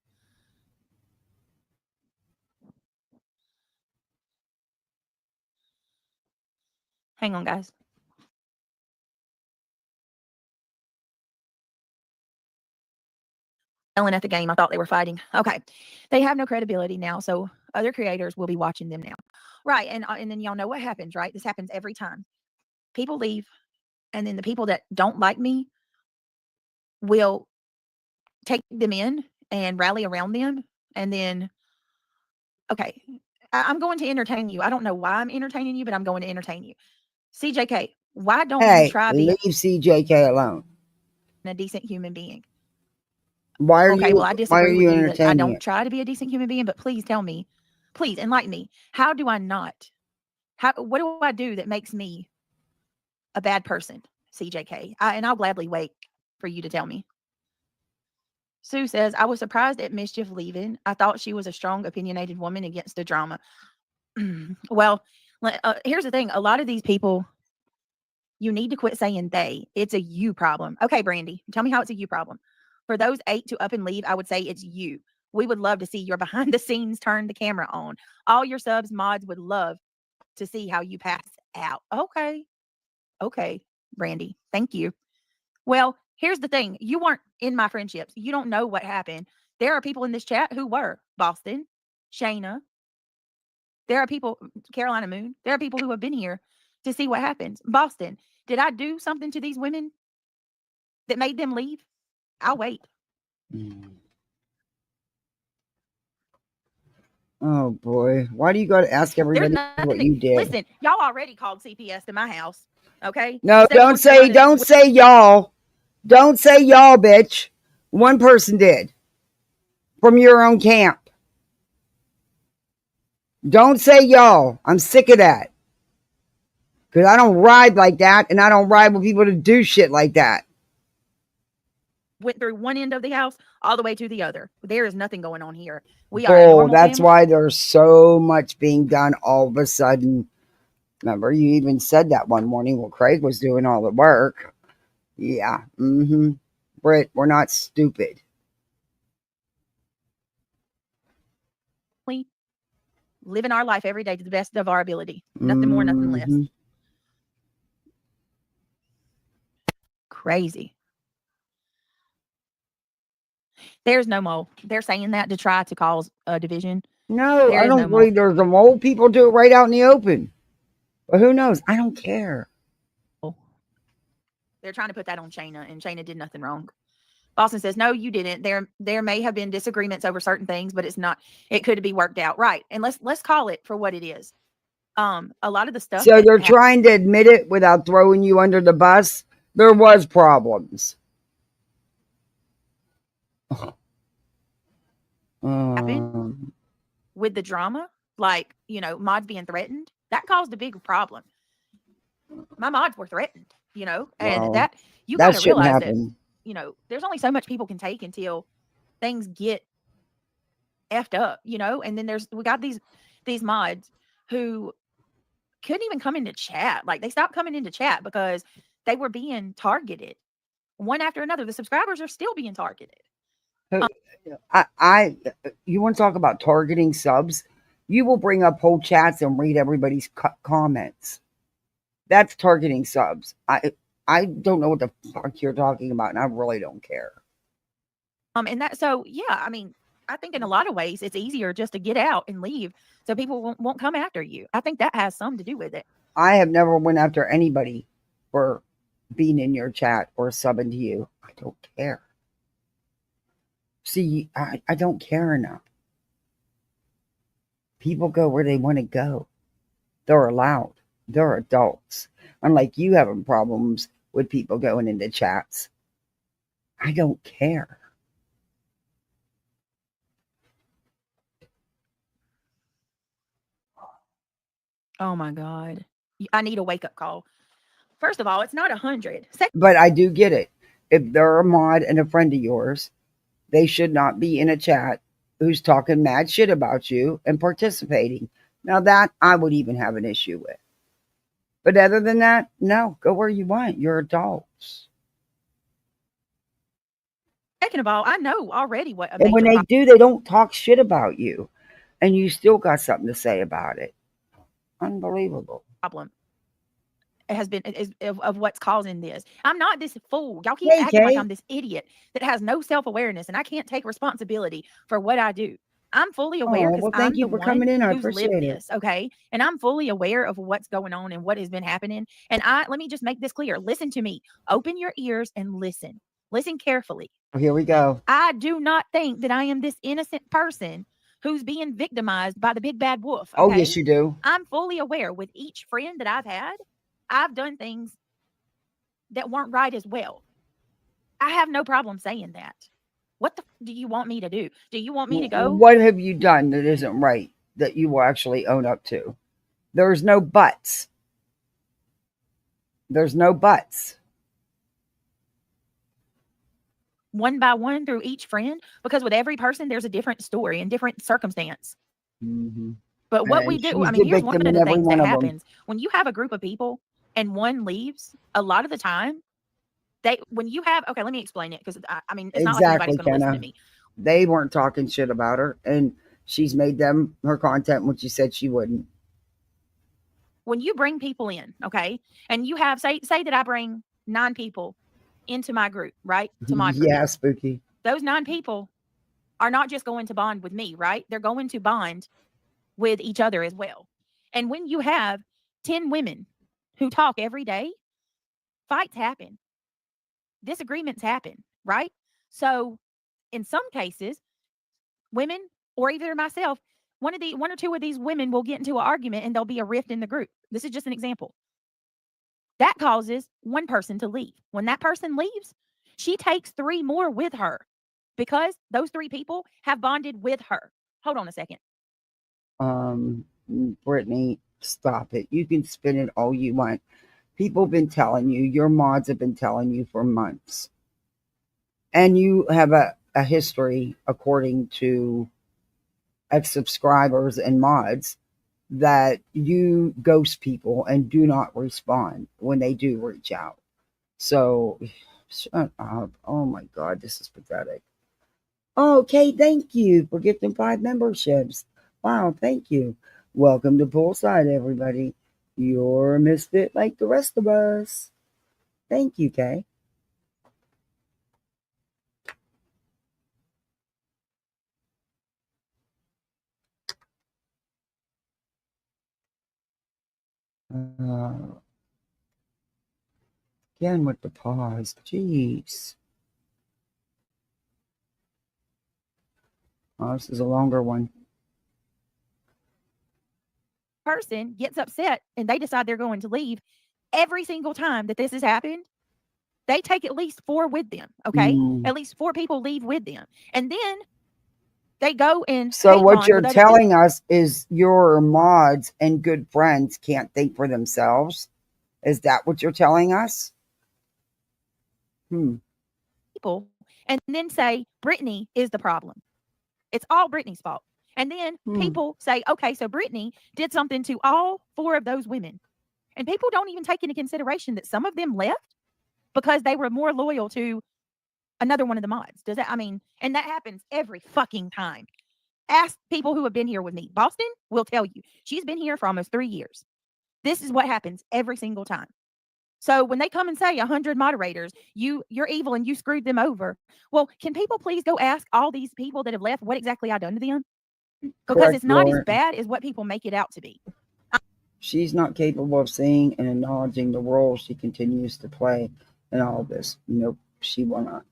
Hang on, guys. Yelling at the game. I thought they were fighting. Okay. They have no credibility now, so other creators will be watching them now. Right. And then y'all know what happens, right? This happens every time. People leave, and then the people that don't like me will take them in and rally around them. And then, okay, I'm going to entertain you. I don't know why I'm entertaining you, but I'm going to entertain you. CJK, why don't you try being leave CJK alone. a decent human being? Why are okay, you? Well, I disagree with you that I don't it? try to be a decent human being, but please tell me, please enlighten me. How do I not? What do I do that makes me a bad person, CJK? And I'll gladly wait for you to tell me. Sue says, I was surprised at Mischief leaving. I thought she was a strong, opinionated woman against the drama. Well, here's the thing. A lot of these people, you need to quit saying they. It's a you problem. Okay, Brandy, tell me how it's a you problem. For those 8 to up and leave, I would say it's you. We would love to see your behind the scenes turn the camera on. All your subs, mods would love to see how you pass out. Okay, Brandy, thank you. Well, here's the thing. You weren't in my friendships. You don't know what happened. There are people in this chat who were. Boston, Shayna. There are people, Carolina Moon. There are people who have been here to see what happens. Boston, did I do something to these women that made them leave? I'll wait. Oh boy, why do you got to ask everybody what you did? Listen, y'all already called CPS to my house. Okay. No, don't say y'all. Don't say y'all, bitch. One person did from your own camp. Don't say y'all. I'm sick of that. Because I don't ride like that, and I don't ride with people to do shit like that. Went through one end of the house all the way to the other. There is nothing going on here. We are a normal That's family. why there's so much being done all of a sudden. Remember, you even said that one morning while Craig was doing all the work. Yeah. Britt, we're not stupid. Living our life every day to the best of our ability. Nothing more, nothing less. Crazy. There's no mole. They're saying that to try to cause a division. No, I don't believe there's a mole. People do it right out in the open. But who knows? I don't care. They're trying to put that on Shayna, and Shayna did nothing wrong. Boston says, no, you didn't. There may have been disagreements over certain things, but it's not. It could be worked out. Right. And let's call it for what it is. A lot of the stuff. So they're trying to admit it without throwing you under the bus. There was problems. With the drama, like, mods being threatened, that caused a big problem. My mods were threatened, and that you got to realize that, there's only so much people can take until things get effed up, and then we got these mods who couldn't even come into chat. Like, they stopped coming into chat because they were being targeted one after another. The subscribers are still being targeted. You want to talk about targeting subs? You will bring up whole chats and read everybody's comments. That's targeting subs. I don't know what the fuck you're talking about, and I really don't care. And that, so yeah, I mean, I think in a lot of ways it's easier just to get out and leave so people won't come after you. I think that has something to do with it. I have never went after anybody for being in your chat or subbing to you. I don't care. See, I don't care enough. People go where they want to go. They're allowed. They're adults. Unlike you having problems with people going into chats. I don't care. Oh my God. I need a wake-up call. First of all, it's not 100. But I do get it. If they're a mod and a friend of yours, they should not be in a chat who's talking mad shit about you and participating. Now that I would even have an issue with. But other than that, no, go where you want. You're adults. Second of all, I know already what. And when they do, they don't talk shit about you. And you still got something to say about it. Unbelievable. Problem. It has been of what's causing this. I'm not this fool. Y'all keep acting like I'm this idiot that has no self-awareness and I can't take responsibility for what I do. I'm fully aware because I'm the one coming in. Who's lived this, okay? And I'm fully aware of what's going on and what has been happening. And let me just make this clear. Listen to me. Open your ears and listen. Listen carefully. Here we go. I do not think that I am this innocent person who's being victimized by the big bad wolf. Okay? Oh, yes, you do. I'm fully aware with each friend that I've had, I've done things that weren't right as well. I have no problem saying that. What do you want me to do? Do you want me to go? What have you done that isn't right that you will actually own up to? There's no buts. There's no buts. One by one through each friend, because with every person, there's a different story and different circumstance. Mm-hmm. But what we do, I mean, here's one of the things that happens. When you have a group of people and one leaves, a lot of the time, when you have, okay, let me explain it, because I mean, it's not like anybody's going to listen to me. They weren't talking shit about her, and she's made them her content when she said she wouldn't. When you bring people in, okay, and you have, say that I bring 9 people into my group, right? To my group. Yeah, spooky. Those 9 people are not just going to bond with me, right? They're going to bond with each other as well. And when you have 10 women who talk every day, fights happen. Disagreements happen, right? So in some cases, women or either myself, one or two of these women will get into an argument and there'll be a rift in the group. This is just an example. That causes one person to leave. When that person leaves, she takes 3 more with her because those 3 people have bonded with her. Hold on a second. Brittany, stop it. You can spin it all you want. People have been telling you, your mods have been telling you for months. And you have a history, according to ex subscribers and mods, that you ghost people and do not respond when they do reach out. So, shut up. Oh my God, this is pathetic. Okay, thank you for gifting 5 memberships. Wow, thank you. Welcome to Poolside, everybody. You're a misfit like the rest of us. Thank you, Kay. Again with the pause. Jeez. Oh, this is a longer one. Person gets upset and they decide they're going to leave. Every single time that this has happened, they take at least 4 with them. Okay, at least 4 people leave with them, and then they go and. So what you're telling us is your mods and good friends can't think for themselves. Is that what you're telling us? People, and then say Brittany is the problem. It's all Brittany's fault. And then people say, okay, so Brittany did something to all 4 of those women. And people don't even take into consideration that some of them left because they were more loyal to another one of the mods. Does that, I mean, and that happens every fucking time. Ask people who have been here with me. Boston will tell you. She's been here for almost 3 years. This is what happens every single time. So when they come and say 100 moderators, you're evil and you screwed them over. Well, can people please go ask all these people that have left what exactly I done to them? Because Correct, it's not Lord. as bad as what people make it out to be. She's not capable of seeing and acknowledging the role she continues to play in all this. Nope, she will not.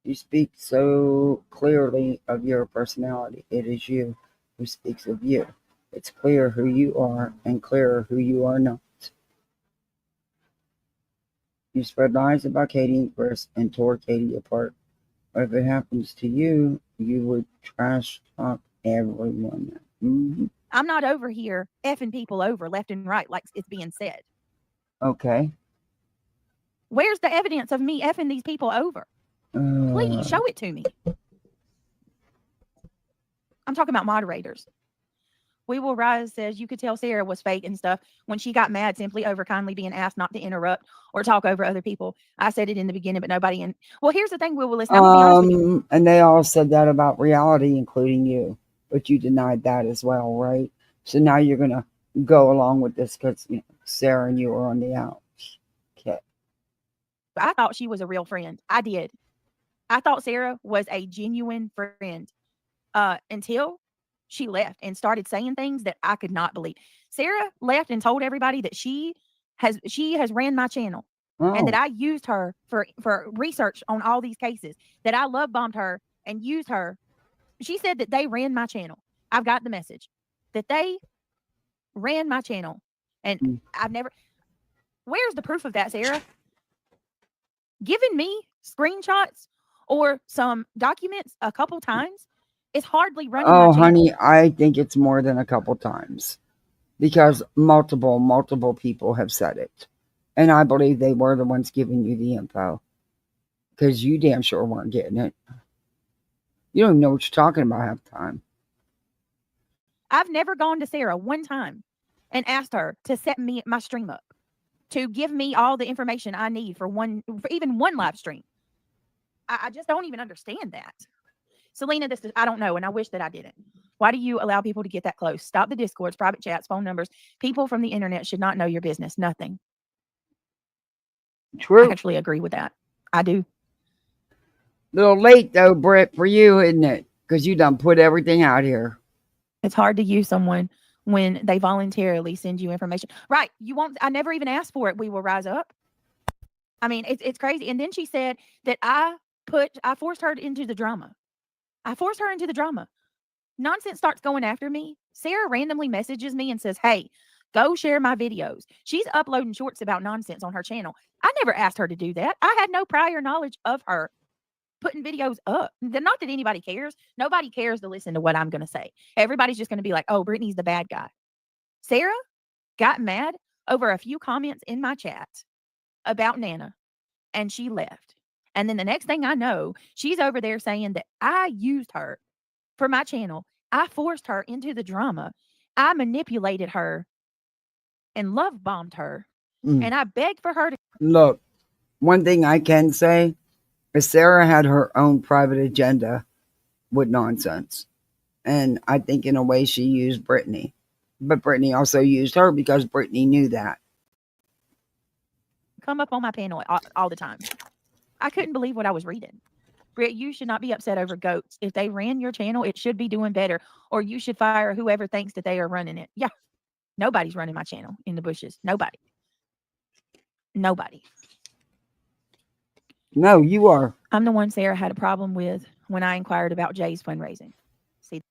You speak so clearly of your personality. It is you who speaks of you. It's clear who you are and clearer who you are not. You spread lies about Katie and Chris and tore Katie apart. But if it happens to you, you would trash talk everyone. I'm not over here effing people over left and right like it's being said. Okay. Where's the evidence of me effing these people over? Please show it to me. I'm talking about moderators. We Will Rise says you could tell Sarah was fake and stuff when she got mad simply over kindly being asked not to interrupt or talk over other people. I said it in the beginning, but nobody in. Well, here's the thing, Will listen. I'm gonna be honest with you. And they all said that about reality, including you, but you denied that as well, right? So now you're gonna go along with this because Sarah and you are on the out. Okay. I thought she was a real friend. I did. I thought Sarah was a genuine friend until she left and started saying things that I could not believe. Sarah left and told everybody that she has ran my channel and that I used her for research on all these cases, that I love bombed her and used her. She said that they ran my channel. I've got the message that they ran my channel, and I've never. Where's the proof of that, Sarah? Giving me screenshots or some documents a couple times is hardly running my channel. Honey, I think it's more than a couple times because multiple people have said it. And I believe they were the ones giving you the info because you damn sure weren't getting it. You don't even know what you're talking about half the time. I've never gone to Sarah one time and asked her to set me my stream up, to give me all the information I need for even one live stream. I just don't even understand that. Selena, I don't know, and I wish that I didn't. Why do you allow people to get that close? Stop the Discords, private chats, phone numbers. People from the internet should not know your business. Nothing. True. I actually agree with that. I do. Little late though, Britt, for you, isn't it? Because you done put everything out here. It's hard to use someone when they voluntarily send you information. Right. You won't. I never even asked for it. We will rise up. I mean, it's crazy. And then she said that I forced her into the drama. I forced her into the drama. Nonsense starts going after me. Sarah randomly messages me and says, hey, go share my videos. She's uploading shorts about nonsense on her channel. I never asked her to do that. I had no prior knowledge of her. putting videos up. Not that anybody cares. Nobody cares to listen to what I'm going to say. Everybody's just going to be like, oh, Brittany's the bad guy. Sarah got mad over a few comments in my chat about Nana, and she left. And then the next thing I know, she's over there saying that I used her for my channel. I forced her into the drama. I manipulated her and love bombed her. And I begged for her to look. One thing I can say is Sarah had her own private agenda with nonsense. And I think in a way she used Brittany. But Brittany also used her because Brittany knew that. come up on my panel all the time. I couldn't believe what I was reading. Britt, you should not be upset over goats. If they ran your channel, it should be doing better. Or you should fire whoever thinks that they are running it. Yeah. Nobody's running my channel in the bushes. Nobody. No, you are. I'm the one Sarah had a problem with when I inquired about Jay's fundraising. See,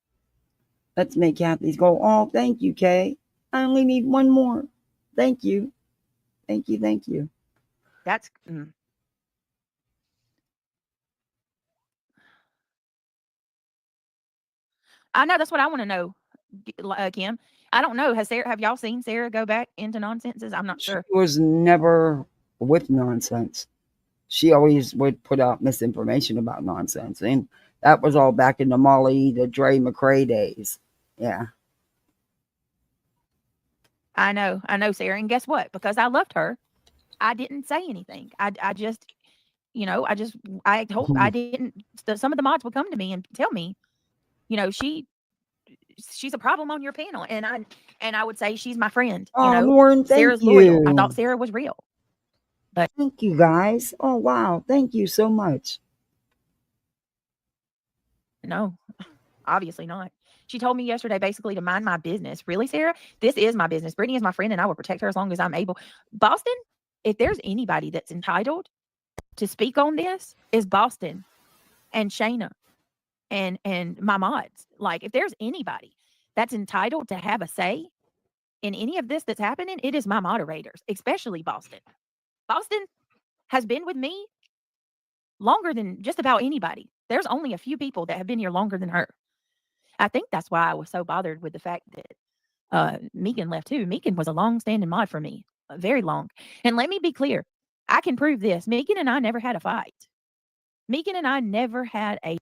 let's make Kathy's go. Oh, thank you, Kay. I only need one more. Thank you. Thank you. Thank you. That's I know that's what I want to know, Kim. I don't know. Have y'all seen Sarah go back into nonsenses? I'm not sure. She was never with nonsense. She always would put out misinformation about nonsense. And that was all back in the Molly, the Dre McCrae days. Yeah. I know, Sarah. And guess what? Because I loved her, I didn't say anything. I just, I told, I didn't, some of the mods would come to me and tell me, she's a problem on your panel. And I would say she's my friend. Lauren, Sarah's loyal. I thought Sarah was real. But thank you guys. Oh wow. Thank you so much. No, obviously not. She told me yesterday basically to mind my business. Really, Sarah? This is my business. Brittany is my friend and I will protect her as long as I'm able. Boston, if there's anybody that's entitled to speak on this, is Boston and Shayna and my mods. Like, if there's anybody that's entitled to have a say in any of this that's happening, it is my moderators, especially Boston. Boston has been with me longer than just about anybody. There's only a few people that have been here longer than her. I think that's why I was so bothered with the fact that Megan left too. Megan was a long-standing mod for me, very long. And let me be clear, I can prove this. Megan and I never had a fight. Megan and I never had a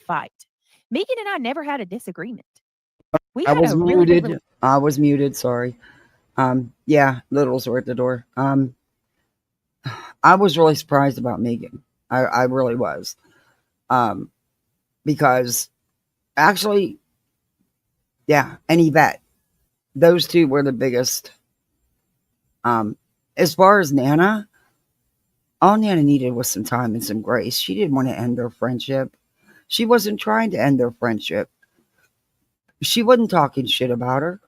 fight. Megan and I never had a disagreement. I was muted. I was muted. Sorry. Yeah, Littles were at the door. I was really surprised about Megan. I really was. Because actually, yeah, and Yvette, those two were the biggest. As far as Nana, all Nana needed was some time and some grace. She didn't want to end their friendship. She wasn't trying to end their friendship. She wasn't talking shit about her.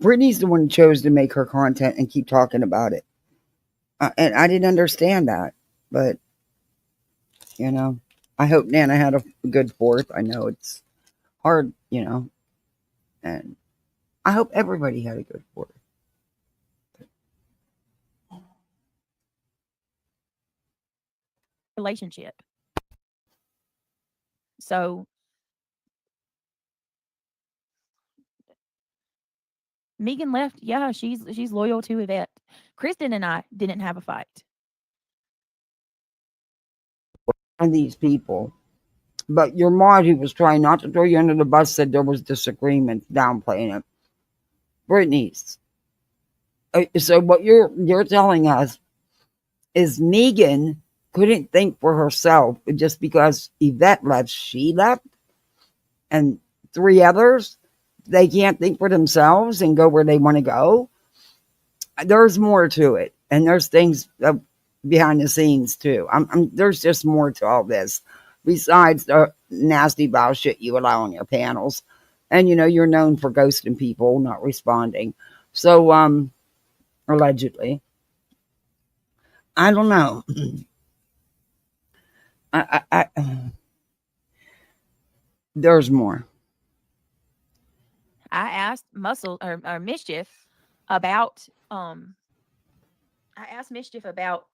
Brittany's the one who chose to make her content and keep talking about it. And I didn't understand that. But, I hope Nana had a good 4th. I know it's hard, and I hope everybody had a good 4th. Relationship. So Megan left. Yeah, she's loyal to Yvette. Kristen and I didn't have a fight. And these people. But your mod, who was trying not to throw you under the bus, said there was disagreement, downplaying it. Brittany's. So what you're telling us is Megan couldn't think for herself just because Yvette left, she left, and 3 others, they can't think for themselves and go where they want to go. There's more to it, and there's things behind the scenes too. There's just more to all this besides the nasty vile shit you allow on your panels. And you're known for ghosting people, not responding. So allegedly, I don't know. I there's more. I asked Muscle or Mischief about I asked Mischief about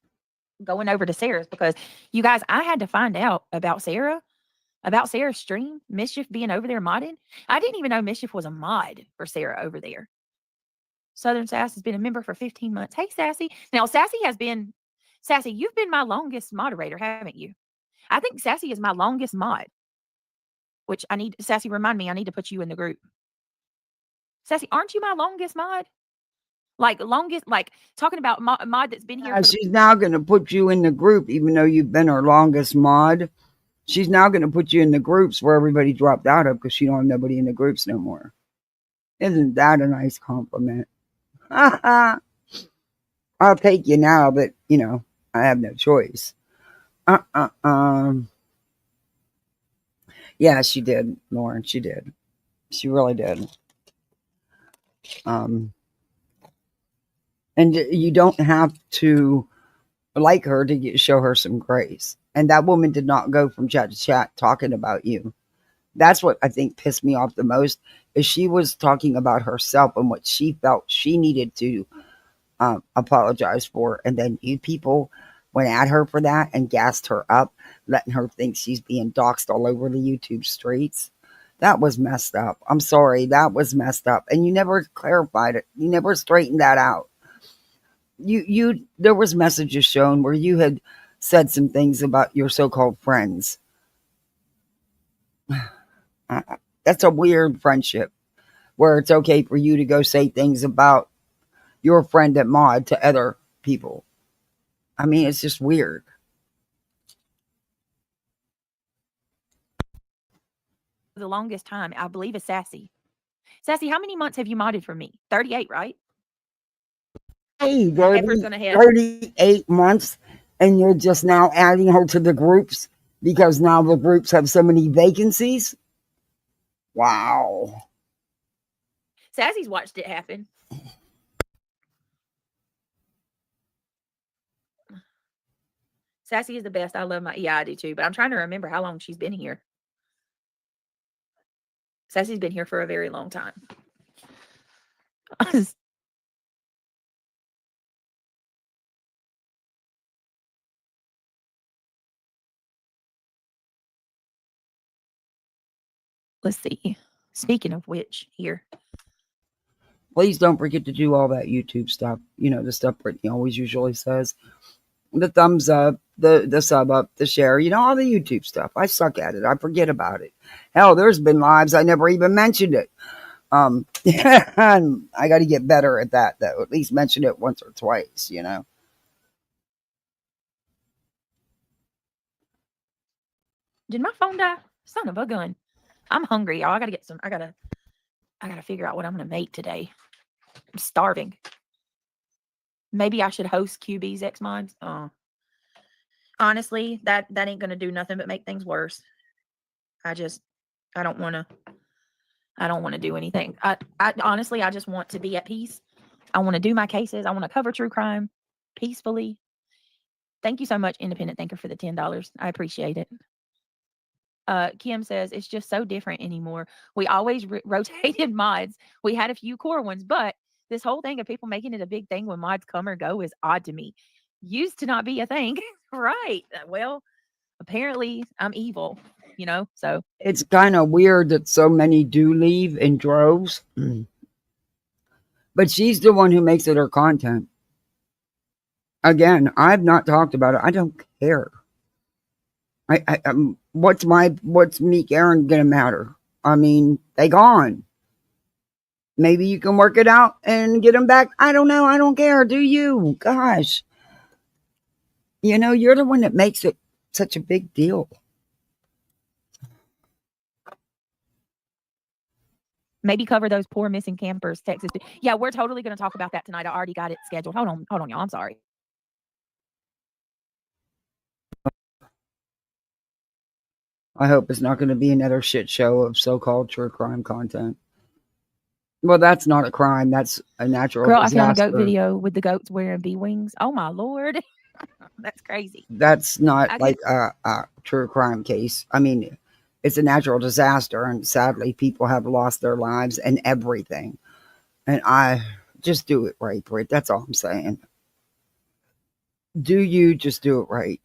going over to Sarah's because you guys, I had to find out about Sarah's stream, Mischief being over there modding. I didn't even know Mischief was a mod for Sarah over there. Southern Sass has been a member for 15 months. Hey, Sassy. Now, Sassy, you've been my longest moderator, haven't you? I think Sassy is my longest mod, which Sassy, remind me, I need to put you in the group. Sassy, aren't you my longest mod? Like talking about mod that's been here. She's now going to put you in the group, even though you've been her longest mod. She's now going to put you in the groups where everybody dropped out of because she don't have nobody in the groups no more. Isn't that a nice compliment? I'll take you now, but I have no choice. Yeah, she did, Lauren. She did. She really did. And you don't have to like her to show her some grace. And that woman did not go from chat to chat talking about you. That's what I think pissed me off the most, is she was talking about herself and what she felt she needed to apologize for. And then you people went at her for that and gassed her up, letting her think she's being doxxed all over the YouTube streets. That was messed up. I'm sorry. That was messed up. And you never clarified it. You never straightened that out. There was messages shown where you had said some things about your so-called friends. That's a weird friendship where it's okay for you to go say things about your friend at Mod to other people. I mean, it's just weird. The longest time, I believe, is Sassy. Sassy, how many months have you modded for me? 38, right? Hey, 38 months, and you're just now adding her to the groups because now the groups have so many vacancies? Wow. Sassy's watched it happen. Sassy is the best. I love I do too, but I'm trying to remember how long she's been here. Sassy's been here for a very long time. Let's see. Speaking of which, here. Please don't forget to do all that YouTube stuff. The stuff Brittany always usually says. The thumbs up, the sub up, the share, all the YouTube stuff. I suck at it. I forget about it. Hell, there's been lives I never even mentioned it. I got to get better at that, though. At least mention it once or twice, Did my phone die? Son of a gun. I'm hungry, y'all. I gotta figure out what I'm gonna make today. I'm starving. Maybe I should host QB's X Mods. Honestly, that ain't gonna do nothing but make things worse. I don't want to do anything. I honestly, I just want to be at peace. I want to do my cases. I want to cover true crime peacefully. Thank you so much, Independent Thinker, for the $10. I appreciate it. Kim says, it's just so different anymore. We always rotated mods. We had a few core ones, but this whole thing of people making it a big thing when mods come or go is odd to me. Used to not be a thing. Right. Well, apparently I'm evil, so. It's kind of weird that so many do leave in droves. But she's the one who makes it her content. Again, I've not talked about it. I don't care. What's Meek Aaron gonna matter? I mean, they gone. maybe you can work it out and get them back. I don't know. I don't care. Do you? Gosh. You know, you're the one that makes it such a big deal. Maybe cover those poor missing campers, Texas. Yeah, we're totally going to talk about that tonight. I already got it scheduled. Hold on, y'all. I'm sorry. I hope it's not going to be another shit show of so-called true crime content. Well, that's not a crime. That's a natural Girl, disaster. I found a goat video with the goats wearing bee wings. Oh, my Lord. That's crazy. That's not like a true crime case. I mean, it's a natural disaster, and sadly, people have lost their lives and everything. And I just do it right, Britt. That's all I'm saying. Do you just do it right?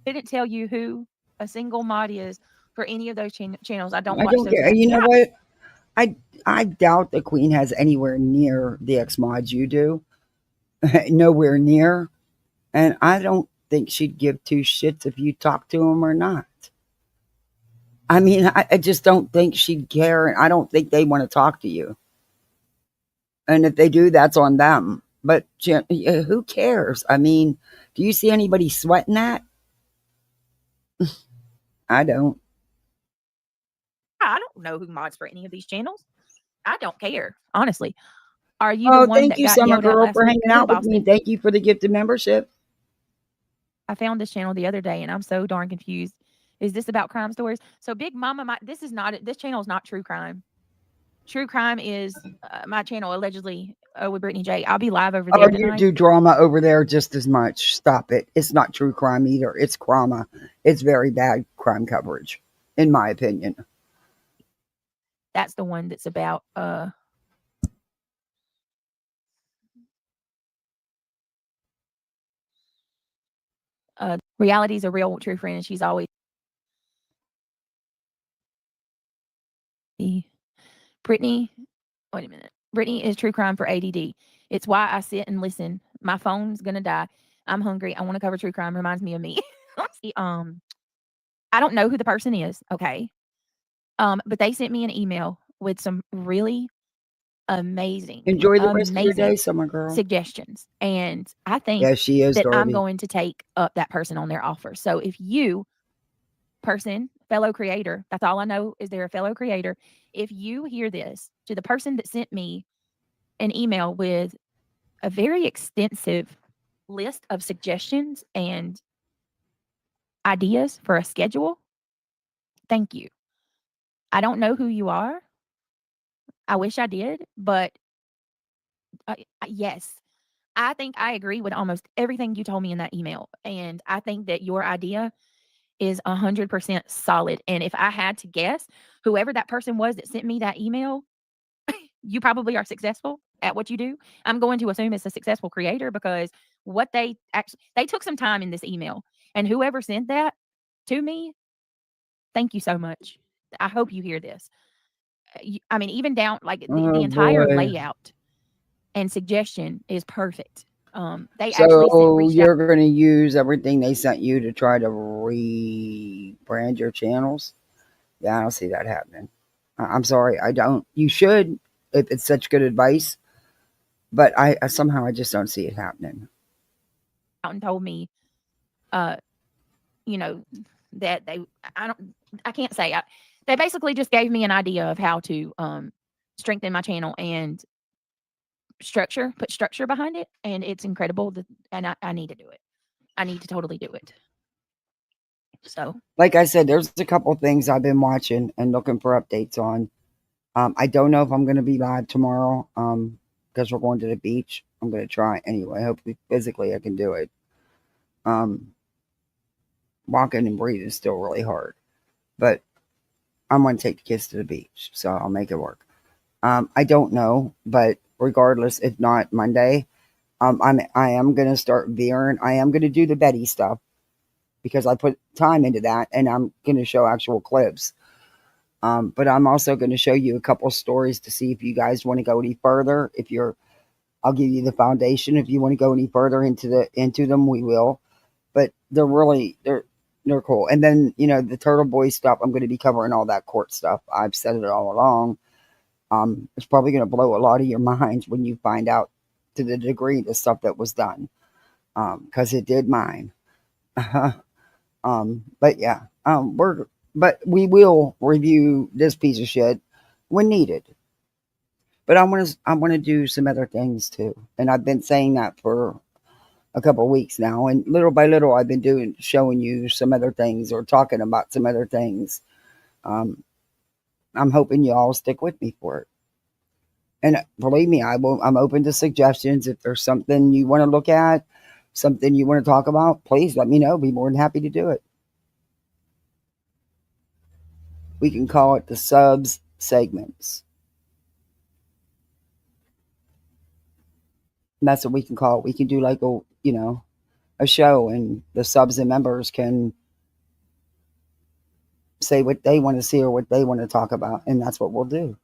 Didn't tell you who a single mod is for any of those channels. I don't I watch don't those. care. You know what? I doubt the Queen has anywhere near the X mods you do. Nowhere near. And I don't think she'd give two shits if you talk to him or not. I mean, I just don't think she'd care. And I don't think they want to talk to you. And if they do, that's on them. But who cares? I mean, do you see anybody sweating that? I don't. I don't know who mods for any of these channels. I don't care, honestly. Are you Oh, the one thank that you, got Summer yelled at Girl, last for week? hanging Good, out with me. Boston. Thank you for the gifted membership. I found this channel the other day, and I'm so darn confused. Is this about crime stories? So Big Mama, this channel is not true crime. True crime is my channel, allegedly, with Brittany J. I'll be live over there tonight. You do drama over there just as much. Stop it. It's not true crime either. It's crama. It's very bad crime coverage, in my opinion. That's the one that's about reality's a real true friend. She's always Brittany. Wait a minute. Brittany is true crime for ADD. It's why I sit and listen. My phone's gonna die. I'm hungry. I want to cover true crime. Reminds me of me. I don't know who the person is. Okay. But they sent me an email with some really amazing, Enjoy the rest of your day, Summer Girl. suggestions, and I think she is that dirty. I'm going to take up that person on their offer. So if you, fellow creator, that's all I know is they're a fellow creator. If you hear this, to the person that sent me an email with a very extensive list of suggestions and ideas for a schedule, thank you. I don't know who you are. I wish I did, but yes, I think I agree with almost everything you told me in that email. And I think that your idea is 100% solid. And if I had to guess, whoever that person was that sent me that email, you probably are successful at what you do. I'm going to assume it's a successful creator because what they took some time in this email. And whoever sent that to me, thank you so much. I hope you hear this. I mean, even down like the entire layout and suggestion is perfect. They actually you're going to use everything they sent you to try to rebrand your channels? Yeah, I don't see that happening. I'm sorry, I don't. You should, if it's such good advice, but I somehow I just don't see it happening. And told me, you know, that I can't say. They basically just gave me an idea of how to strengthen my channel and put structure behind it, and it's incredible. And I need to do it. I need to totally do it. So, like I said, there's a couple things I've been watching and looking for updates on. I don't know if I'm going to be live tomorrow because we're going to the beach. I'm going to try anyway. Hopefully, physically, I can do it. Walking and breathing is still really hard, but I'm going to take the kids to the beach, so I'll make it work. I don't know, but regardless, if not Monday, I am going to start veering. I am going to do the Betty stuff because I put time into that, and I'm going to show actual clips. But I'm also going to show you a couple stories to see if you guys want to go any further. I'll give you the foundation. If you want to go any further into them, we will. But they're cool. And then, the Turtle Boy stuff, I'm going to be covering all that court stuff. I've said it all along. It's probably going to blow a lot of your minds when you find out to the degree the stuff that was done, because it did mine. But yeah, but we will review this piece of shit when needed. But I want to do some other things too, and I've been saying that for a couple of weeks now, and little by little I've been showing you some other things or talking about some other things. I'm hoping you all stick with me for it. And believe me, I'm open to suggestions. If there's something you want to look at, something you want to talk about, please let me know. Be more than happy to do it. We can call it the subs segments. And that's what we can call it. We can do like a show, and the subs and members can say what they want to see or what they want to talk about, and that's what we'll do.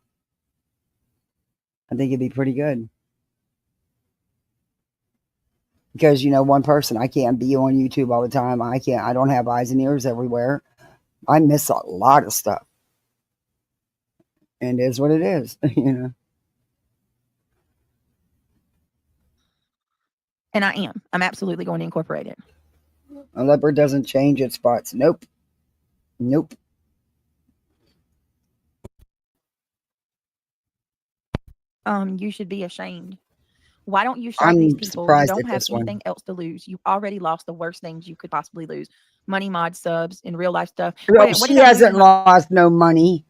I think it'd be pretty good. Because, one person, I can't be on YouTube all the time. I don't have eyes and ears everywhere. I miss a lot of stuff. And it is what it is, And I'm absolutely going to incorporate it. A leopard doesn't change its spots. Nope. You should be ashamed. Why don't you show I'm these people you surprised don't at have this one. anything else to lose? You already lost the worst things you could possibly lose. Money, mod, subs, and real life stuff. Well, she hasn't lost no money.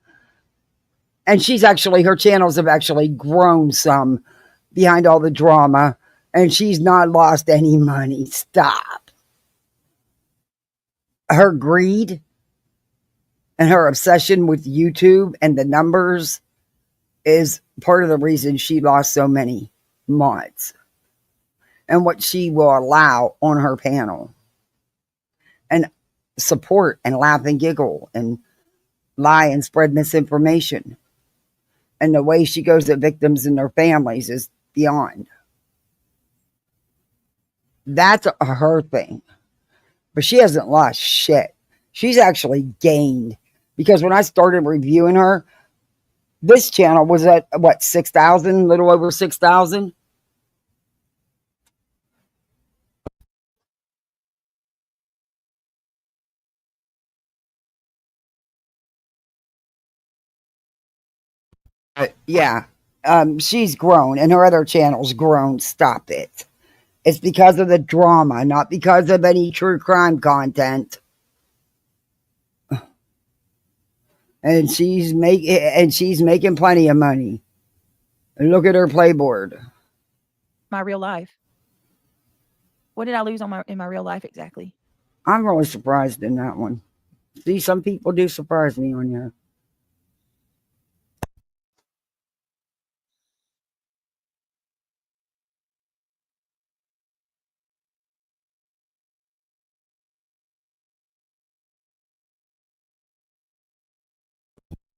And her channels have actually grown some behind all the drama. And she's not lost any money. Stop. Her greed and her obsession with YouTube and the numbers is part of the reason she lost so many mods and what she will allow on her panel, and support and laugh and giggle and lie and spread misinformation. And the way she goes at victims and their families is beyond. That's her thing. But she hasn't lost shit. She's actually gained. Because when I started reviewing her, this channel was at, 6,000? Little over 6,000? Yeah. She's grown, and her other channel's grown. Stop it. It's because of the drama, not because of any true crime content. And she's making plenty of money. And look at her playboard. My real life. What did I lose in my real life exactly? I'm really surprised in that one. See, some people do surprise me on here.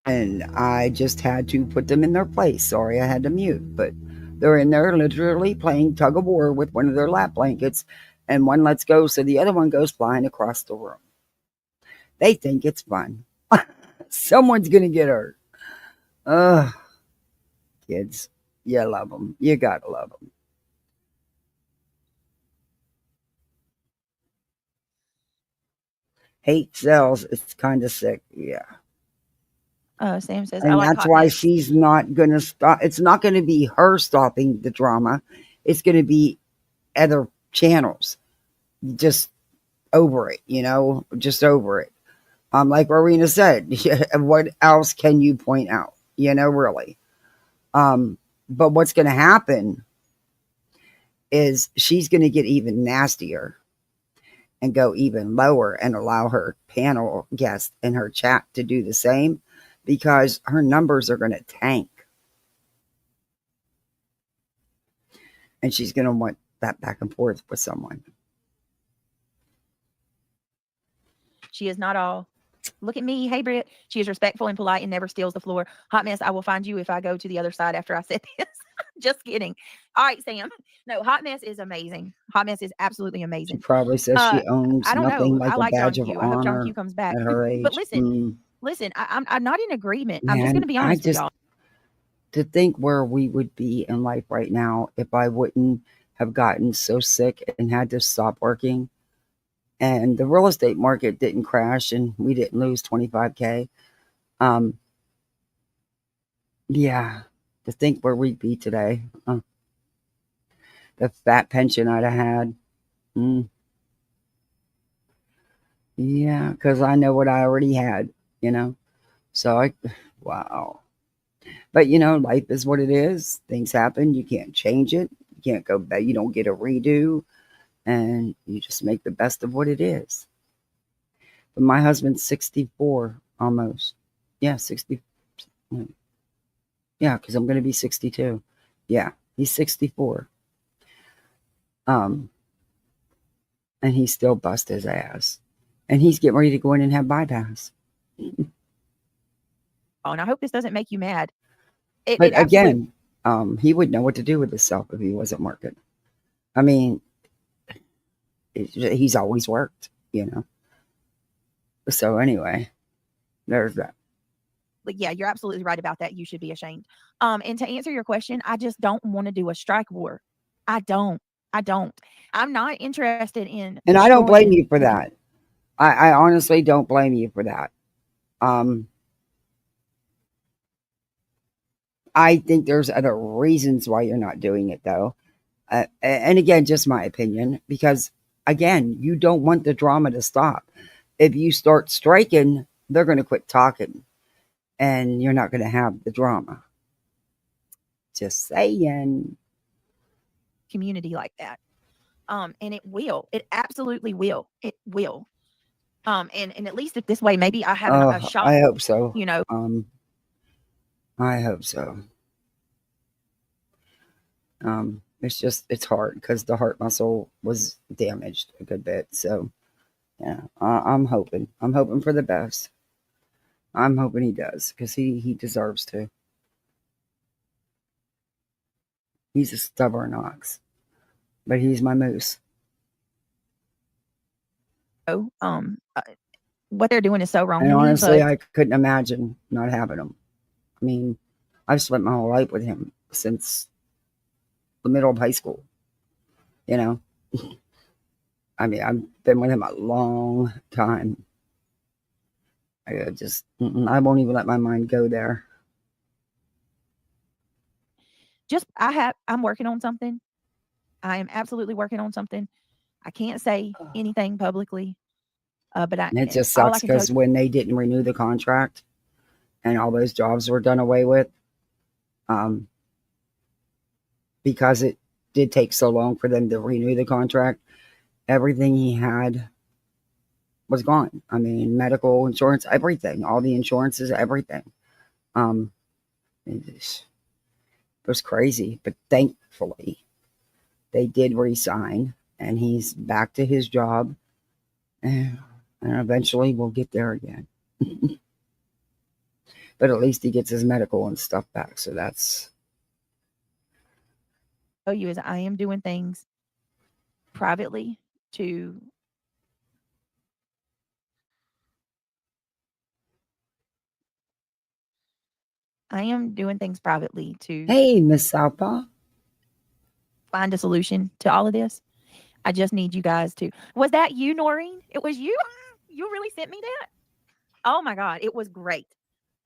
And I just had to put them in their place. Sorry, I had to mute, but they're in there literally playing tug of war with one of their lap blankets, and one lets go, so the other one goes flying across the room. They think it's fun. Someone's going to get hurt. Ugh. Kids, you love them. You got to love them. Hate sells. It's kind of sick. Yeah. Sam says, and that's why she's not going to stop. It's not going to be her stopping the drama. It's going to be other channels. Just over it, just over it. Like Rowena said, what else can you point out? Really. But what's going to happen is she's going to get even nastier and go even lower and allow her panel guests in her chat to do the same, because her numbers are going to tank. And she's going to want that back and forth with someone. She is not all, look at me. Hey, Britt. She is respectful and polite and never steals the floor. Hot mess, I will find you if I go to the other side after I said this. Just kidding. All right, Sam. No, Hot mess is amazing. Hot mess is absolutely amazing. She probably says she owns I don't nothing know. like I a like badge John of Q. I hope John Q honor comes back. at her age. But listen, I'm not in agreement. Man, I'm just going to be honest with y'all. to think where we would be in life right now if I wouldn't have gotten so sick and had to stop working, and the real estate market didn't crash and we didn't lose 25K. Yeah, to think where we'd be today. The fat pension I'd have had. Yeah, because I know what I already had, you know. So wow. But life is what it is. Things happen. You can't change it. You can't go back. You don't get a redo, and you just make the best of what it is. But my husband's 64 almost. Yeah, 60. Yeah, because I'm going to be 62. Yeah, he's 64. And he's still bust his ass. And he's getting ready to go in and have bypass. Oh, and I hope this doesn't make you mad. But again, he would know what to do with himself if he wasn't working. I mean, he's always worked, So anyway, there's that. Yeah, you're absolutely right about that. You should be ashamed. And to answer your question, I just don't want to do a strike war. I don't. I'm not interested in. And I don't blame you for that. I honestly don't blame you for that. I think there's other reasons why you're not doing it, though. And again, just my opinion, because again, you don't want the drama to stop. If you start striking, they're going to quit talking, and you're not going to have the drama. Just saying. Community like that. And it will. It absolutely will. It will. And at least if this way, maybe I have a shot. I hope so. I hope so. It's hard because the heart muscle was damaged a good bit. So, yeah, I'm hoping for the best. I'm hoping he does because he deserves to. He's a stubborn ox, but he's my moose. What they're doing is so wrong. And honestly, I couldn't imagine not having him. I mean, I've spent my whole life with him since the middle of high school. I mean, I've been with him a long time. I won't even let my mind go there. I'm working on something. I am absolutely working on something. I can't say anything publicly, but it just sucks because when they didn't renew the contract and all those jobs were done away with, because it did take so long for them to renew the contract, everything he had was gone. I mean, medical insurance, everything, all the insurances, everything. It was crazy, but thankfully they did resign and he's back to his job, and eventually we'll get there again. But at least he gets his medical and stuff back, so that's. Tell you is I am doing things privately to. I am doing things privately to. Hey, Miss Southpaw. Find a solution to all of this. I just need you guys to. Was that you, Noreen? It was you? You really sent me that? Oh my God. It was great.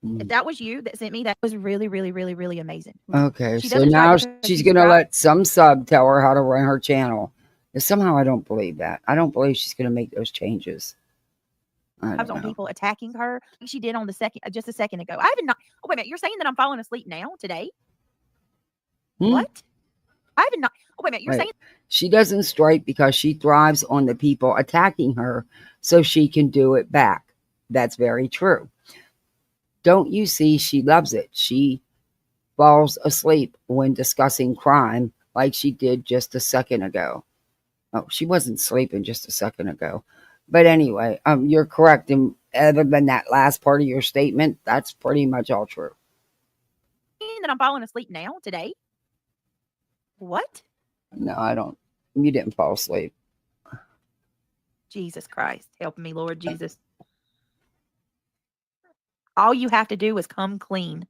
If that was you that sent me, that was really, really, really, really amazing. Okay. So now she's going to let some sub tell her how to run her channel. And somehow I don't believe that. I don't believe she's going to make those changes. I don't know. People attacking her. She did on just a second ago. I haven't not. Oh, wait a minute. You're saying that I'm falling asleep now today? What? I haven't not. Oh, wait a minute. You're saying she doesn't strike because she thrives on the people attacking her so she can do it back. That's very true. Don't you see? She loves it. She falls asleep when discussing crime like she did just a second ago. Oh, she wasn't sleeping just a second ago. But anyway, you're correct. And other than that last part of your statement, that's pretty much all true. That I'm falling asleep now today? What? No, I don't. You didn't fall asleep. Jesus Christ. Help me, Lord Jesus. All you have to do is come clean.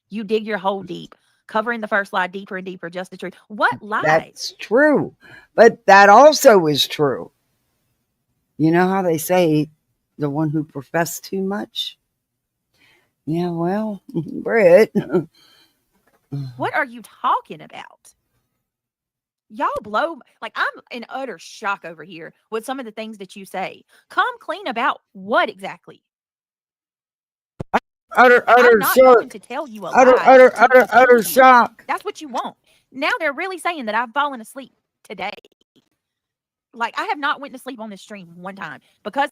You dig your hole deep, covering the first lie deeper and deeper, just the truth. What lies? That's true. But that also is true. You know how they say the one who professed too much? Yeah, well, Britt. What are you talking about? Y'all blow, like, I'm in utter shock over here with some of the things that you say. Come clean about what exactly? Utter I'm not shock. going to tell you a lie to appease Utter you. shock. That's what you want. Now they're really saying that I've fallen asleep today. Like, I have not went to sleep on this stream one time because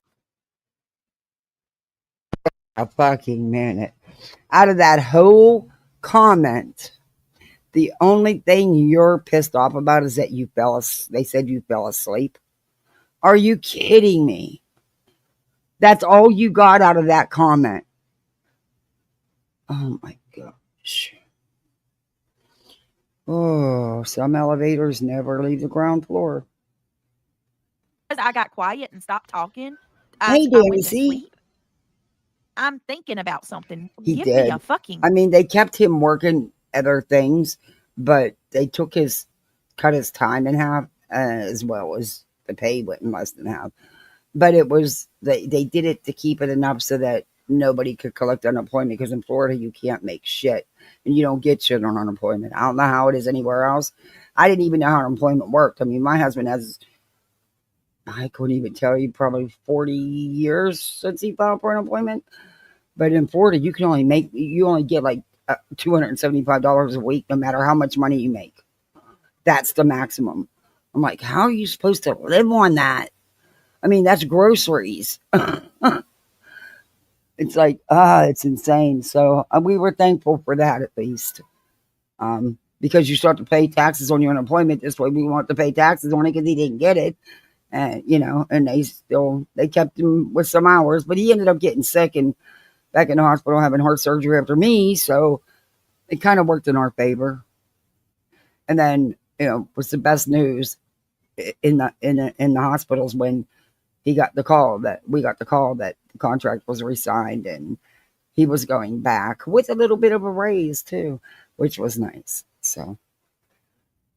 A fucking minute. Out of that whole comment, the only thing you're pissed off about is that they said you fell asleep. Are you kidding me? That's all you got out of that comment. Oh my gosh. Oh, some elevators never leave the ground floor. I got quiet and stopped talking, Hey, I went to Daisy. sleep. I'm thinking about something. He Give did. me a fucking. I mean, they kept him working other things, but they cut his time in half, as well as the pay went in less than half. But it was they did it to keep it enough so that nobody could collect unemployment, because in Florida you can't make shit and you don't get shit on unemployment. I don't know how it is anywhere else. I didn't even know how unemployment worked. I mean, my husband has, I couldn't even tell you, probably 40 years since he filed for unemployment. But in Florida, you only get like $275 a week, no matter how much money you make. That's the maximum. I'm like, how are you supposed to live on that? I mean, that's groceries. It's like, it's insane. So we were thankful for that, at least. Because you start to pay taxes on your unemployment this way. We want to pay taxes on it because he didn't get it. And, and they kept him with some hours, but he ended up getting sick and back in the hospital having heart surgery after me. So it kind of worked in our favor. And then, was the best news in the hospitals when we got the call that the contract was re-signed and he was going back with a little bit of a raise too, which was nice. So,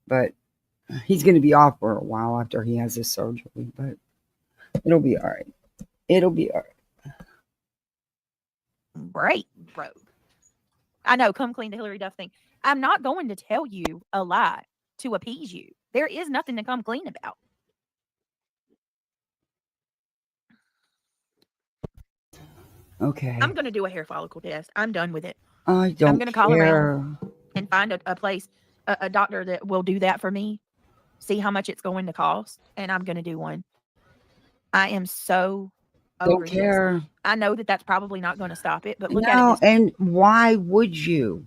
but he's going to be off for a while after he has his surgery, but it'll be all right. It'll be all right. Great, bro. I know, come clean the Hillary Duff thing. I'm not going to tell you a lie to appease you. There is nothing to come clean about. Okay. I'm going to do a hair follicle test. I'm done with it. I don't I'm going to call care. around and find a place, a doctor that will do that for me, see how much it's going to cost, and I'm going to do one. I am so over Don't care. this. I know that that's probably not going to stop it, but look at No, it. and why would you?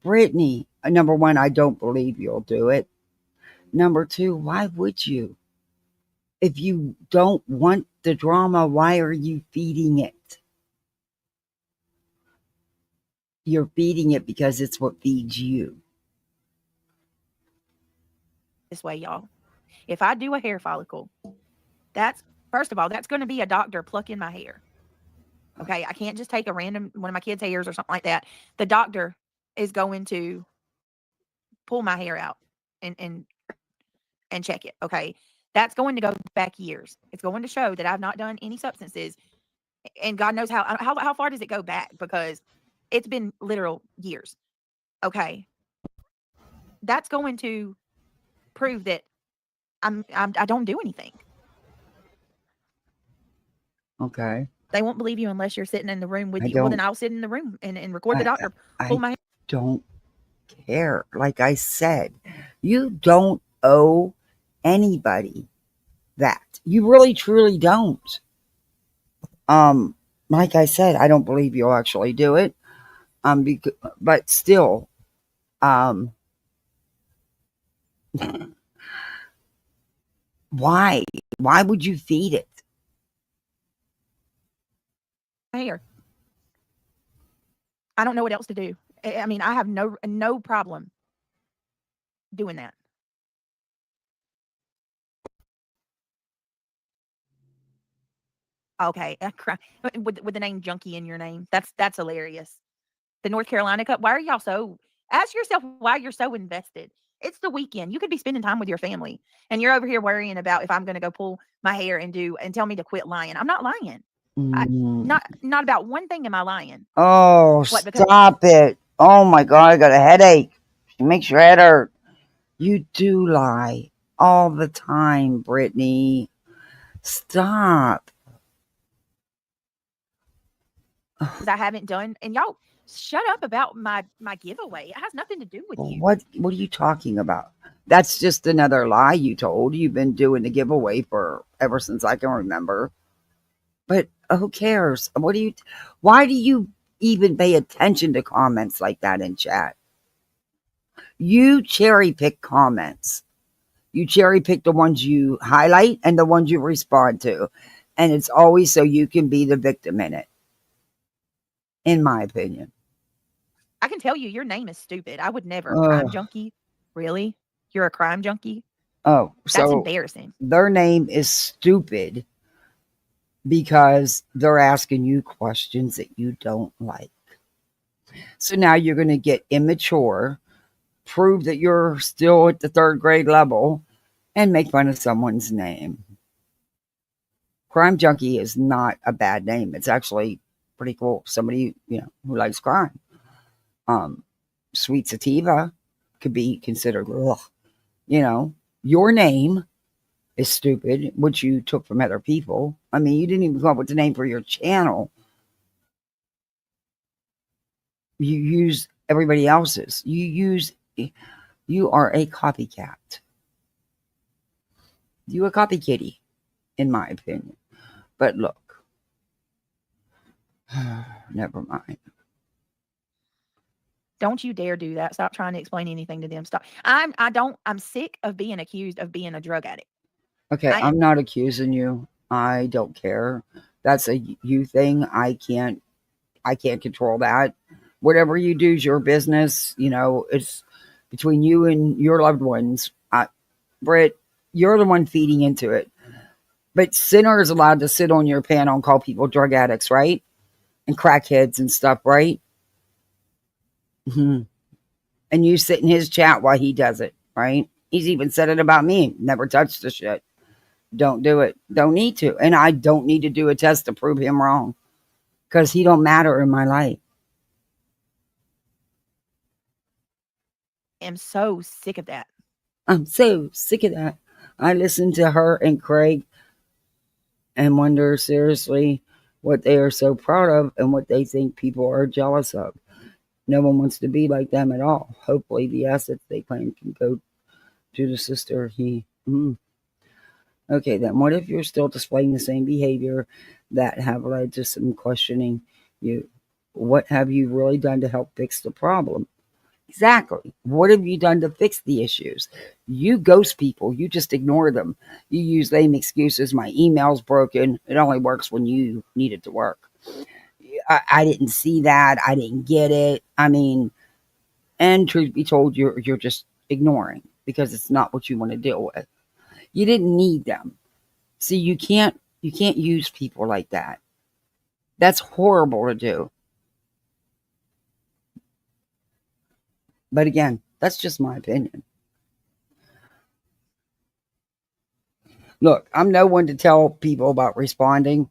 Brittany, number one, I don't believe you'll do it. Number two, why would you? If you don't want the drama, why are you feeding it? You're feeding it because it's what feeds you. This way, y'all. If I do a hair follicle, that's, first of all, that's going to be a doctor plucking my hair. Okay, I can't just take a random one of my kids' hairs or something like that. The doctor is going to pull my hair out and check it. Okay, that's going to go back years. It's going to show that I've not done any substances, and God knows how far does it go back, because it's been literal years. Okay, that's going to prove that I don't do anything. Okay. They won't believe you unless you're sitting in the room with I you. Well, don't- then I'll sit in the room and record the doctor pull my hair. Don't care. Like I said, you don't owe anybody that. You really truly don't. Like I said, I don't believe you'll actually do it. But still, why? Why would you feed it? Hair. I don't know what else to do. I mean, I have no problem doing that. Okay, with the name Junkie in your name. That's hilarious. the North Carolina Cup. Why are y'all so? Ask yourself why you're so invested. It's the weekend. You could be spending time with your family, and you're over here worrying about if I'm going to go pull my hair and tell me to quit lying. I'm not lying. Not about one thing am I lying. Oh, What, because stop it. Oh my God, I got a headache. It makes your head hurt. You do lie all the time, Brittany. Stop. I haven't done, and y'all shut up about my giveaway. It has nothing to do with you. What are you talking about? That's just another lie you told. You've been doing the giveaway for ever since I can remember. But who cares? Why do you even pay attention to comments like that in chat? You cherry pick comments. You cherry pick the ones you highlight and the ones you respond to. And it's always so you can be the victim in it. In my opinion. I can tell you your name is stupid. I would never. Crime junkie? Really? You're a crime junkie? Oh, that's embarrassing. Their name is stupid because they're asking you questions that you don't like. So now you're going to get immature, prove that you're still at the 3rd grade level, and make fun of someone's name. Crime junkie is not a bad name. It's actually pretty cool. Somebody, who likes crime. Sweet sativa could be considered, your name is stupid, which you took from other people. I mean, you didn't even come up with the name for your channel. You use everybody else's. You are a copycat. You a copy kitty, in my opinion. But look, never mind. Don't you dare do that. Stop trying to explain anything to them. Stop. I'm sick of being accused of being a drug addict. Okay, I'm not accusing you. I don't care. That's a you thing. I can't control that. Whatever you do is your business. It's between you and your loved ones. Britt, you're the one feeding into it. But Sinner is allowed to sit on your panel and call people drug addicts, right? And crackheads and stuff, right? Mm-hmm. And you sit in his chat while he does it, right? He's even said it about me. Never touched the shit. Don't do it. Don't need to. And I don't need to do a test to prove him wrong. Because he don't matter in my life. I'm so sick of that. I'm so sick of that. I listen to her and Craig and wonder seriously what they are so proud of and what they think people are jealous of. No one wants to be like them at all. Hopefully the assets they claim can go to the sister. Okay, then what if you're still displaying the same behavior that have led to some questioning you? What have you really done to help fix the problem? Exactly. What have you done to fix the issues? You ghost people. You just ignore them. You use lame excuses. My email's broken. It only works when you need it to work. I didn't see that. I didn't get it. I mean, and truth be told, you're just ignoring because it's not what you want to deal with. You didn't need them. See, you can't use people like that. That's horrible to do. But again, that's just my opinion. Look, I'm no one to tell people about responding.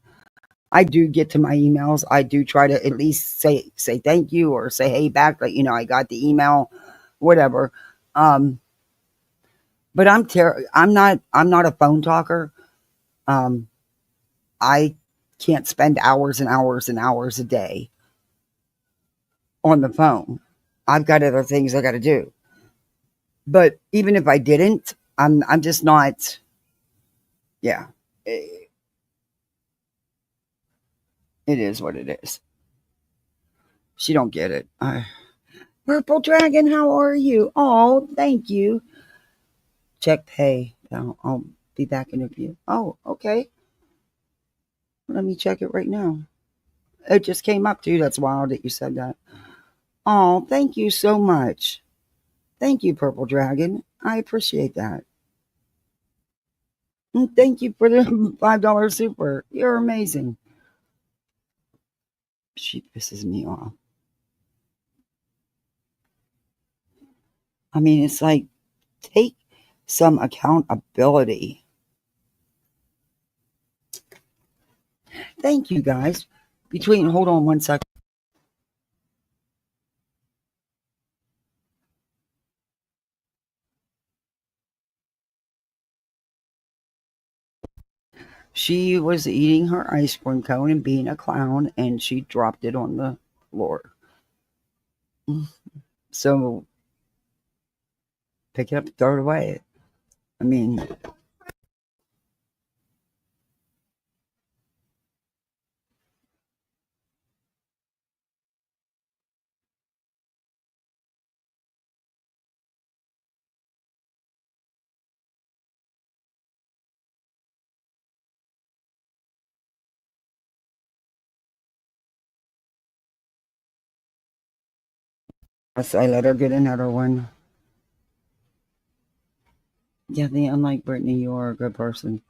I do get to my emails. I do try to at least say thank you or say hey back, like, I got the email, whatever. But I'm not a phone talker. I can't spend hours and hours and hours a day on the phone. I've got other things I got to do. But even if I didn't, I'm just not. Yeah. It is what it is. She don't get it. Purple Dragon, how are you? Oh, thank you. Check pay. I'll be back in a few. Oh, okay. Let me check it right now. It just came up too. That's wild that you said that. Oh, thank you so much. Thank you, Purple Dragon. I appreciate that. And thank you for the $5 super. You're amazing. She pisses me off. I mean, it's like, take some accountability. Thank you, guys. Hold on one second. She was eating her ice cream cone and being a clown, and she dropped it on the floor. So, pick it up, throw it away. I mean, I let her get another one. Yeah, unlike Brittany, you are a good person.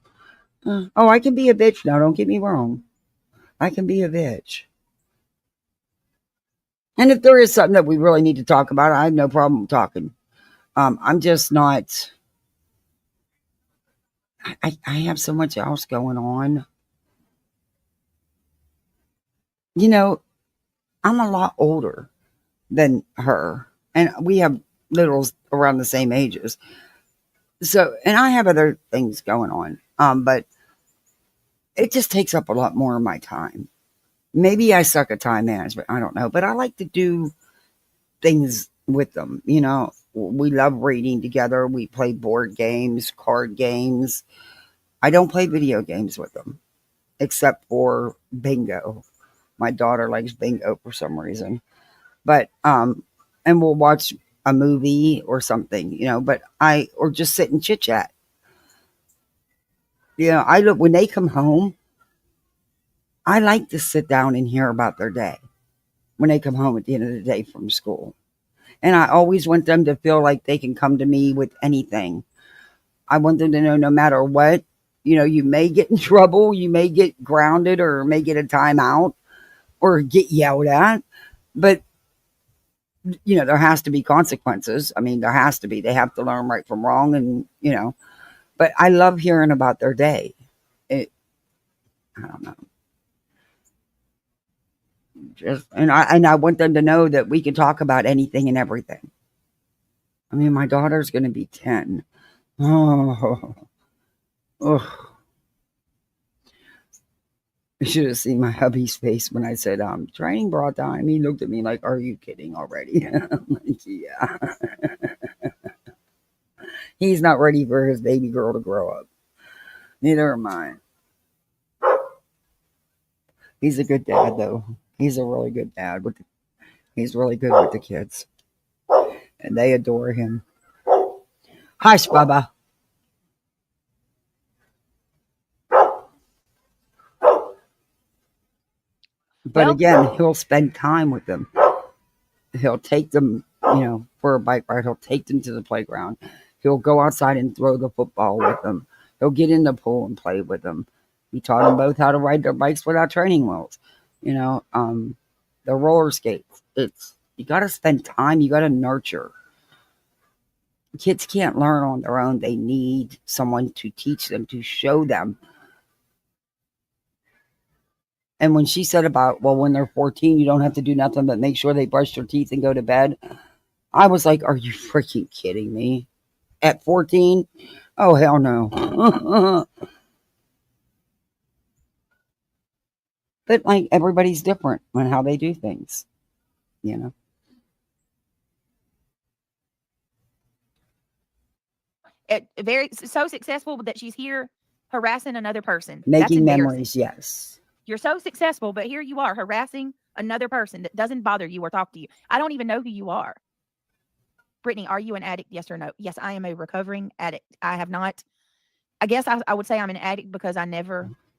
Oh, I can be a bitch now. Don't get me wrong. I can be a bitch. And if there is something that we really need to talk about, I have no problem talking. I'm just not. I have so much else going on. You know, I'm a lot older than her, and we have littles around the same ages. So, and I have other things going on. But it just takes up a lot more of my time. Maybe I suck at time management. I don't know, but I like to do things with them. You know, we love reading together. We play board games, card games. I don't play video games with them except for bingo. My daughter likes bingo for some reason, but, and we'll watch a movie or something, you know, or just sit and chit chat. You know, when they come home, I like to sit down and hear about their day when they come home at the end of the day from school. And I always want them to feel like they can come to me with anything. I want them to know no matter what, you know, you may get in trouble, you may get grounded or may get a timeout or get yelled at, but, you know, there has to be consequences. I mean, there has to be. They have to learn right from wrong and, you know, but I love hearing about their day. I don't know. And I want them to know that we can talk about anything and everything. I mean, my daughter's going to be 10. Oh, you should have seen my hubby's face when I said, training bra time. He looked at me like, are you kidding already? I'm like, yeah. He's not ready for his baby girl to grow up. Neither am I. He's a good dad, though. He's a really good dad. He's really good with the kids. And they adore him. Hush, Bubba. But again, he'll spend time with them. He'll take them, you know, for a bike ride. He'll take them to the playground. He'll go outside and throw the football with them. He'll get in the pool and play with them. He taught them both how to ride their bikes without training wheels. You know, the roller skates. You got to spend time. You got to nurture. Kids can't learn on their own. They need someone to teach them, to show them. And when she said about, well, when they're 14, you don't have to do nothing but make sure they brush their teeth and go to bed, I was like, are you freaking kidding me? At 14? Oh, hell no. But, like, everybody's different on how they do things, you know? Very so successful that she's here harassing another person. Making memories, yes. You're so successful, but here you are harassing another person that doesn't bother you or talk to you. I don't even know who you are. Brittany, are you an addict? Yes or no? Yes, I am a recovering addict. I have not. I guess I would say I'm an addict because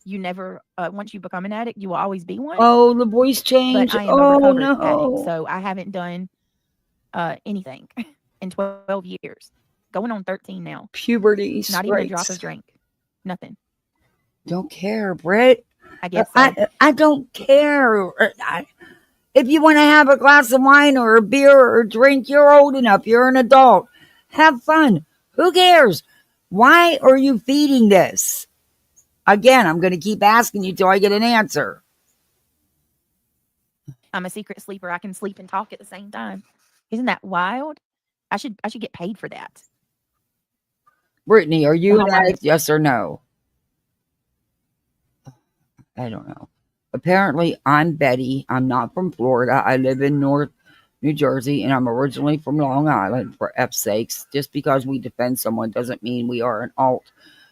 you never, once you become an addict, you will always be one. Oh, the voice changed. But I am a recovered addict, so I haven't done anything in 12 years. Going on 13 now. Puberty. Not even a drop of drink. Nothing. Don't care, Britt. I guess so. I don't care. If you want to have a glass of wine or a beer or a drink, you're old enough. You're an adult. Have fun. Who cares? Why are you feeding this? Again, I'm going to keep asking you till I get an answer. I'm a secret sleeper. I can sleep and talk at the same time. Isn't that wild? I should get paid for that. Brittany, are you How an am I- addict? Yes or no? I don't know. Apparently, I'm Betty. I'm not from Florida. I live in North New Jersey, and I'm originally from Long Island, for F's sakes. Just because we defend someone doesn't mean we are an alt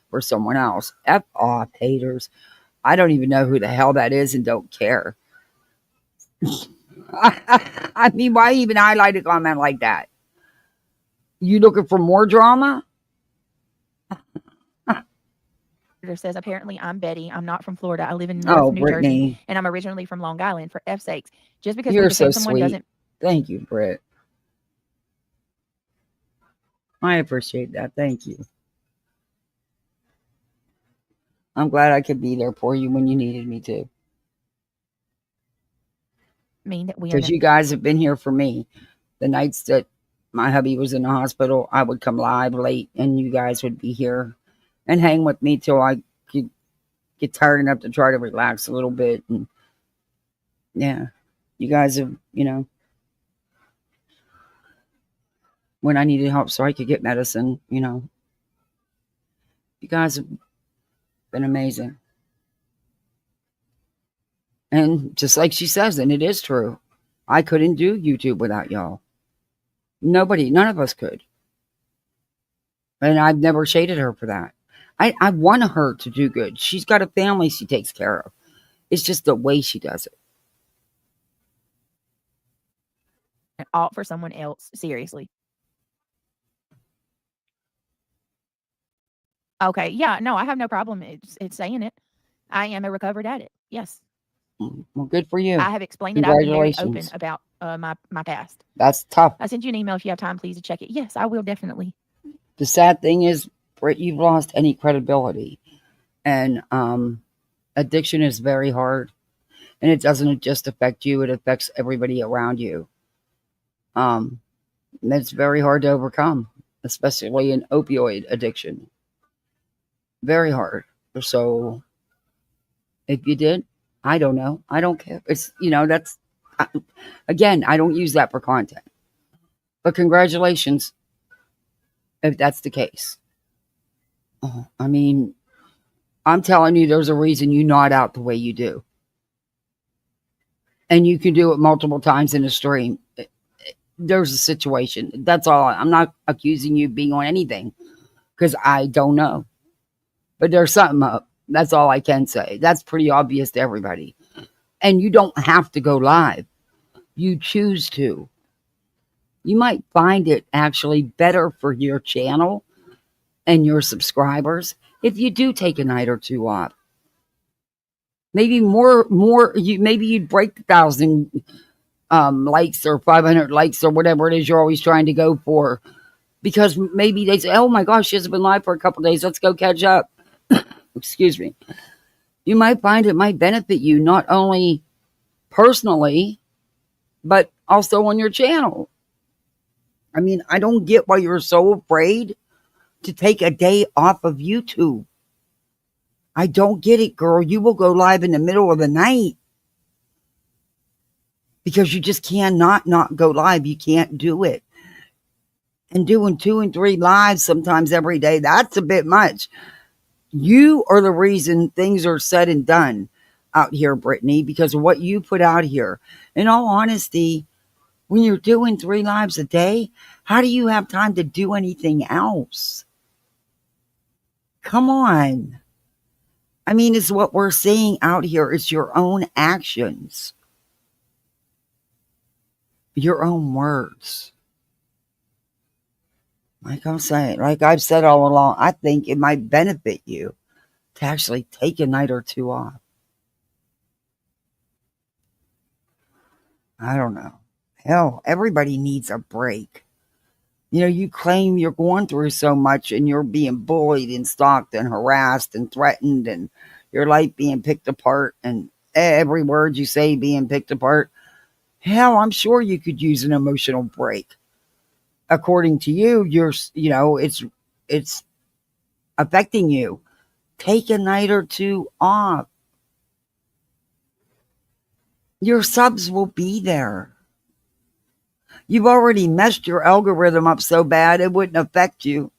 for someone else. F off, haters. I don't even know who the hell that is and don't care. I mean, why even highlight a comment like that? You looking for more drama? Says, apparently I'm Betty. I'm not from Florida. I live in North New Brittany. Jersey, and I'm originally from Long Island. For F's sakes, just because You're we defend so someone sweet. doesn't. Thank you, Britt. I appreciate that. Thank you. I'm glad I could be there for you when you needed me to. Mean that we are. Because you guys have been here for me. The nights that my hubby was in the hospital, I would come live late, and you guys would be here and hang with me till I could get tired enough to try to relax a little bit. And yeah, you guys have, when I needed help so I could get medicine, you guys have been amazing. And just like she says, and it is true, I couldn't do YouTube without y'all. None of us could. And I've never shaded her for that. I want her to do good. She's got a family she takes care of. It's just the way she does it. Alt for someone else. Seriously. Okay. Yeah. No, I have no problem. It's saying it. I am a recovered addict. Yes. Well, good for you. I have explained it. I've been very open Congratulations. about my past. That's tough. I sent you an email if you have time, please, to check it. Yes, I will definitely. The sad thing is, Britt, you've lost any credibility. And addiction is very hard. And it doesn't just affect you, it affects everybody around you. It's very hard to overcome, especially an opioid addiction. Very hard. So if you did, I don't know. I don't care. It's, that's, again, I don't use that for content. But congratulations if that's the case. I mean, I'm telling you, there's a reason you nod out the way you do. And you can do it multiple times in a stream. There's a situation. That's all. I'm not accusing you of being on anything because I don't know. But there's something up. That's all I can say. That's pretty obvious to everybody. And you don't have to go live. You choose to. You might find it actually better for your channel and your subscribers if you do take a night or two off. Maybe maybe you'd break 1,000 likes or 500 likes or whatever it is you're always trying to go for. Because maybe they say, oh my gosh, she hasn't been live for a couple days. Let's go catch up. Excuse me. You might find it might benefit you not only personally, but also on your channel. I mean, I don't get why you're so afraid to take a day off of YouTube. I don't get it, girl. You will go live in the middle of the night because you just cannot not go live. You can't do it. And doing 2 and 3 lives sometimes every day, that's a bit much. You are the reason things are said and done out here, Brittany, because of what you put out here. In all honesty, when you're doing 3 lives a day, how do you have time to do anything else? Come on. I mean, it's what we're seeing out here. It's your own actions. Your own words. Like I've said all along, I think it might benefit you to actually take a night or 2 off. I don't know. Hell, everybody needs a break. You claim you're going through so much and you're being bullied and stalked and harassed and threatened and your life being picked apart and every word you say being picked apart. Hell, I'm sure you could use an emotional break. according to you, it's affecting you. Take a night or two off. Your subs will be there. You've already messed your algorithm up so bad it wouldn't affect you.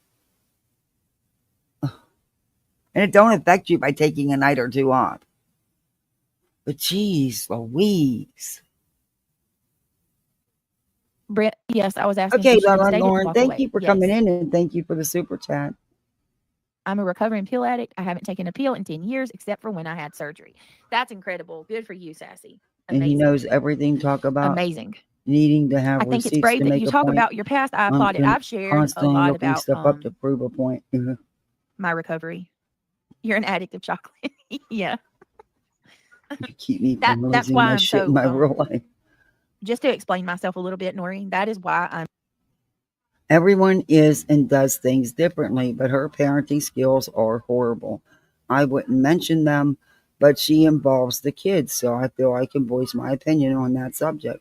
And it don't affect you by taking a night or two off. But geez, Louise. Brett, yes, I was asking. Okay, if she Lala stayed and Lauren, walk thank away. you for Yes. coming in, and thank you for the super chat. I'm a recovering pill addict. I haven't taken a pill in 10 years, except for when I had surgery. That's incredible. Good for you, Sassy. And he Amazing. knows everything. Talk about Amazing. needing to have I think it's receipts brave to that make you a talk point. about your past. I applaud it. I've shared a Constantly lot looking about stuff up to prove a point. my recovery. You're an addict of chocolate. Yeah. You keep me That- from that's losing why my I'm shit so, in my real life. Just to explain myself a little bit, Noreen, that is why I'm Everyone is and does things differently, but her parenting skills are horrible. I wouldn't mention them, but she involves the kids, so I feel I can voice my opinion on that subject.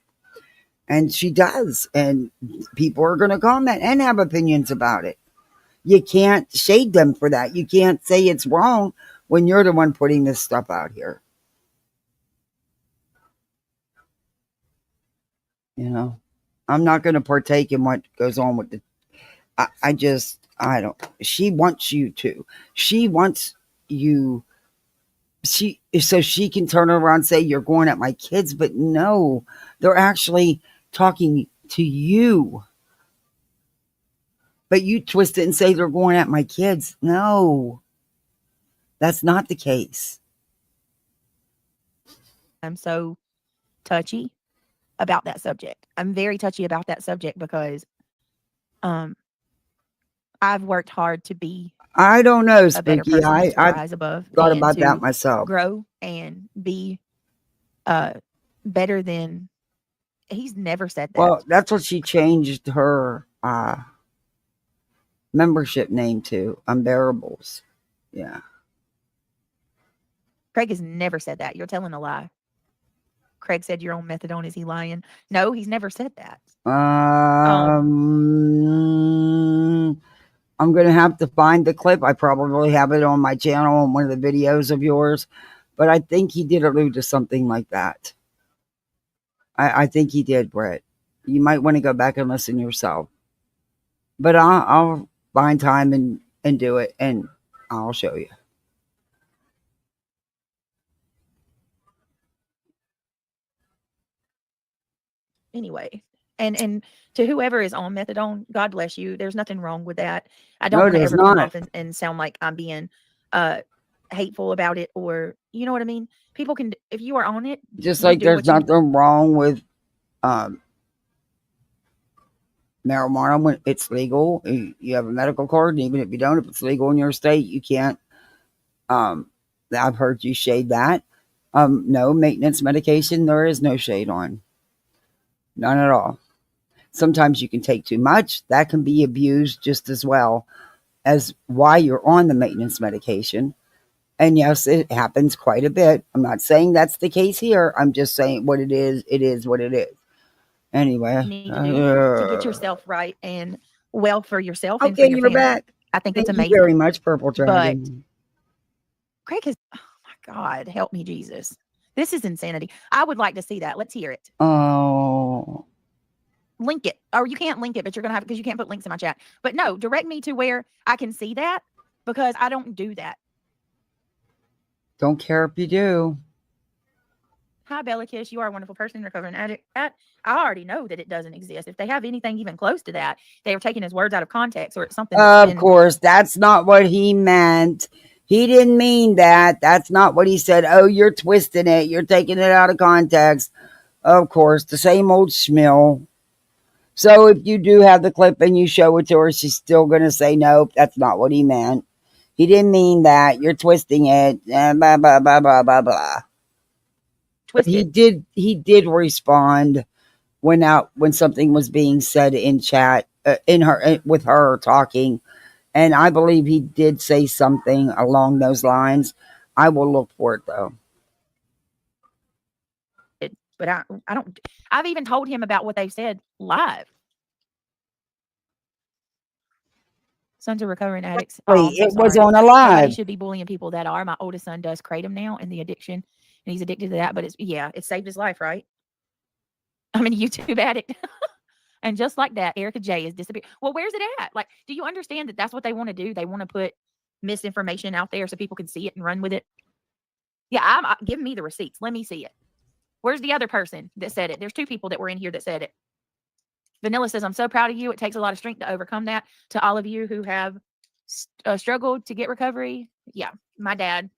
And she does, and people are going to comment and have opinions about it. You can't shade them for that. You can't say it's wrong when you're the one putting this stuff out here. You know, I'm not going to partake in what goes on with the. I don't. She wants you to. She wants you. So she can turn around and say you're going at my kids, but no, they're actually talking to you. But you twist it and say they're going at my kids. No, that's not the case. so touchy about that subject. I'm very touchy about that subject because I've worked hard to be I don't know, a better Spooky. person and to I rise above thought and about to that myself. grow and be better than. He's never said that. Well, that's what she changed her membership name to, Unbearables. Yeah. Craig has never said that. You're telling a lie. Craig said you're on methadone. Is he lying? No, he's never said that. I'm going to have to find the clip. I probably have it on my channel on one of the videos of yours, but I think he did allude to something like that. I think he did, Brett. You might want to go back and listen yourself. But I'll find time and do it, and I'll show you. Anyway, and to whoever is on methadone, God bless you. There's nothing wrong with that. I don't want to ever come off and sound like I'm being hateful about it, or you know what I mean. People can, if you are on it, just like there's nothing wrong with marijuana when it's legal. You have a medical card, and even if you don't, if it's legal in your state, you can't. I've heard you shade that. No maintenance medication, there is no shade on. None at all. Sometimes you can take too much. That can be abused just as well as why you're on the maintenance medication. And yes, it happens quite a bit. I'm not saying that's the case here. I'm just saying what it is what it is. Anyway. You need to do to get yourself right and well for yourself and for Okay, your you're family. back. I think Thank it's you amazing. very much, Purple Dragon. But Craig has, oh my God, help me, Jesus. This is insanity. I would like to see that. Let's hear it. Oh. Link it. Or you can't link it, but you're going to have, because you can't put links in my chat. But no, direct me to where I can see that, because I don't do that. Don't care if you do. Hi, Bella Kiss. You are a wonderful person, recovering addict. I already know that it doesn't exist. If they have anything even close to that, they are taking his words out of context, or it's something. Of course, that's not what he meant. He didn't mean that. That's not what he said. Oh, you're twisting it. You're taking it out of context. Of course, the same old schmill. So if you do have the clip and you show it to her, she's still going to say, nope, that's not what he meant. He didn't mean that. You're twisting it. Blah, blah, blah, blah, blah, blah. But he did respond when something was being said in chat, with her talking. And I believe he did say something along those lines. I will look for it, though. But I don't. I've even told him about what they said live. Sons of recovering addicts. Oh, Wait, I'm so it was sorry. on Nobody alive. should be bullying people that are. My oldest son does kratom now and the addiction, and he's addicted to that. But it saved his life, right? I'm a YouTube addict. And just like that, Erica J is disappeared. Well, where's it at? Like, do you understand that that's what they want to do? They want to put misinformation out there so people can see it and run with it. Yeah, give me the receipts. Let me see it. Where's the other person that said it? There's 2 people that were in here that said it. Vanilla says, I'm so proud of you. It takes a lot of strength to overcome that. To all of you who have struggled to get recovery. Yeah, my dad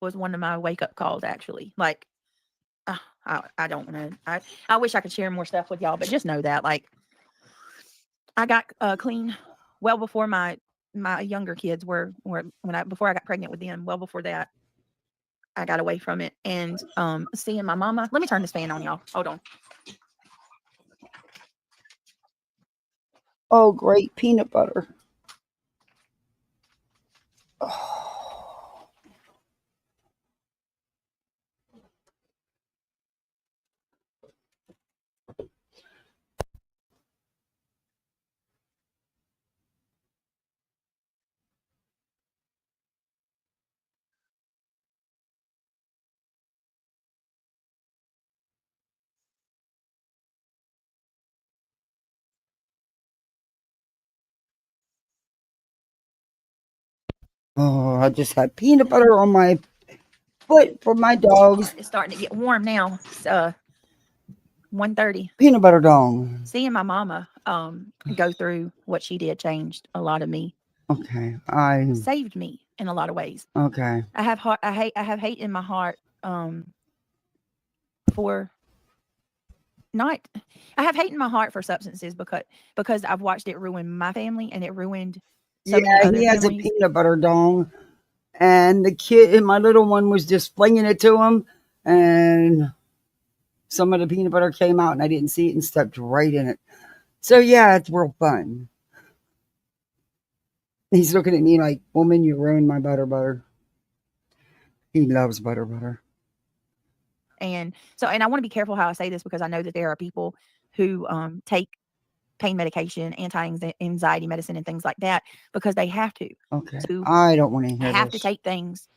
was one of my wake up calls, actually. Like, I don't want to, I wish I could share more stuff with y'all, but just know that, like, I got clean well before my younger kids were before I got pregnant with them. Well before that, I got away from it. And seeing my mama, let me turn this fan on, y'all. Hold on. Oh, great peanut butter. Oh, I just had peanut butter on my foot for my dogs. It's starting to get warm now. It's 1:30. Peanut butter dong. Seeing my mama go through what she did changed a lot of me. Okay, saved me in a lot of ways. Okay. I have hate in my heart for not. I have hate in my heart for substances because I've watched it ruin my family and it ruined so many other he has families. a peanut butter dong, and the kid, and my little one was just flinging it to him, and some of the peanut butter came out, and I didn't see it and stepped right in it. So yeah, it's real fun. He's looking at me like, "Woman, you ruined my butter." He loves butter. And so, and I want to be careful how I say this because I know that there are people who take pain medication, anti-anxiety medicine, and things like that because they have to. Okay. So I don't want to hear have this. to take things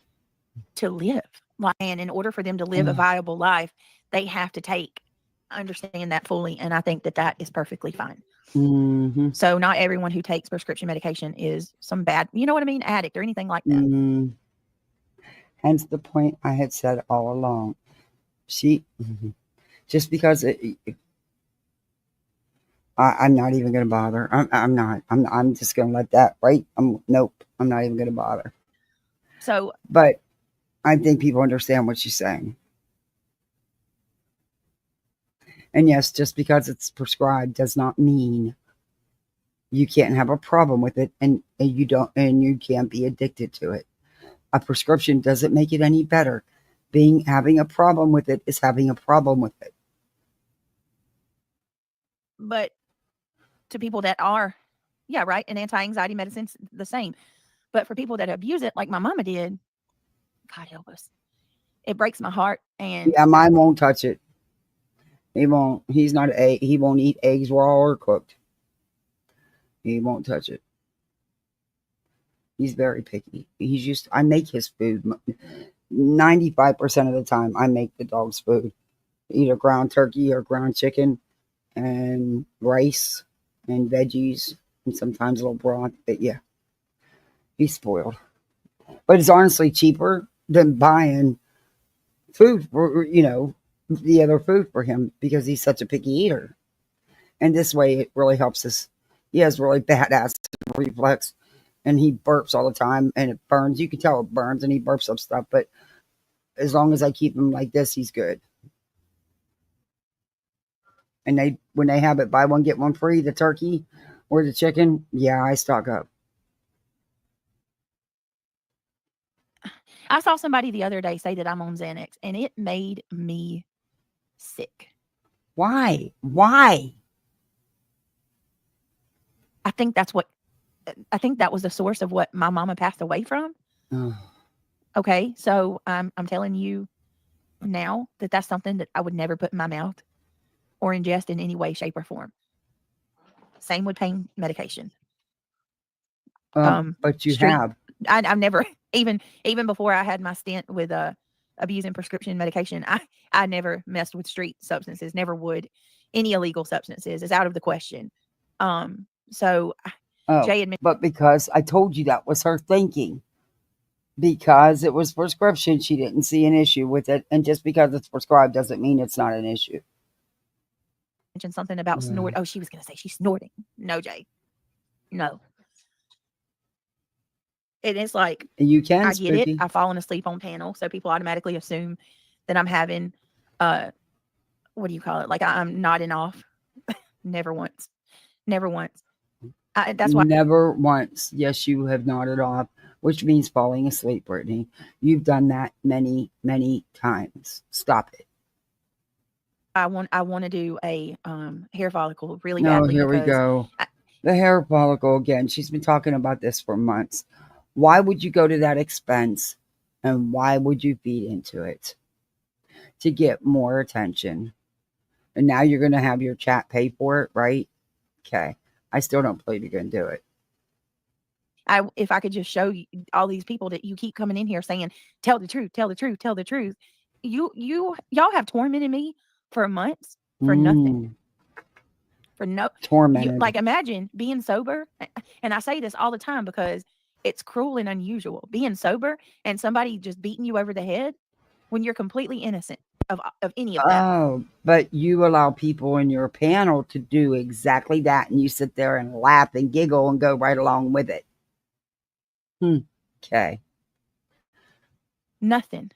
to live. And in order for them to live a viable life, they have to understand that fully. And I think that is perfectly fine. Mm-hmm. So not everyone who takes prescription medication is some bad, you know what I mean, addict or anything like that. Mm-hmm. Hence the point I had said all along. Just because I'm not even going to bother. I'm not. I'm just going to let that, right? Nope. I'm not even going to bother. So, but I think people understand what she's saying. And yes, just because it's prescribed does not mean you can't have a problem with it, and you can't be addicted to it. A prescription doesn't make it any better. Having a problem with it is having a problem with it. But to people that are, yeah, right, and anti-anxiety medicine's the same. But for people that abuse it, like my mama did, God help us, it breaks my heart. And yeah, mine won't touch it. He won't. He won't eat eggs raw or cooked. He won't touch it. He's very picky. I make his food. 95% of the time, I make the dog's food. Either ground turkey or ground chicken and rice and veggies and sometimes a little broth. But yeah, he's spoiled. But it's honestly cheaper than buying food for, the other food for him because he's such a picky eater. And this way it really helps us. He has really bad acid reflux and he burps all the time and it burns. You can tell it burns and he burps up stuff, but as long as I keep him like this, he's good. And when they have it buy one, get one free, the turkey or the chicken, yeah, I stock up. I saw somebody the other day say that I'm on Xanax and it made me sick. Why? I think that was the source of what my mama passed away from. Okay, so I'm telling you now that that's something that I would never put in my mouth or ingest in any way, shape, or form. Same with pain medication. But you street- have. I've never even before I had my stint with abusing prescription medication. I never messed with street substances. Never would. Any illegal substances is out of the question. So Jay admitted, but because I told you that was her thinking. Because it was prescription, she didn't see an issue with it, and just because it's prescribed doesn't mean it's not an issue. mentioned something about snort. Oh, she was going to say she's snorting. No, Jay. No. It is like, You can. I get it. I've fallen asleep on panel, so people automatically assume that I'm having, what do you call it? Like I'm nodding off. Never once. Never once. That's why. Never once. Yes, you have nodded off, which means falling asleep, Brittany. You've done that many, many times. Stop it. I want to do a hair follicle really No, badly. here we go. The hair follicle again. She's been talking about this for months. Why would you go to that expense, and why would you feed into it? To get more attention. And now you're going to have your chat pay for it, right? Okay. I still don't believe you're going to do it. If I could just show you all these people that you keep coming in here saying, tell the truth, tell the truth, tell the truth. Y'all have tormented me for months for nothing. For no tormented. Like imagine being sober. And I say this all the time because it's cruel and unusual. Being sober and somebody just beating you over the head when you're completely innocent of any of that. Oh, but you allow people in your panel to do exactly that, and you sit there and laugh and giggle and go right along with it. Okay. Nothing.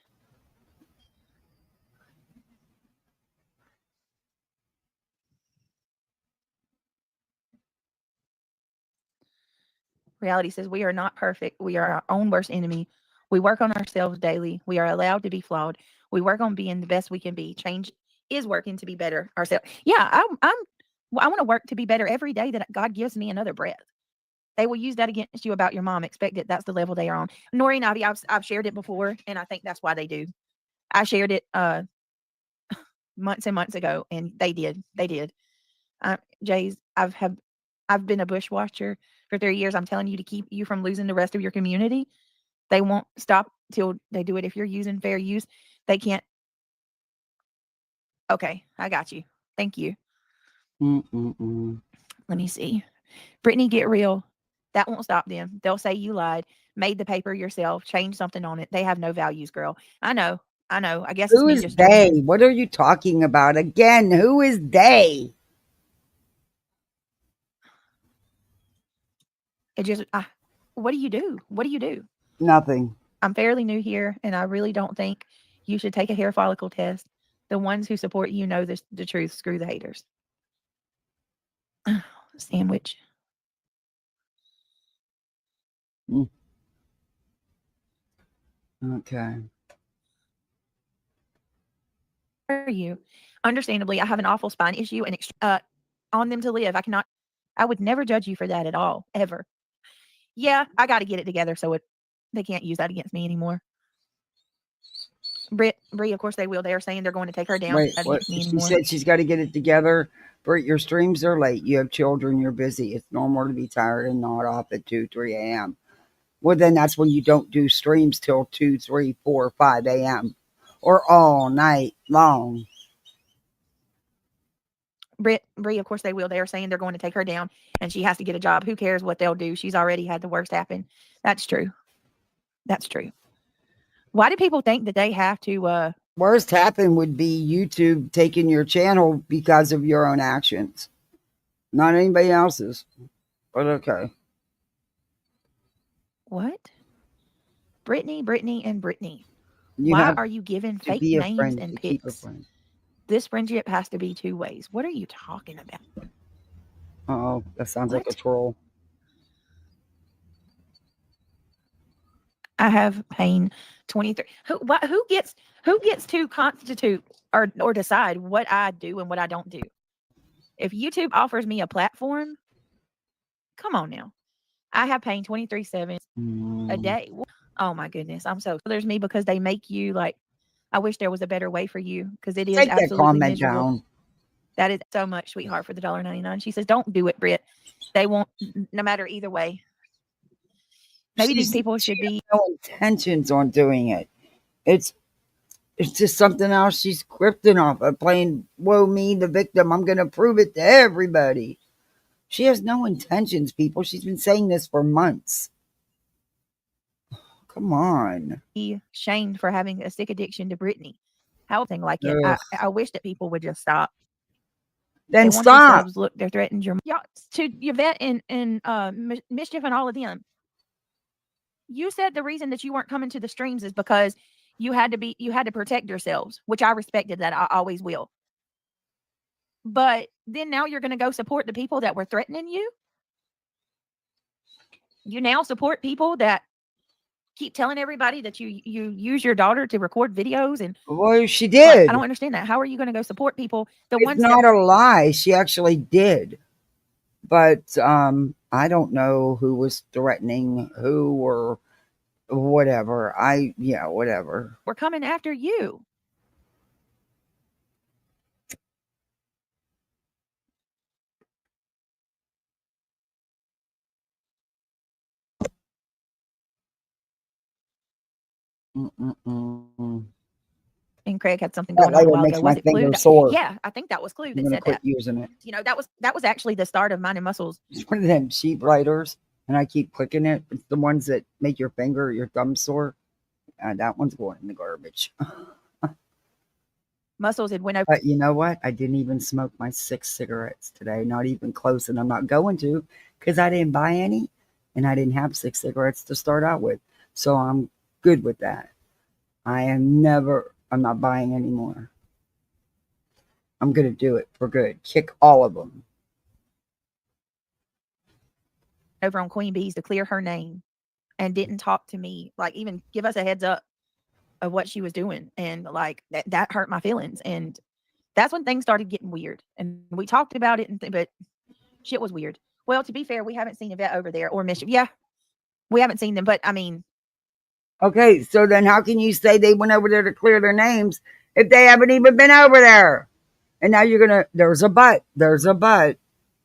Reality says we are not perfect. We are our own worst enemy. We work on ourselves daily. We are allowed to be flawed. We work on being the best we can be. Change is working to be better ourselves. Yeah, I want to work to be better every day that God gives me another breath. They will use that against you about your mom. Expect it. That's the level they are on. Noreen Ivy, I've shared it before, and I think that's why they do. I shared it months and months ago, and they did. They did. Jay's, I've been a bushwatcher for 3 years. I'm telling you to keep you from losing the rest of your community. They won't stop till they do it. If you're using fair use, they can't. Okay, I got you. Thank you. Let me see. Brittany, get real. That won't stop them. They'll say you lied, made the paper yourself, changed something on it. They have no values, girl. I know. I guess who is they? What are you talking about again? Who is they? It just, what do you do? What do you do? Nothing. I'm fairly new here, and I really don't think you should take a hair follicle test. The ones who support you know the truth. Screw the haters. Sandwich. Okay. Are you? Understandably, I have an awful spine issue and on them to live. I would never judge you for that at all, ever. Yeah, I got to get it together so they can't use that against me anymore. Brie, of course they will. They are saying they're going to take her down. Wait, what? She said she's got to get it together. Britt, your streams are late. You have children. You're busy. It's normal to be tired and nod off at 2, 3 a.m. Well, then that's when you don't do streams till 2, 3, 4, 5 a.m. or all night long. Brie, of course they will. They are saying they're going to take her down and she has to get a job. Who cares what they'll do? She's already had the worst happen. That's true. That's true. Why do people think that they have to worst happen would be YouTube taking your channel because of your own actions, not anybody else's. But okay. What? Brittany, and Brittany. Why are you giving fake names and pics? This friendship has to be 2 ways. What are you talking about? Oh, that sounds like a troll. I have pain 23. Who gets to constitute or decide what I do and what I don't do? If YouTube offers me a platform, come on now. I have pain 23/7 a day. Oh my goodness. I'm so there's me because they make you like, I wish there was a better way for you because it is take absolutely that comment miserable. down. That is so much, sweetheart, for the $1.99. She says, don't do it, Britt. They won't, no matter either way. Maybe these people should be. No intentions on doing it. It's just something else she's scripting off of, playing woe me, the victim. I'm going to prove it to everybody. She has no intentions, people. She's been saying this for months. Come on. Shamed for having a sick addiction to Brittany. How thing like it. I wish that people would just stop. Then stop. Look, they're threatened your to Yvette and Mischief and all of them. You said the reason that you weren't coming to the streams is because you had to protect yourselves, which I respected that. I always will. But then now you're going to go support the people that were threatening you. You now support people that keep telling everybody that you use your daughter to record videos and. Well, she did. I don't understand that. How are you going to go support people? It's not a lie. She actually did. But I don't know who was threatening who or whatever. Whatever. We're coming after you. And Craig had something going on a while ago. Was it Clue? Sore. Yeah, I think that was Clue that said quit using it. You know, that was actually the start of Mind and Muscles. It's one of them cheap writers, and I keep clicking it. It's the ones that make your finger or your thumb sore. That one's going in the garbage. Muscles had went over. But you know what? I didn't even smoke my 6 cigarettes today. Not even close, and I'm not going to because I didn't buy any, and I didn't have 6 cigarettes to start out with. So I'm good with that. I'm not buying anymore. I'm going to do it for good. Kick all of them. Over on Queen Bee's to clear her name and didn't talk to me, like even give us a heads up of what she was doing. And like that hurt my feelings. And that's when things started getting weird. And we talked about it, but shit was weird. Well, to be fair, we haven't seen Yvette over there or Mischief. Yeah, we haven't seen them, but I mean. Okay, so then how can you say they went over there to clear their names if they haven't even been over there? And now you're going to, there's a but.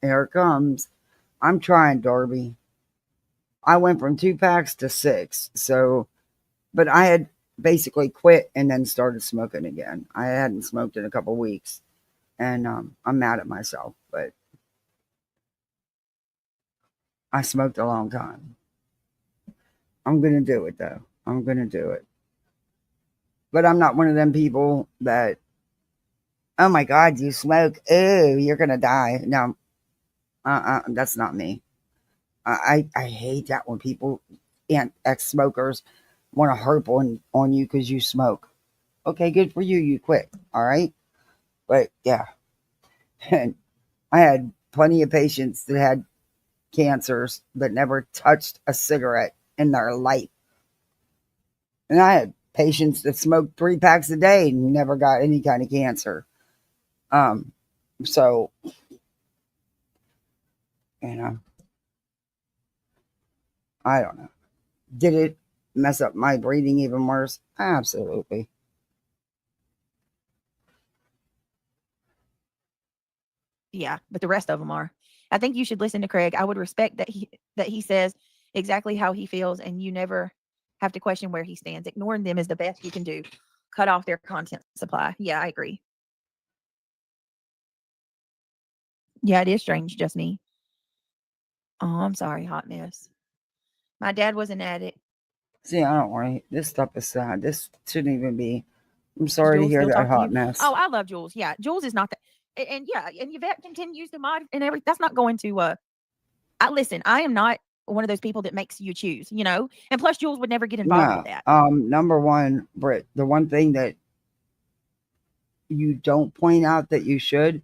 Here it comes. I'm trying, Darby. I went from 2 packs to 6. So, but I had basically quit and then started smoking again. I hadn't smoked in a couple weeks. And I'm mad at myself, but I smoked a long time. I'm going to do it, though. I'm going to do it. But I'm not one of them people that, oh my God, you smoke. Oh, you're going to die. No, that's not me. I hate that when people and ex-smokers want to harp on you because you smoke. Okay, good for you. You quit. All right. But yeah. And I had plenty of patients that had cancers that never touched a cigarette in their life. And I had patients that smoked 3 packs a day and never got any kind of cancer. So, you know, I don't know. Did it mess up my breathing even worse? Absolutely. Yeah, but the rest of them are. I think you should listen to Craig. I would respect that he says exactly how he feels, and you never have to question where he stands. Ignoring them is the best you can do. Cut off their content supply. Yeah, I agree. Yeah, it is strange, just me. Oh, I'm sorry, hot mess. My dad was an addict. See, I don't worry. This stuff is sad. This shouldn't even be. I'm sorry to hear that hot mess. Oh, I love Jules. Yeah, Jules is not that. And yeah, and Yvette continues to mod and everything. That's not going to. Listen, I am not one of those people that makes you choose, you know. And plus, Jules would never get involved with that. Number one, Britt, the one thing that you don't point out that you should,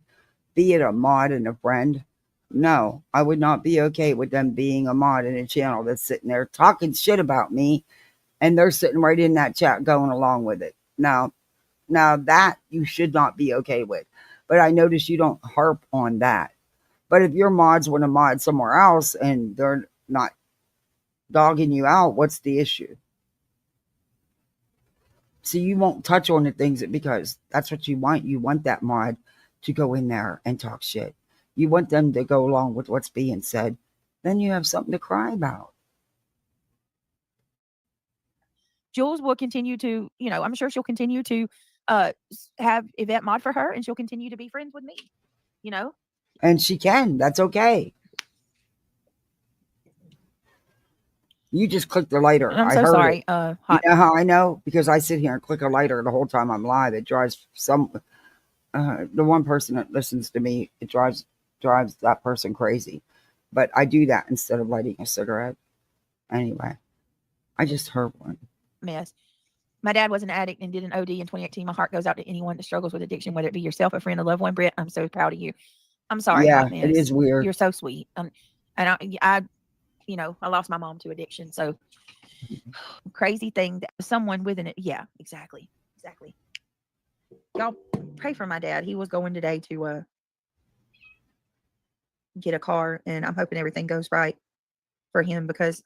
be it a mod and a friend. No, I would not be okay with them being a mod in a channel that's sitting there talking shit about me, and they're sitting right in that chat going along with it. Now that you should not be okay with. But I notice you don't harp on that. But if your mods want to mod somewhere else and they're not dogging you out, what's the issue? So you won't touch on the things because that's what you want. You want that mod to go in there and talk shit. You want them to go along with what's being said. Then you have something to cry about. Jules will continue to, I'm sure she'll continue to have Yvette mod for her, and she'll continue to be friends with me, And she can. That's okay. You just click the lighter. I'm I so heard sorry. it. Hot. You know how I know? Because I sit here and click a lighter the whole time I'm live. It drives the one person that listens to me, it drives that person crazy. But I do that instead of lighting a cigarette. Anyway, I just heard one. Mess. My dad was an addict and did an OD in 2018. My heart goes out to anyone that struggles with addiction, whether it be yourself, a friend, a loved one. Britt, I'm so proud of you. I'm sorry, Yeah, Hot Mess. it is weird. You're so sweet. And I lost my mom to addiction. So crazy thing that someone with an, yeah, exactly. Y'all pray for my dad. He was going today to get a car, and I'm hoping everything goes right for him because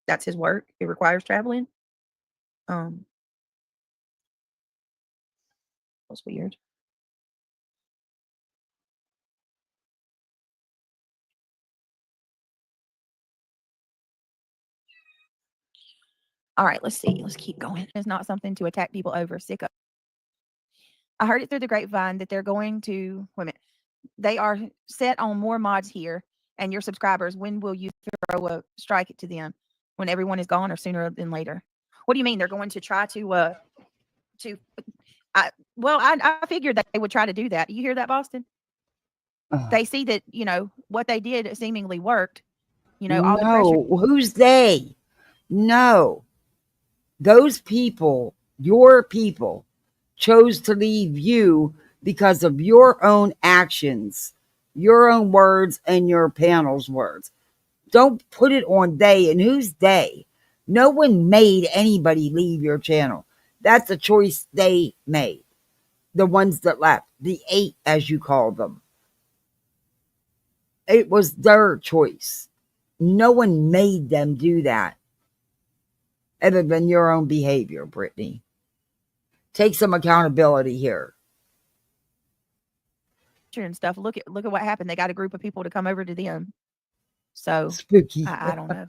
that's his work. It requires traveling. That's weird. All right, let's see. Let's keep going. It's not something to attack people over. Sick of. I heard it through the grapevine that they're going to they are set on more mods here and your subscribers. When will you throw a strike to them? When everyone is gone or sooner than later? What do you mean? They're going to try to I figured that they would try to do that. You hear that, Boston? They see that, what they did seemingly worked. All the pressure. Who's they? No. Those people, your people, chose to leave you because of your own actions, your own words, and your panel's words. Don't put it on they. And who's they? No one made anybody leave your channel. That's a choice they made. The ones that left, the 8, as you call them. It was their choice. No one made them do that. Other than your own behavior, Brittany. Take some accountability here. And stuff. Look at what happened. They got a group of people to come over to them. So spooky. I don't know.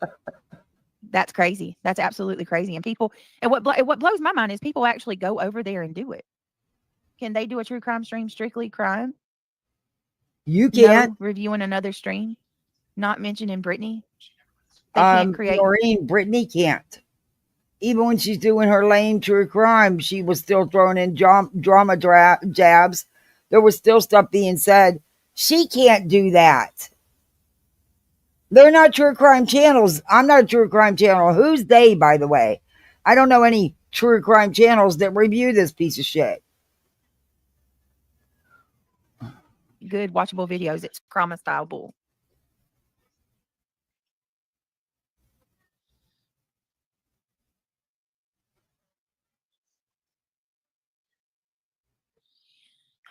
That's crazy. That's absolutely crazy. And people, and what blows my mind is people actually go over there and do it. Can they do a true crime stream strictly crime? You can't. No reviewing another stream, not mentioning Brittany. They can't create. Noreen, Brittany can't. Even when she's doing her lame true crime, she was still throwing in drama jabs. There was still stuff being said. She can't do that. They're not true crime channels. I'm not a true crime channel. Who's they, by the way? I don't know any true crime channels that review this piece of shit. Good watchable videos. It's Krama style bull.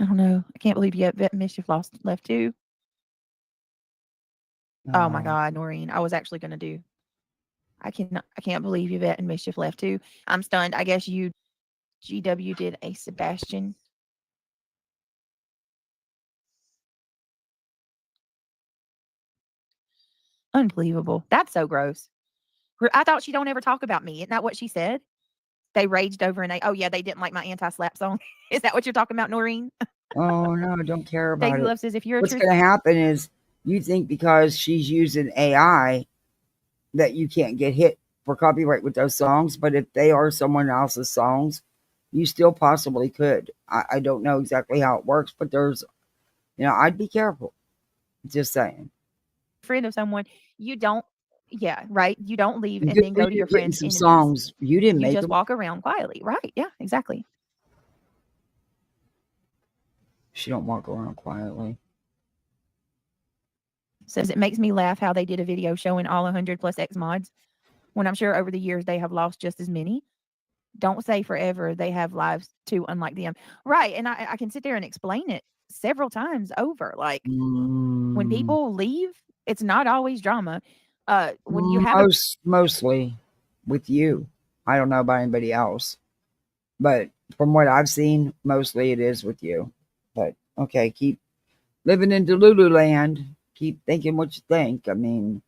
I don't know. I can't believe you have Mischief left too. Oh my God, Noreen. I was actually going to do. I can't believe Yvette and Mischief left too. I'm stunned. I guess GW did a Sebastian. Unbelievable. That's so gross. I thought she don't ever talk about me. Isn't that what she said? They raged over and they didn't like my anti-slap song. Is that what you're talking about, Noreen? Oh no, I don't care about Daisy it. Love says if you're what's going to happen is you think because she's using AI that you can't get hit for copyright with those songs, but if they are someone else's songs, you still possibly could. I don't know exactly how it works, but there's, I'd be careful. Just saying. Friend of someone, you don't, yeah, right. You don't leave and Good then for go to you your getting friends. some songs. You didn't You make just them. walk around quietly, right? Yeah, exactly. She don't walk around quietly. Says it makes me laugh how they did a video showing all 100 plus X mods when I'm sure over the years they have lost just as many. Don't say forever. They have lives too, unlike them. Right. And I can sit there and explain it several times over. Like when people leave, it's not always drama. When you have mostly with you. I don't know about anybody else. But from what I've seen, mostly it is with you. But Okay, keep living in Delulu land. Keep thinking what you think. I mean,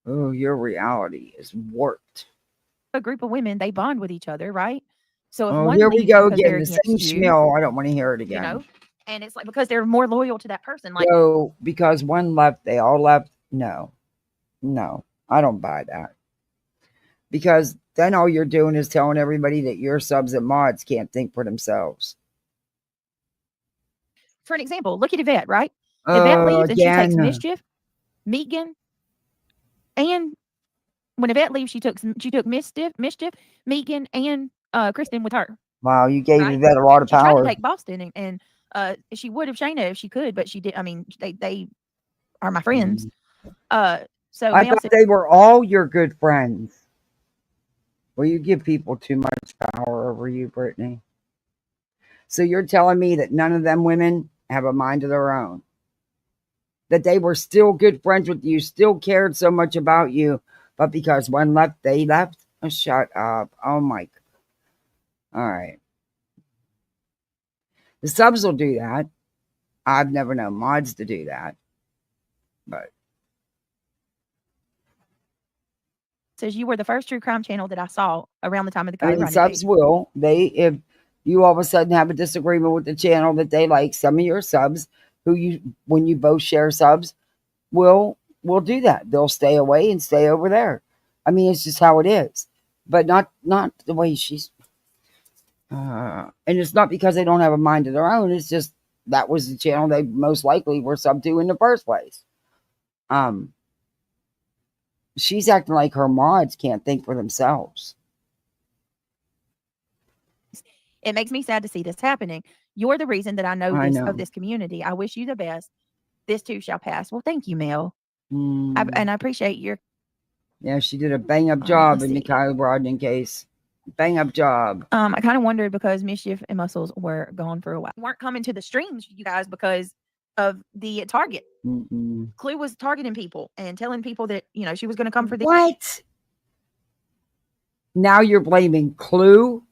oh, your reality is warped. A group of women, they bond with each other, right? So if Oh, one here we leaves go because they're again. The same against you, schmill. I don't want to hear it you again. know, and it's like because they're more loyal to that person. Like, So because one left, they all left? No, I don't buy that. Because then all you're doing is telling everybody that your subs and mods can't think for themselves. for an example, look at Yvette, right? Yvette leaves and she takes Again. Mischief, Megan, and when Yvette leaves, she took Mischief, Megan, and Kristen with her. Wow, you gave Right? Yvette a lot of She tried power. to take Boston, and she would have Shayna if she could, but she did. I mean, they are my friends. So I thought they were all your good friends. Well, you give people too much power over you, Brittany. So you're telling me that none of them women have a mind of their own? That they were still good friends with you, still cared so much about you, but because one left, they left? Oh, shut up. Oh, my. All right. The subs will do that. I've never known mods to do that. But says you were the first true crime channel that I saw around the time of the Kylie Rodney subs days. will. If you all of a sudden have a disagreement with the channel that they like, some of your subs when you both share subs will do that. They'll stay away and stay over there. I mean, it's just how it is. But not the way she's and it's not because they don't have a mind of their own. It's just that was the channel they most likely were sub to in the first place. She's acting like her mods can't think for themselves. It makes me sad to see this happening. You're the reason that I know of this community. I wish you the best. This too shall pass. Well, thank you, Mel. And I appreciate your. Yeah, she did a bang up job in the Kylie Rodney case. Bang up job. I kind of wondered because Mischief and Muscles were gone for a while. Weren't coming to the streams, you guys, because of the target. Clue was targeting people and telling people that she was going to come for the. What? Now you're blaming Clue?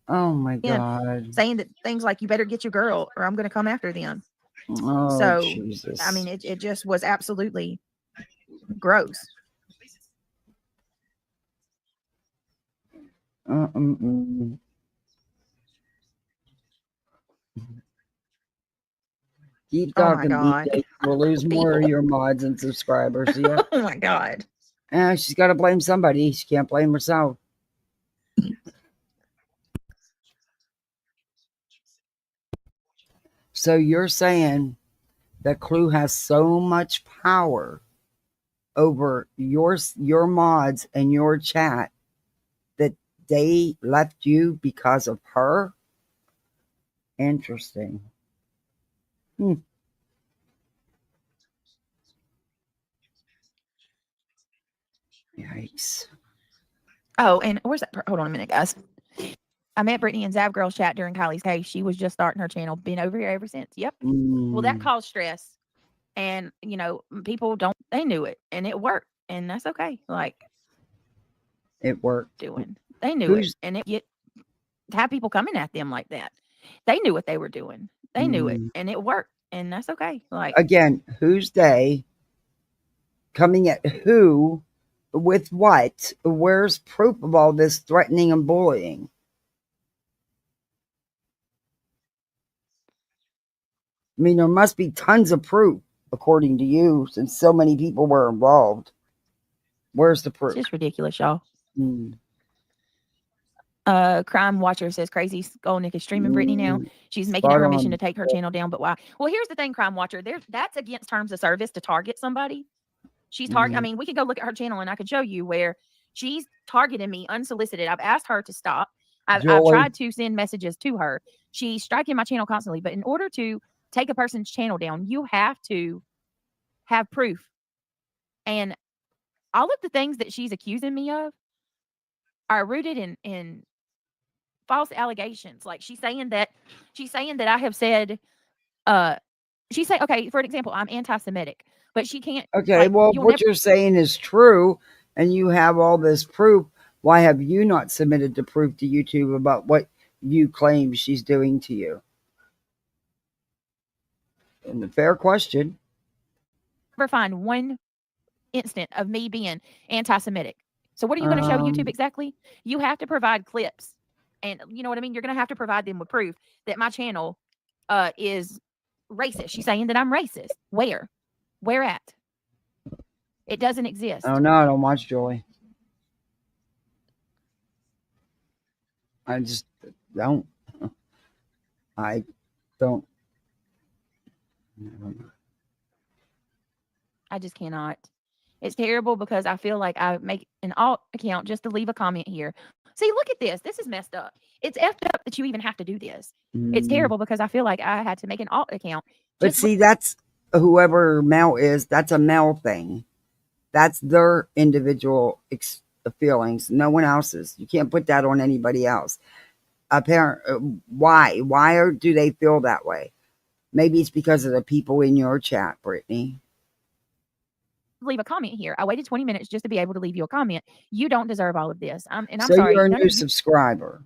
Oh my God! Saying that things like you better get your girl or I'm going to come after them. Oh, so Jesus. I mean, it just was absolutely gross. Keep talking, BJ. We'll lose more of your mods and subscribers. Yeah. Oh my God. She's got to blame somebody. She can't blame herself. So you're saying that Clue has so much power over your mods and your chat that they left you because of her? Interesting. Yikes. Oh, and where's that? Hold on a minute, guys. I met Brittany in Zav Girls chat during Kylie's case. She was just starting her channel. Been over here ever since. Yep. Well, that caused stress. And, people they knew it and it worked. And that's okay. Like, it worked. They knew it. And have people coming at them like that. They knew what they were doing. They knew it and it worked. And that's okay. Like, again, who's they? Coming at who? With what? Where's proof of all this threatening and bullying? I mean, there must be tons of proof, according to you, since so many people were involved. Where's the proof? It's just ridiculous, y'all. Crime Watcher says Crazy Skolnick is streaming Brittany now. She's making it her mission to take her channel down, but why? Well, here's the thing, Crime Watcher. That's against terms of service to target somebody. She's I mean, we could go look at her channel and I could show you where she's targeting me unsolicited. I've asked her to stop. I've tried to send messages to her. She's striking my channel constantly. But in order to take a person's channel down, you have to have proof. And all of the things that she's accusing me of are rooted in false allegations. Like she's saying that I have said, she's saying, okay, for an example, I'm anti-Semitic. But she can't. Okay, well, what you're saying is true, and you have all this proof. Why have you not submitted the proof to YouTube about what you claim she's doing to you? And the fair question. Never find one instant of me being anti-Semitic. So what are you going to show YouTube exactly? You have to provide clips, and you know what I mean. You're going to have to provide them with proof that my channel is racist. She's saying that I'm racist. Where at? It doesn't exist. Oh no, I don't watch Joy. I just don't. I don't. I just cannot. It's terrible because I feel like I make an alt account just to leave a comment here. See, look at this. This is messed up. It's effed up that you even have to do this. It's terrible because I feel like I had to make an alt account. But see, that's whoever Mel is. That's a Mel thing. That's their individual feelings. No one else's. You can't put that on anybody else. Why? Why do they feel that way? Maybe it's because of the people in your chat, Brittany. Leave a comment here. I waited 20 minutes just to be able to leave you a comment. You don't deserve all of this. I'm So sorry. You're a new subscriber,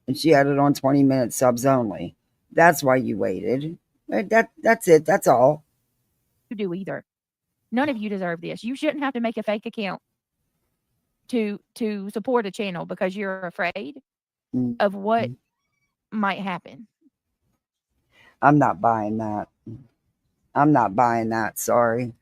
and she had it on 20-minute subs only. That's why you waited. That's it. That's all. You do either. None of you deserve this. You shouldn't have to make a fake account to support a channel because you're afraid of what might happen. I'm not buying that. I'm not buying that. Sorry.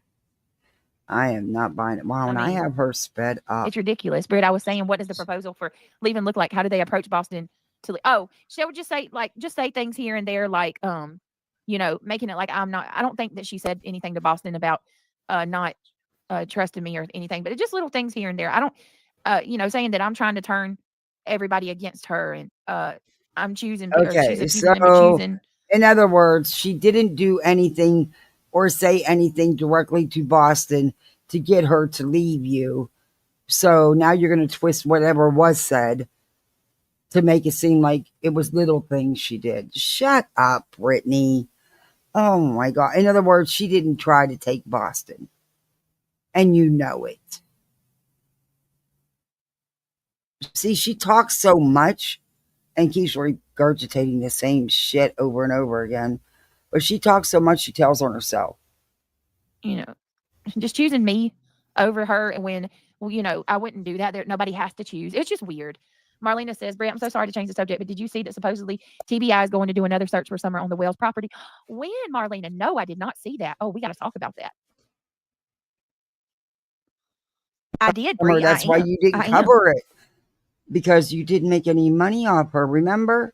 I am not buying it. Wow, and I have her sped up. It's ridiculous. Britt, I was saying, what does the proposal for leaving look like? How do they approach Boston to leave? Oh, she would just say things here and there, like, making it like I don't think that she said anything to Boston about not trusting me or anything, but it's just little things here and there. I don't, saying that I'm trying to turn everybody against her and I'm choosing. Okay, in other words, she didn't do anything or say anything directly to Boston to get her to leave you. So now you're going to twist whatever was said to make it seem like it was little things she did. Shut up, Brittany. Oh my God. In other words, she didn't try to take Boston. And you know it. See, she talks so much and keeps regurgitating the same shit over and over again. But she talks so much, she tells on herself. Just choosing me over her. And when, I wouldn't do that. Nobody has to choose. It's just weird. Marlena says, Brett, I'm so sorry to change the subject, but did you see that supposedly TBI is going to do another search for Summer on the Wells property? When, Marlena? No, I did not see that. Oh, we got to talk about that. I did, Bree. That's why you didn't cover it. Because you didn't make any money off her, remember?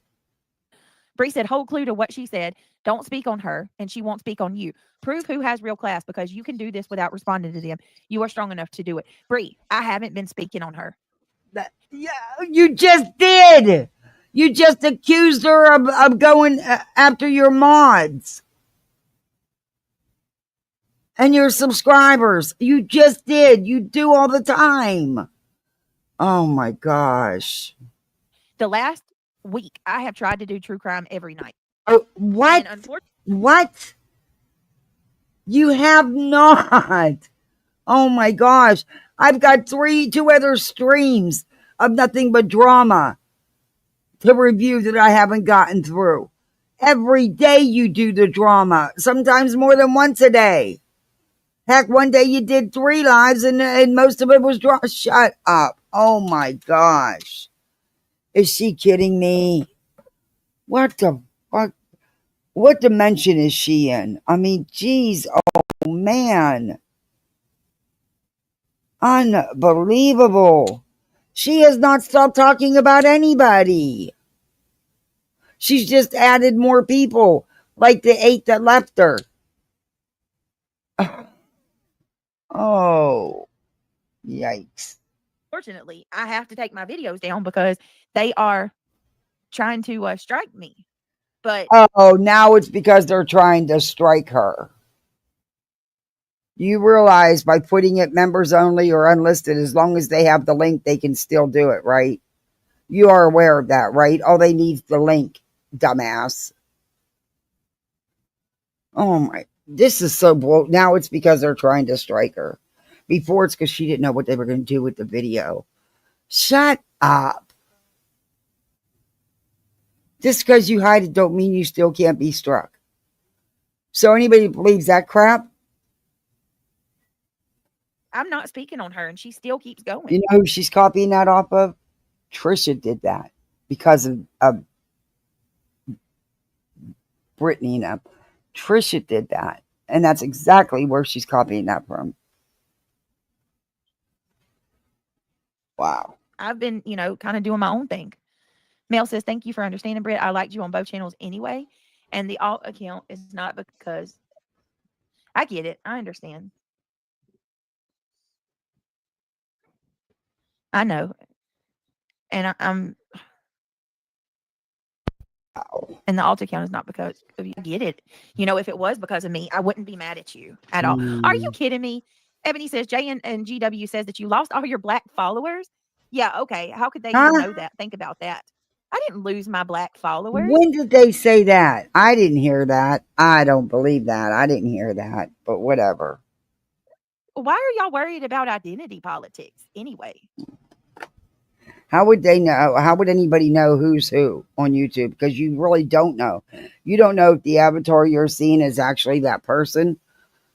Bree said, hold clue to what she said. Don't speak on her, and she won't speak on you. Prove who has real class, because you can do this without responding to them. You are strong enough to do it. Bree, I haven't been speaking on her. Yeah, you just did. You just accused her of going after your mods and your subscribers. You just did. You do all the time. Oh my gosh. The last week, I have tried to do true crime every night. Oh, what? What? You have not. Oh my gosh. I've got 2 other streams of nothing but drama to review that I haven't gotten through. Every day you do the drama, sometimes more than once a day. Heck, one day you did 3 lives and most of it was drama. Shut up. Oh my gosh. Is she kidding me? What the fuck? What dimension is she in? I mean, geez, oh man. Unbelievable. She has not stopped talking about anybody. She's just added more people, like the 8 that left her. Oh, yikes. Fortunately, I have to take my videos down because they are trying to strike me. But now it's because they're trying to strike her. You realize by putting it members only or unlisted, as long as they have the link, they can still do it, right? You are aware of that, right? All they need is the link, dumbass. Oh my, this is so bull. Now it's because they're trying to strike her. Before it's because she didn't know what they were going to do with the video. Shut up. Just because you hide it don't mean you still can't be struck. So anybody believes that crap? I'm not speaking on her, and she still keeps going. You know who she's copying that off of? Trisha did that because of Brittany and them. Trisha did that. And that's exactly where she's copying that from. Wow. I've been, kind of doing my own thing. Mel says, thank you for understanding, Britt. I liked you on both channels anyway. And the alt account is not because I get it. I understand. I know. And I'm and the alt account is not because of you. I get it. If it was because of me, I wouldn't be mad at you at all. Are you kidding me? Ebony says, Jay and GW says that you lost all your black followers. Yeah, okay. How could they even know that? Think about that. I didn't lose my black followers. When did they say that? I didn't hear that. I don't believe that. I didn't hear that, but whatever. Why are y'all worried about identity politics anyway? How would they know? How would anybody know who's who on YouTube? Because you really don't know. You don't know if the avatar you're seeing is actually that person.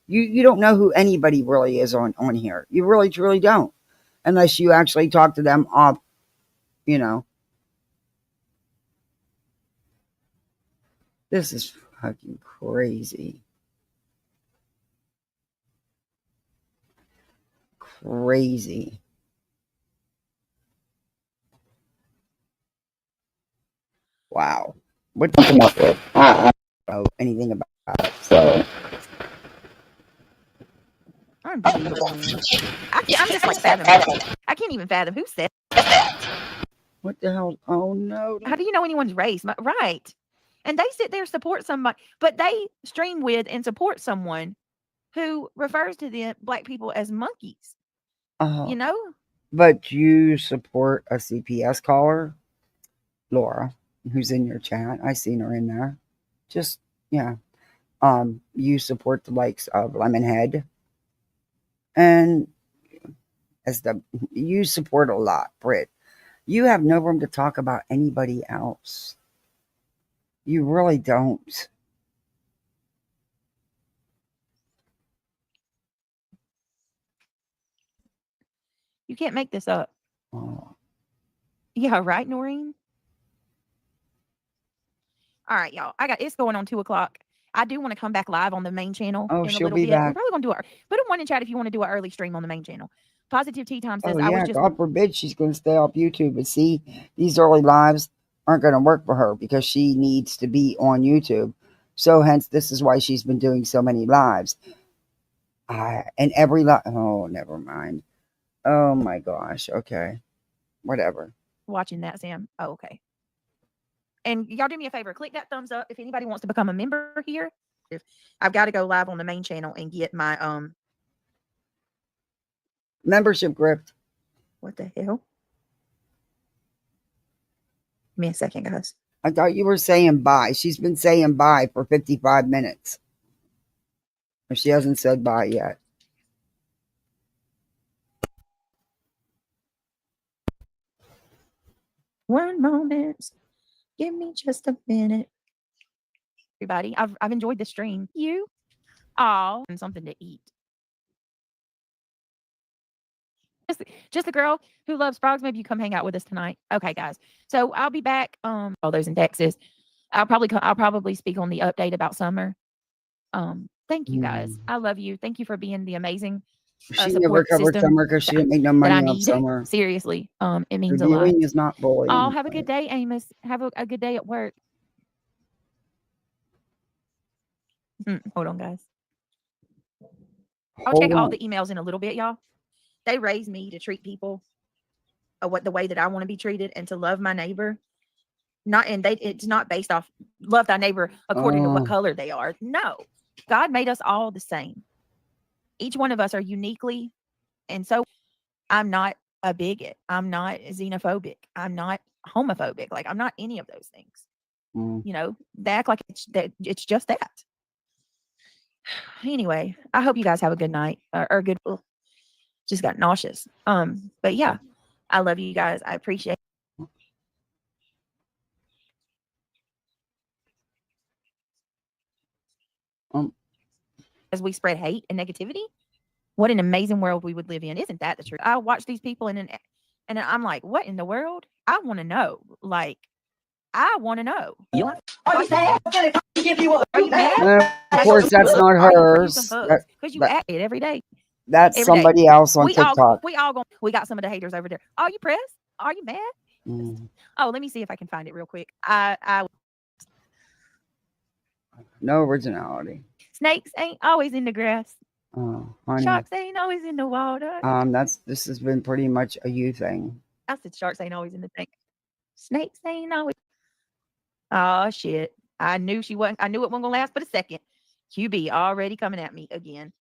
You don't know who anybody really is on here. You really, truly don't. Unless you actually talk to them off, This is fucking crazy. Crazy. Wow. What did you come up with? I don't know anything about it, so. Unbelievable. I'm just like fathoming. I can't even fathom who said that. What the hell? Oh, no. How do you know anyone's race? Right. And they sit there, support somebody, but they stream with and support someone who refers to the black people as monkeys. But you support a CPS caller, Laura, who's in your chat. I seen her in there. Just, yeah. You support the likes of Lemonhead. And you support a lot, Britt. You have no room to talk about anybody else. You really don't. You can't make this up. Oh. Yeah, right, Noreen? All right, y'all. It's going on 2:00. I do want to come back live on the main channel in a little bit. Back. We're probably going to put a one in chat if you want to do an early stream on the main channel. Positive Tea Time says, I was just. God forbid she's going to stay off YouTube. But see, these early lives aren't going to work for her because she needs to be on YouTube. So hence, this is why she's been doing so many lives. And every live. Oh, never mind. Oh my gosh. Okay. Whatever. Watching that, Sam. Oh, okay. And y'all do me a favor. Click that thumbs up if anybody wants to become a member here. If I've got to go live on the main channel and get my membership grift. What the hell? Give me a second, guys. I thought you were saying bye. She's been saying bye for 55 minutes. But she hasn't said bye yet. One moment. Give me just a minute. Everybody, I've enjoyed the stream. You all and something to eat. Just a girl who loves frogs. Maybe you come hang out with us tonight. Okay, guys. So I'll be back. All those in Texas. I'll probably speak on the update about summer. Thank you guys. I love you. Thank you for being the amazing. She never covered summer because she didn't make no money on summer. Seriously, it means Reviewing a lot. Is not bullying. Oh, have a good day, Amos. Have a good day at work. Hold on, guys. I'll check all the emails in a little bit, y'all. They raised me to treat people the way that I want to be treated and to love my neighbor. It's not based off love thy neighbor according to what color they are. No, God made us all the same. Each one of us are uniquely, and so I'm not a bigot. I'm not xenophobic. I'm not homophobic. Like I'm not any of those things. They act like it's just that. Anyway, I hope you guys have a good night or good. Just got nauseous. But yeah, I love you guys. I appreciate it. as we spread hate and negativity. What an amazing world we would live in. Isn't that the truth? I watch these people and I'm like, what in the world? I want to know. Like, I want to know. Of course, that's not hers. Because you act it every day. That's every day. somebody else on TikTok. We got some of the haters over there. Are you pressed? Are you mad? Oh, let me see if I can find it real quick. No originality. Snakes ain't always in the grass. Oh, honey. Sharks ain't always in the water. This has been pretty much a you thing. I said sharks ain't always in the tank. Snakes ain't always. Oh shit! I knew it wasn't gonna last but a second. QB already coming at me again.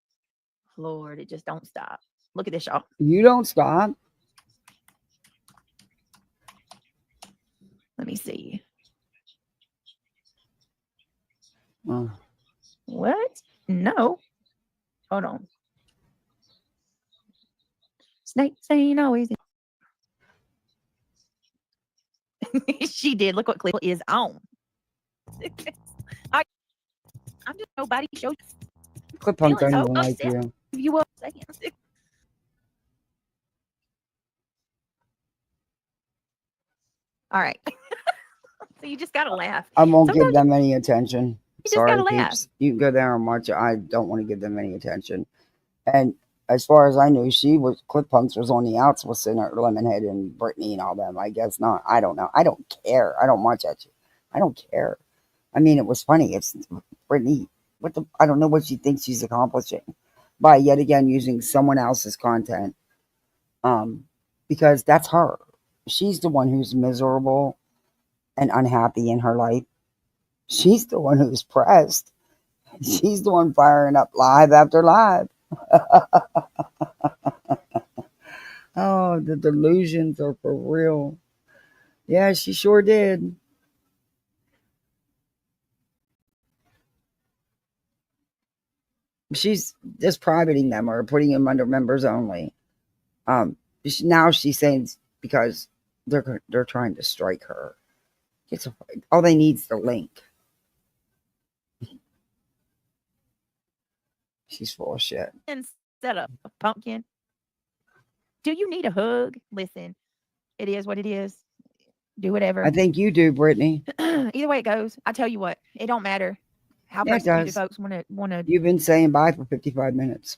Lord, it just don't stop. Look at this, y'all. You don't stop. Let me see. Oh. What? No. Hold on. Snakes ain't always. She did. Look what clip is on. I'm just nobody show. Clip punk don't even like you. You will say. All right. So you just gotta laugh. I won't give them any attention. Sorry, laugh. peeps. You can go there and watch it. I don't want to give them any attention. And as far as I knew, Clip Punks was on the outs with Sinner, Lemonhead, and Brittany and all them. I guess not. I don't know. I don't care. I don't watch that shit. I don't care. I mean, it was funny. It's Brittany. I don't know what she thinks she's accomplishing by yet again using someone else's content. Because that's her. She's the one who's miserable and unhappy in her life. She's the one who's pressed. She's the one firing up live after live. Oh, the delusions are for real. Yeah, she sure did. She's just privating them or putting them under members only. Now she's saying because they're trying to strike her. All they need is the link. She's full of shit. Instead of a pumpkin. Do you need a hug? Listen, it is what it is. Do whatever. I think you do, Brittany. Either way it goes, I tell you what, it don't matter how persecuted folks want to. You've been saying bye for 55 minutes.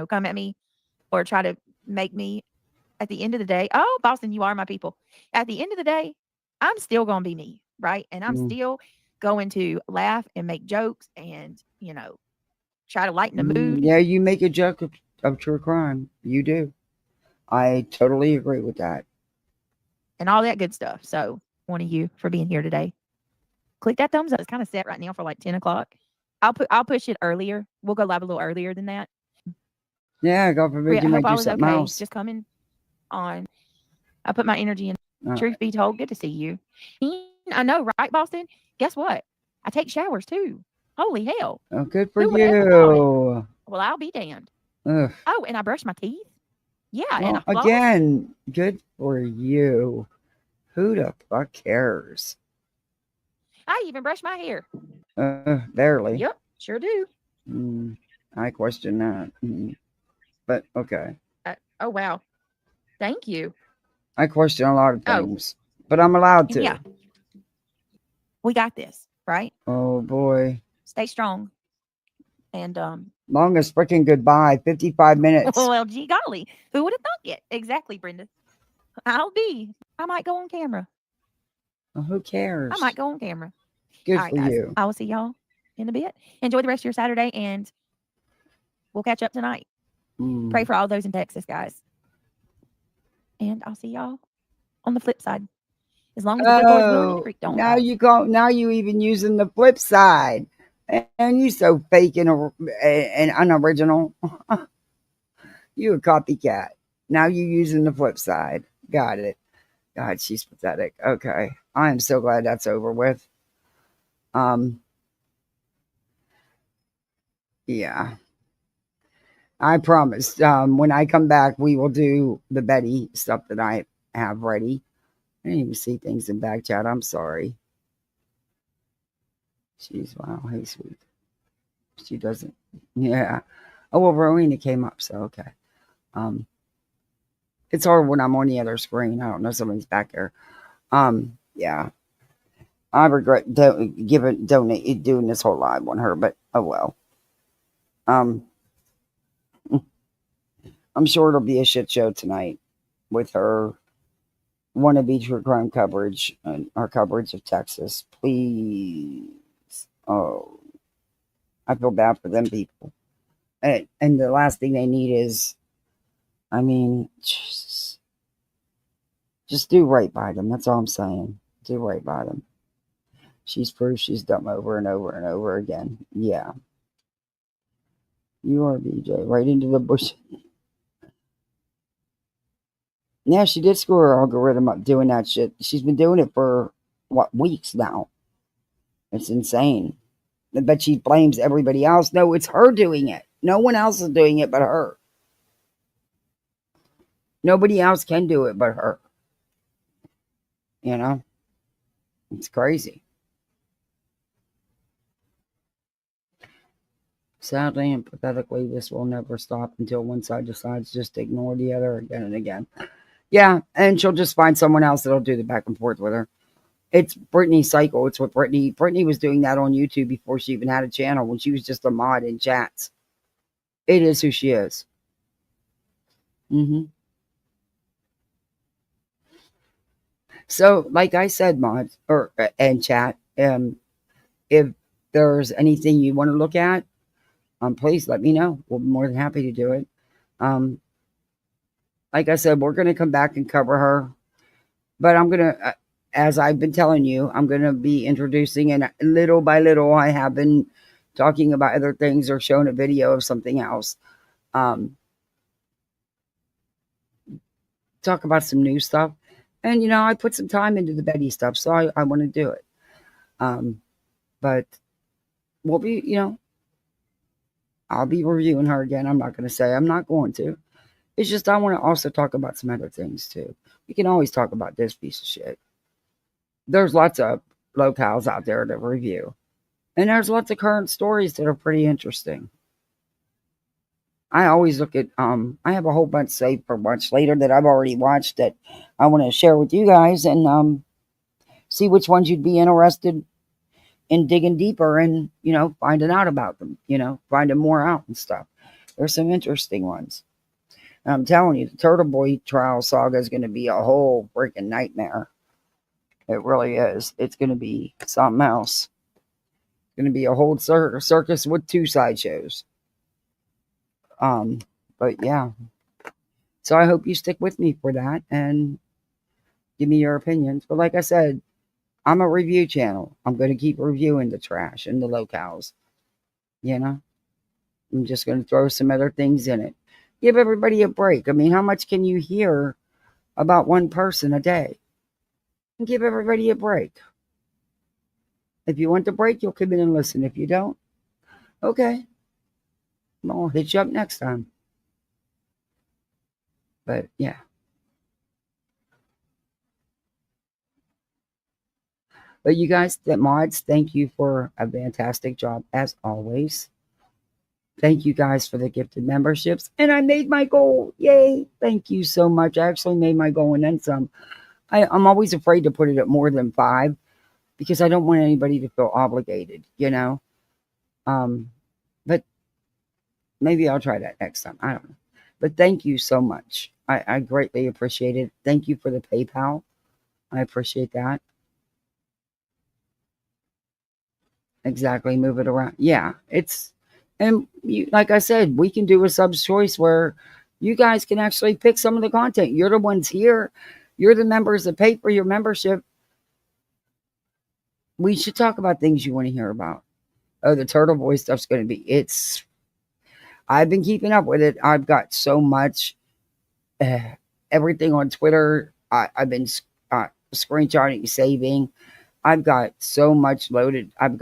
Come at me or try to make me. At the end of the day, oh, Boston, you are my people. At the end of the day, I'm still gonna be me, right? And I'm still going to laugh and make jokes and try to lighten the mood. Yeah, you make a joke of true crime. You do. I totally agree with that. And all that good stuff. So, one of you for being here today. Click that thumbs up. It's kind of set right now for like 10 o'clock. I'll push it earlier. We'll go live a little earlier than that. Yeah, God forbid you might do something else. Just coming on. I put my energy in. Truth be told, good to see you. I know, right, Boston? Guess what? I take showers too. Holy hell. Oh, good for you. Well, I'll be damned. Ugh. Oh, and I brush my teeth. Yeah, well, and I floss. Again, good for you. Who the fuck cares? I even brush my hair. Barely. Yep, sure do. I question that. But okay. Oh, wow. Thank you. I question a lot of things, but I'm allowed to. Yeah. We got this, right? Oh, boy. Stay strong. And longest freaking goodbye, 55 minutes. Well, gee golly, who would have thought it? Exactly, Brenda. I might go on camera. Well, who cares? I might go on camera. Good All right, for guys. you. I will see y'all in a bit. Enjoy the rest of your Saturday, and we'll catch up tonight. Pray for all those in Texas, guys. And I'll see y'all on the flip side. As long as the good Lord's willing and the creek don't. Now you even using the flip side. And you so fake and unoriginal. You a copycat. Now you using the flip side. Got it. God, she's pathetic. Okay. I am so glad that's over with. Yeah. I promise. When I come back, we will do the Betty stuff that I have ready. I didn't even see things in back chat. I'm sorry. Jeez, wow. Hey, sweet. She doesn't. Yeah. Oh, well, Rowena came up, so okay. It's hard when I'm on the other screen. I don't know, somebody's back there. Yeah. I regret doing this whole live on her, but oh well. I'm sure it'll be a shit show tonight with her wannabe true crime coverage and our coverage of Texas. Please. Oh, I feel bad for them people. And the last thing they need is, I mean, just do right by them. That's all I'm saying. Do right by them. She's proved she's done over and over and over again. Yeah. You are, BJ. Right into the bush. Yeah, she did screw her algorithm up doing that shit. She's been doing it for, weeks now. It's insane. But she blames everybody else. No, it's her doing it. No one else is doing it but her. Nobody else can do it but her. You know? It's crazy. Sadly and pathetically, this will never stop until one side decides just to ignore the other again and again. Yeah, and she'll just find someone else that'll do the back and forth with her. It's Brittany's cycle. It's what Brittany was doing that on YouTube before she even had a channel, when she was just a mod in chats. It is who she is. So, like I said, mods and chat, if there's anything you want to look at, please let me know. We'll be more than happy to do it. Like I said, we're going to come back and cover her, but I'm going to, as I've been telling you, I'm going to be introducing, and little by little, I have been talking about other things or showing a video of something else. Talk about some new stuff. And, you know, I put some time into the Betty stuff, so I want to do it. But we'll be, you know, I'll be reviewing her again. I'm not going to say I'm not going to. It's just I want to also talk about some other things, too. We can always talk about this piece of shit. There's lots of locales out there to review. And there's lots of current stories that are pretty interesting. I always look at, I have a whole bunch saved for much later that I've already watched that I want to share with you guys, and see which ones you'd be interested in digging deeper and, you know, finding out about them, you know, finding more out and stuff. There's some interesting ones. And I'm telling you, the Turtle Boy trial saga is going to be a whole freaking nightmare. It really is. It's going to be something else. It's going to be a whole circus with 2 sideshows. But yeah. So I hope you stick with me for that and give me your opinions. But like I said, I'm a review channel. I'm going to keep reviewing the trash and the locales. You know? I'm just going to throw some other things in it. Give everybody a break. I mean, how much can you hear about one person a day? Give everybody a break. If you want the break, you'll come in and listen. If you don't, okay. I'll hit you up next time. But yeah. But you guys, the mods, thank you for a fantastic job as always. Thank you guys for the gifted memberships. And I made my goal. Yay. Thank you so much. I actually made my goal and then some. I'm always afraid to put it at more than 5 because I don't want anybody to feel obligated, you know. But maybe I'll try that next time. I don't know. But thank you so much. I greatly appreciate it. Thank you for the PayPal. I appreciate that. Exactly. Move it around. Yeah. And like I said, we can do a subs choice where you guys can actually pick some of the content. You're the ones here. You're the members that pay for your membership. We should talk about things you want to hear about. Oh, the Turtle Boy stuff's going to be, I've been keeping up with it. I've got so much, everything on Twitter. I've been screenshotting, saving. I've got so much loaded. I've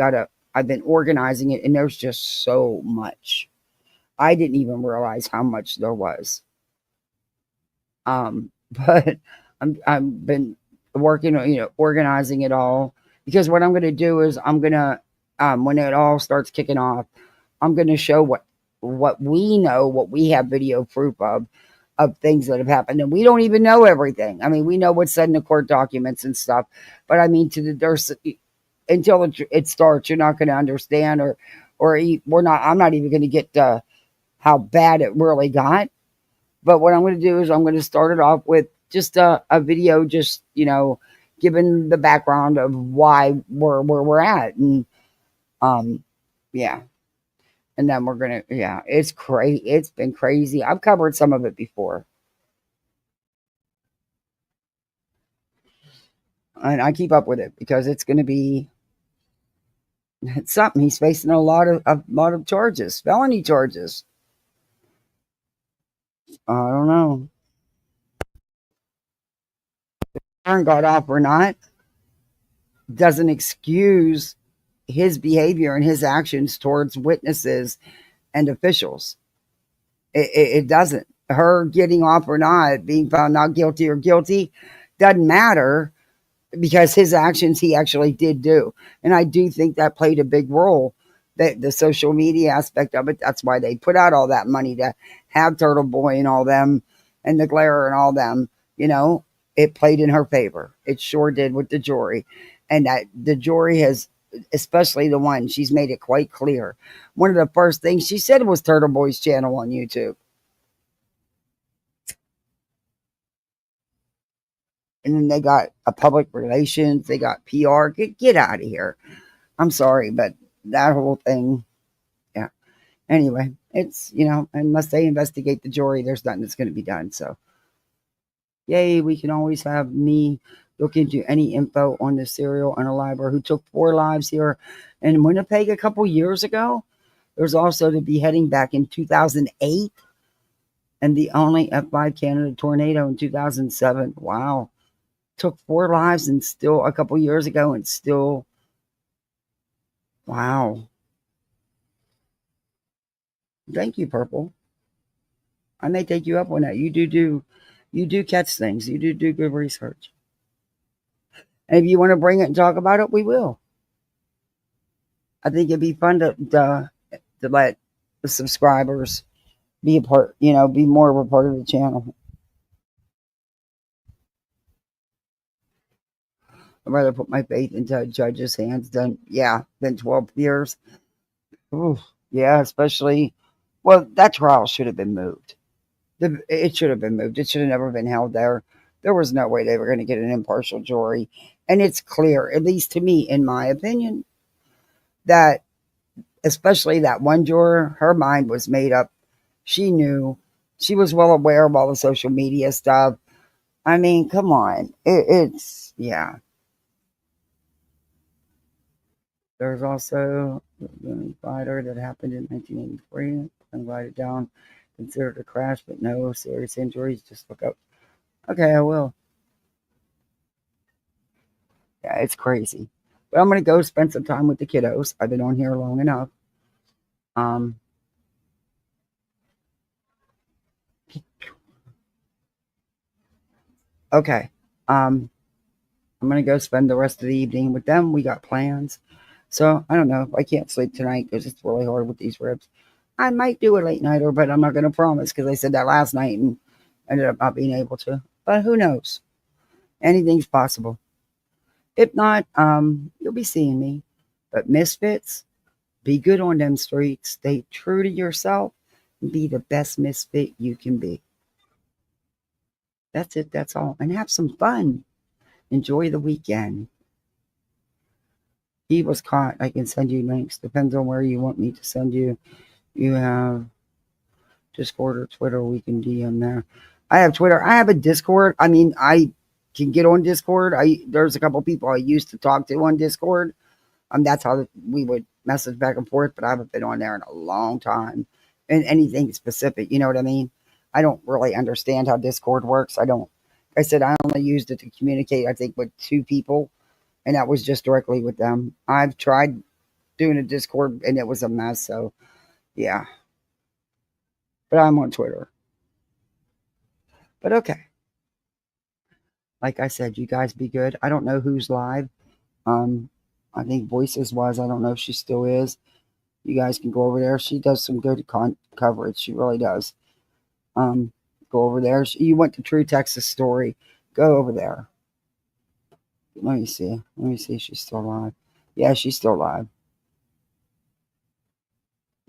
been organizing it, and there's just so much. I didn't even realize how much there was. But I've been working on, you know, organizing it all, because what I'm going to do is I'm going to, when it all starts kicking off, I'm going to show what we know, what we have video proof of things that have happened, and we don't even know everything. I mean, we know what's said in the court documents and stuff, but I mean, until it starts, you're not going to understand, or we're not. I'm not even going to get to how bad it really got. But what I'm going to do is I'm going to start it off with just a video, just giving the background of why we're where we're at, and yeah. And then we're gonna, it's crazy. It's been crazy. I've covered some of it before, and I keep up with it because it's going to be something. He's facing a lot of charges, felony charges. I don't know. Aaron got off or not doesn't excuse his behavior and his actions towards witnesses and officials. It doesn't. Her getting off or not, being found not guilty or guilty, doesn't matter, because his actions he actually did do. And I do think that played a big role, that the social media aspect of it. That's why they put out all that money to have Turtle Boy and all them, and the Glare and all them. It played in her favor. It sure did with the jury. And that the jury has, especially the one, she's made it quite clear. One of the first things she said was Turtle Boy's channel on YouTube. And then they got a public relations, they got PR. Get out of here. I'm sorry, but that whole thing, yeah. Anyway, it's, unless they investigate the jury, there's nothing that's going to be done. So, yay, we can always have me look into any info on the serial unaliver who took 4 lives here in Winnipeg a couple years ago. There's also the beheading back in 2008 and the only F5 Canada tornado in 2007. Wow. Took 4 lives and still a couple years ago, and still, wow. Thank you, Purple. I may take you up on that. You do catch things. You do good research. And if you want to bring it and talk about it, we will. I think it'd be fun to let the subscribers be a part, be more of a part of the channel. I'd rather put my faith into a judge's hands than 12 years. Ooh, yeah, especially, well, that trial should have been moved. It should have been moved. It should have never been held there. There was no way they were going to get an impartial jury. And it's clear, at least to me, in my opinion, that especially that one juror, her mind was made up. She knew. She was well aware of all the social media stuff. I mean, come on. It's. There's also the fighter that happened in 1983. I'm write it down. Considered a crash, but no serious injuries. Just look up. Okay, I will. Yeah, it's crazy. But I'm going to go spend some time with the kiddos. I've been on here long enough. Okay. I'm going to go spend the rest of the evening with them. We got plans. So, I don't know. I can't sleep tonight because it's really hard with these ribs. I might do a late nighter, but I'm not going to promise, because I said that last night and ended up not being able to. But who knows? Anything's possible. If not, you'll be seeing me. But misfits, be good on them streets. Stay true to yourself and be the best misfit you can be. That's it. That's all. And have some fun. Enjoy the weekend. He was caught. I can send you links. Depends on where you want me to send you. You have Discord or Twitter. We can DM there. I have Twitter. I have a Discord. I mean, I can get on Discord. There's a couple people I used to talk to on Discord. That's how we would message back and forth, but I haven't been on there in a long time. And anything specific, you know what I mean? I don't really understand how Discord works. I said I only used it to communicate, I think, with 2 people, and that was just directly with them. I've tried doing a Discord, and it was a mess, so, yeah. But I'm on Twitter. But okay. Like I said, you guys be good. I don't know who's live. I think Voices was. I don't know if she still is. You guys can go over there. She does some good coverage. She really does. Go over there. You went to True Texas Story. Go over there. Let me see. Let me see if she's still alive. Yeah, she's still alive.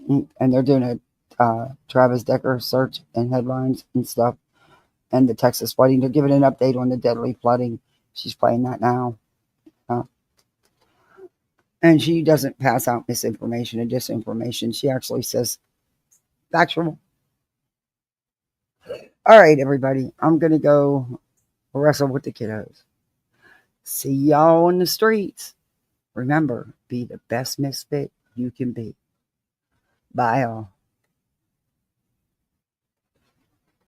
And they're doing a Travis Decker search and headlines and stuff. And the Texas flooding. They're giving an update on the deadly flooding. She's playing that now. And she doesn't pass out misinformation and disinformation. She actually says factual. All right, everybody. I'm going to go wrestle with the kiddos. See y'all on the streets. Remember, be the best misfit you can be. Bye, all.